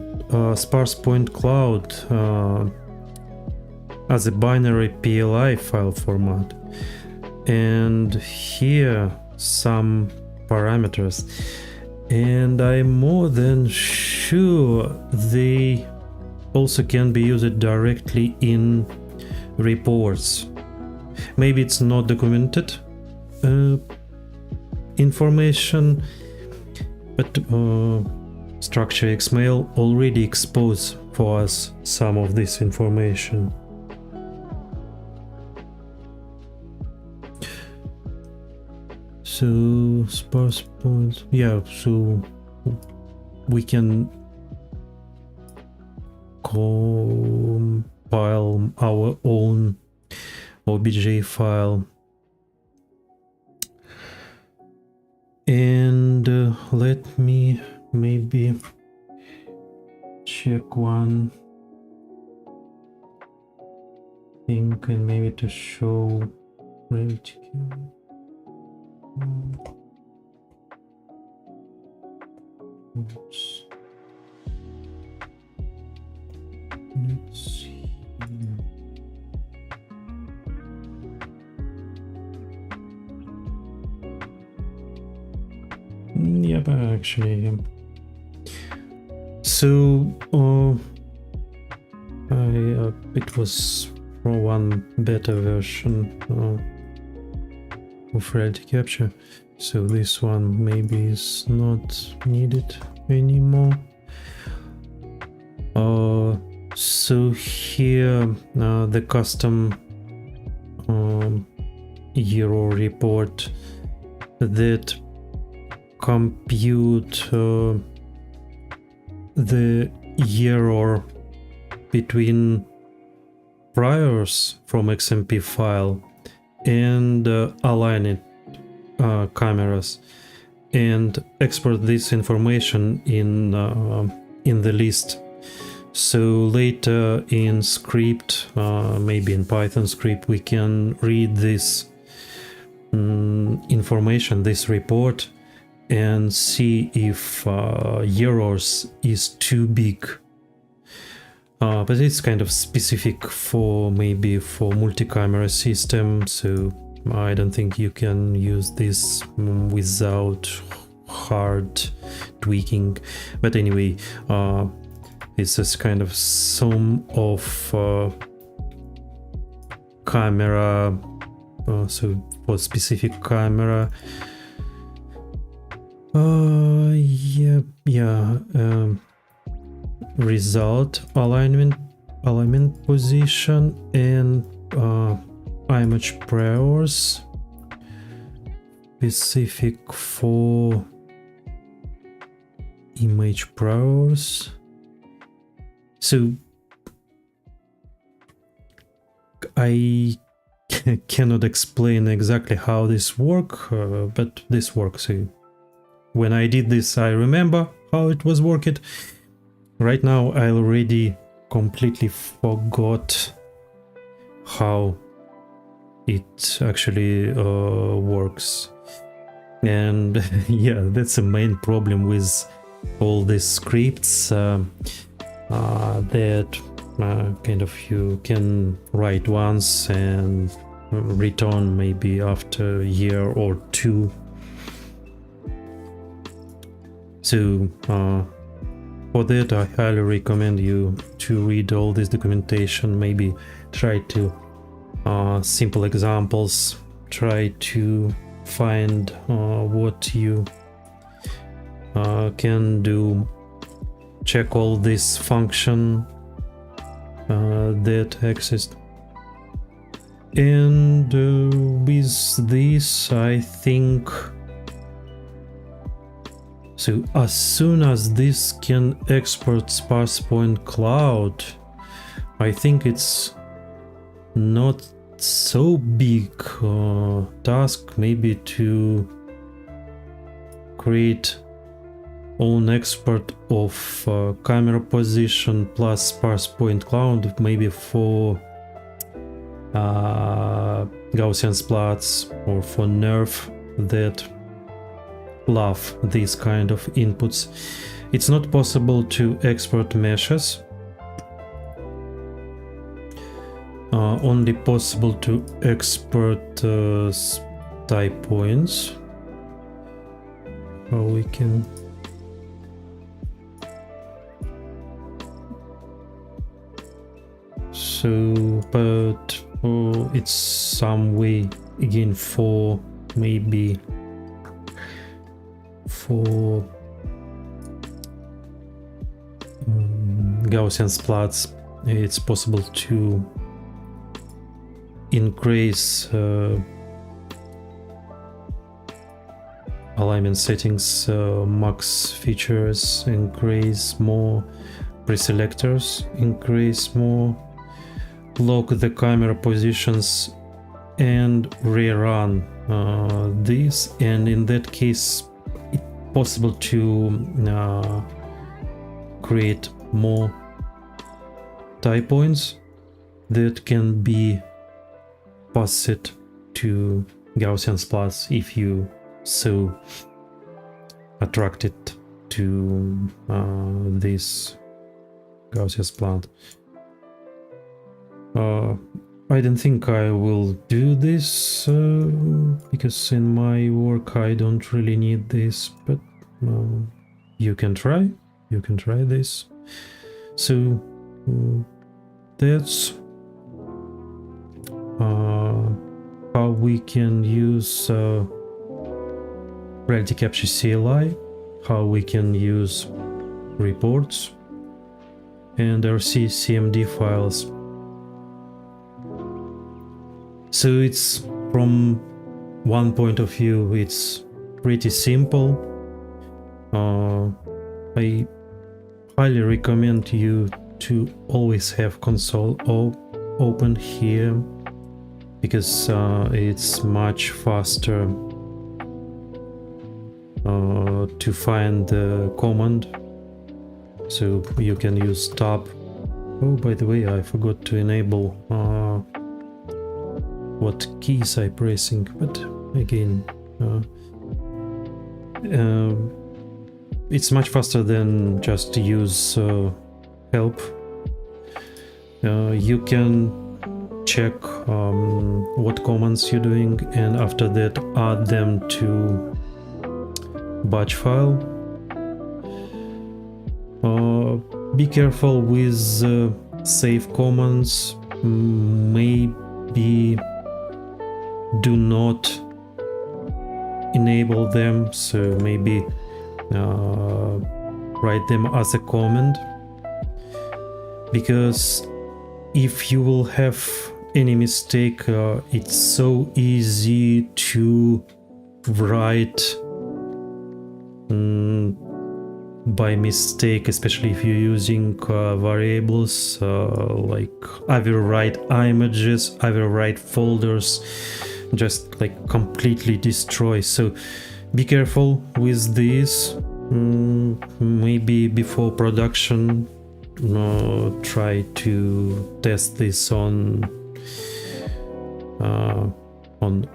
sparse point cloud as a binary CLI file format. And here some parameters, and I'm more than sure they also can be used directly in reports. Maybe it's not documented information, but structure XML already exposes for us some of this information. So sparse points, yeah, so we can compile our own OBJ file. And let me maybe check one thing, and maybe to show RealityCapture. Oops. Let's see. Yeah, but actually, so it was for one beta version of RealityCapture, so this one maybe is not needed anymore. So here the custom error report that compute the error between priors from XMP file and align it cameras, and export this information in the list. So later in script, maybe in Python script, we can read this information, this report, and see if errors is too big. But it's kind of specific for maybe for multi-camera system, so I don't think you can use this without hard tweaking. But anyway, it's just kind of sum of camera, so for specific camera. Result, alignment position, and image priors specific for image priors. So I cannot explain exactly how this works, but this works. So when I did this, I remember how it was working. Right now, I already completely forgot how it actually works. And yeah, that's the main problem with all these scripts, that kind of you can write once and return maybe after a year or two. So for that, I highly recommend you to read all this documentation, maybe try to simple examples, try to find what you can do, check all this function that exist. And with this, I think, so as soon as this can export sparse point cloud, I think it's not so big task maybe to create own export of camera position plus sparse point cloud, maybe for Gaussian splats or for nerve that love these kind of inputs. It's not possible to export meshes, only possible to export type points. How we can but it's some way again for maybe for Gaussian splats, it's possible to increase alignment settings, max features, increase more preselectors, increase more, lock the camera positions, and rerun this, and in that case it's possible to create more type points that can be passed to Gaussian splats if you so attracted to this Gaussian splat. I don't think I will do this because in my work I don't really need this, but you can try this. So that's how we can use RealityCapture CLI, how we can use reports and rccmd files. So it's, from one point of view, it's pretty simple. I highly recommend you to always have console open here, because it's much faster to find the command. So you can use tab. Oh, by the way, I forgot to enable what keys I'm pressing, but again, it's much faster than just to use help. You can check what commands you're doing, and after that add them to batch file. Be careful with save commands. Maybe do not enable them, so maybe write them as a command, because if you will have any mistake, it's so easy to write by mistake, especially if you're using variables, like I will write images, I will write folders, just like completely destroy. So be careful with this. Maybe before production, try to test this on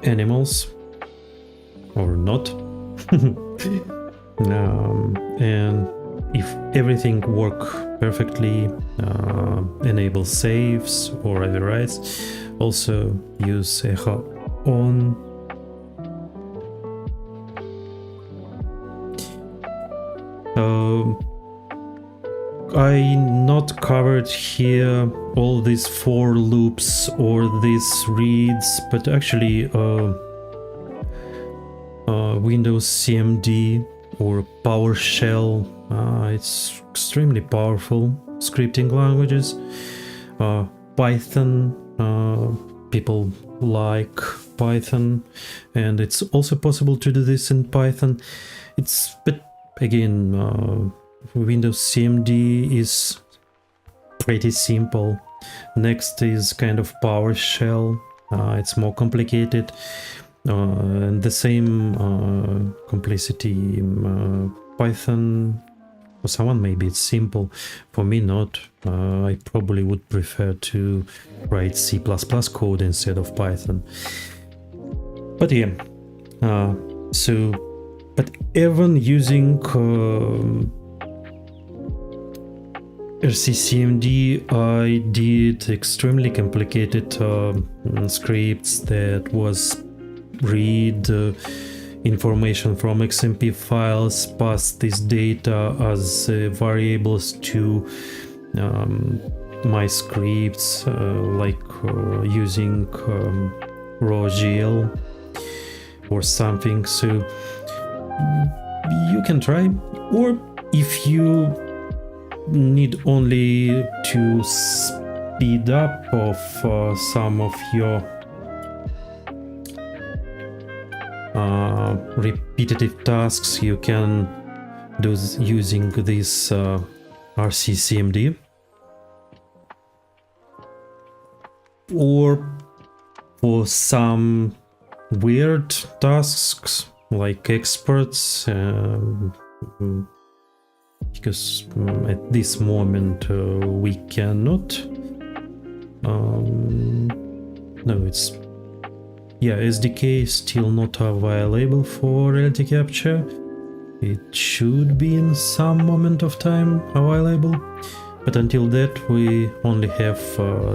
animals or not. And if everything works perfectly, enable saves or overrides. Also use echo on. I not covered here all these for loops or these reads, but actually Windows CMD or PowerShell, it's extremely powerful scripting languages. Python, people like Python, and it's also possible to do this in Python. But again, Windows CMD is pretty simple. Next is kind of PowerShell. It's more complicated. And the same complexity, Python, for someone maybe it's simple, for me not. I probably would prefer to write C++ code instead of Python. But yeah, but even using rccmd, I did extremely complicated scripts that was read information from XMP files, pass this data as variables to my scripts, like using RawGL or something. So you can try, or if you need only to speed up of some of your repetitive tasks, you can do using this rccmd. Or for some weird tasks like experts, because at this moment we cannot. No, it's SDK is still not available for RealityCapture. It should be in some moment of time available, but until that we only have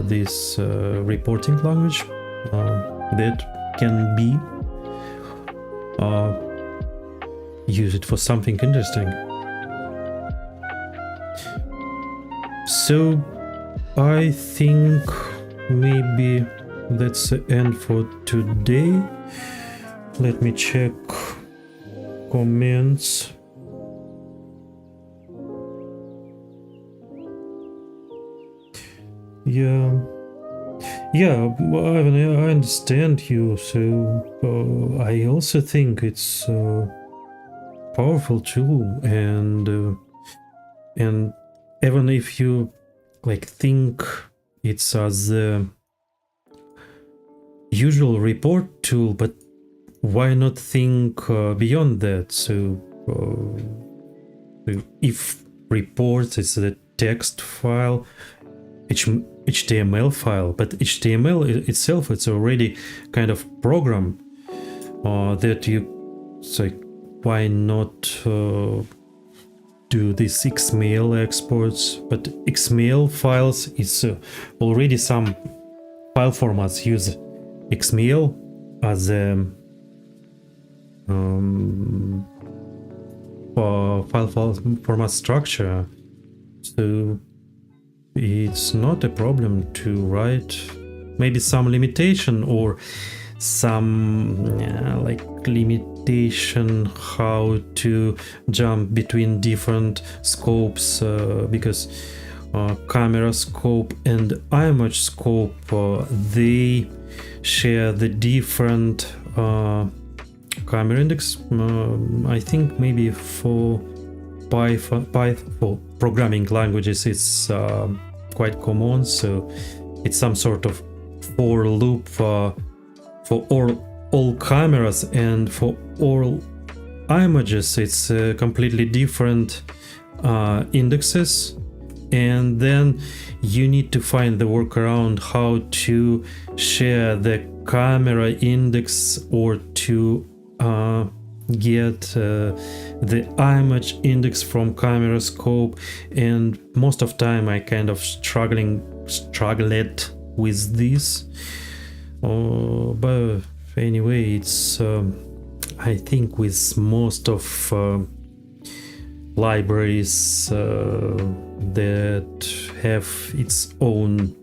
this reporting language that can be used for something interesting. So I think maybe that's the end for today. Let me check comments. Yeah, Ivan, I understand you. So I also think it's a powerful tool, and even if you think it's as a usual report tool, but why not think beyond that? So if reports is a text file, HTML file, but HTML itself, it's already kind of program that you, so why not do these XML exports? But XML files is already some file formats use XML as a file format structure, so it's not a problem to write. Maybe some limitation or some limitation how to jump between different scopes, because camera scope and image scope they share the different camera index. I think maybe for Python for programming languages it's quite common, so it's some sort of for loop for all cameras, and for all images it's completely different indexes, and then you need to find the workaround how to share the camera index or to get the image index from camera scope, and most of time I kind of struggled with this, but anyway, it's I think with most of libraries that have its own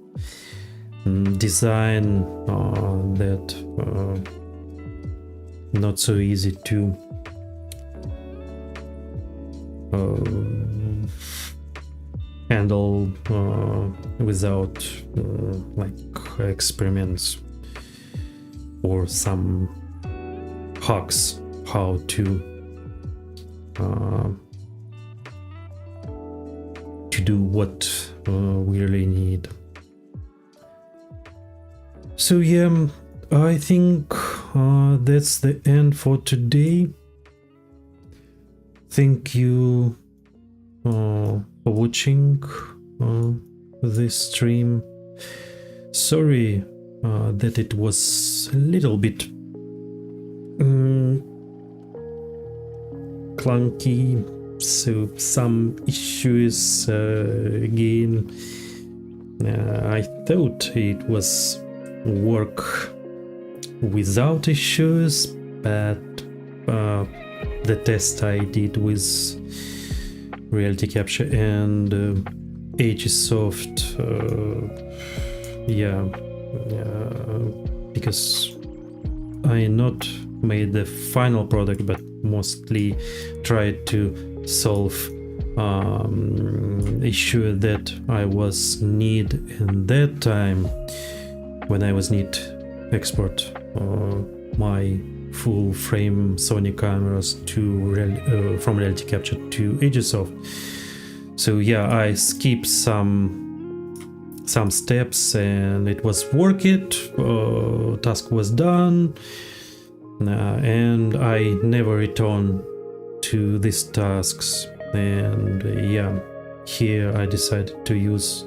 design, that not so easy to handle without experiments or some hacks how to do what we really need. So yeah, I think that's the end for today. Thank you for watching this stream. Sorry that it was a little bit clunky, so some issues again. I thought it was work without issues, but the test I did with RealityCapture and Agisoft, because I not made the final product, but mostly tried to solve issue that I was need in that time when I was need export my full frame Sony cameras to from RealityCapture to Agisoft. So yeah, I skipped some steps and it was worth it. Task was done, and I never returned to these tasks. And yeah, here I decided to use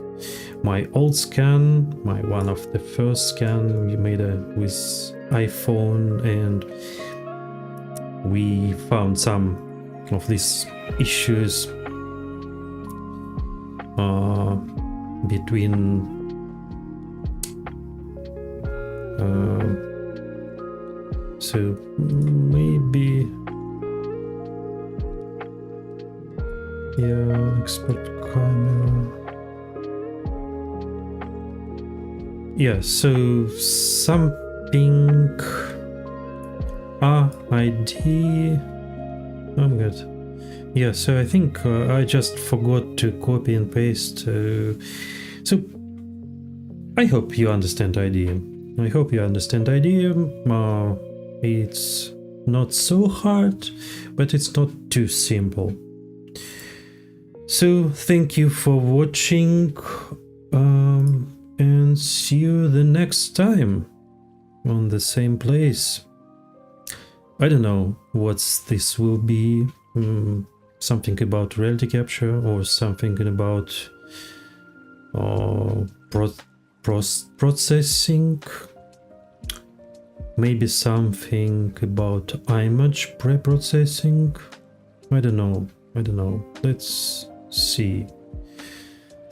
my old scan, one of the first scan we made with iPhone, and we found some of these issues between so maybe yeah, export camera. Yeah, so something ID. I'm good. Yeah, so I think I just forgot to copy and paste. So I hope you understand idea. I hope you understand idea. It's not so hard, but it's not too simple. So thank you for watching, and see you the next time on the same place. I don't know what this will be. Something about RealityCapture or something about processing. Maybe something about image pre-processing. I don't know. Let's see.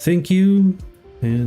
Thank you, and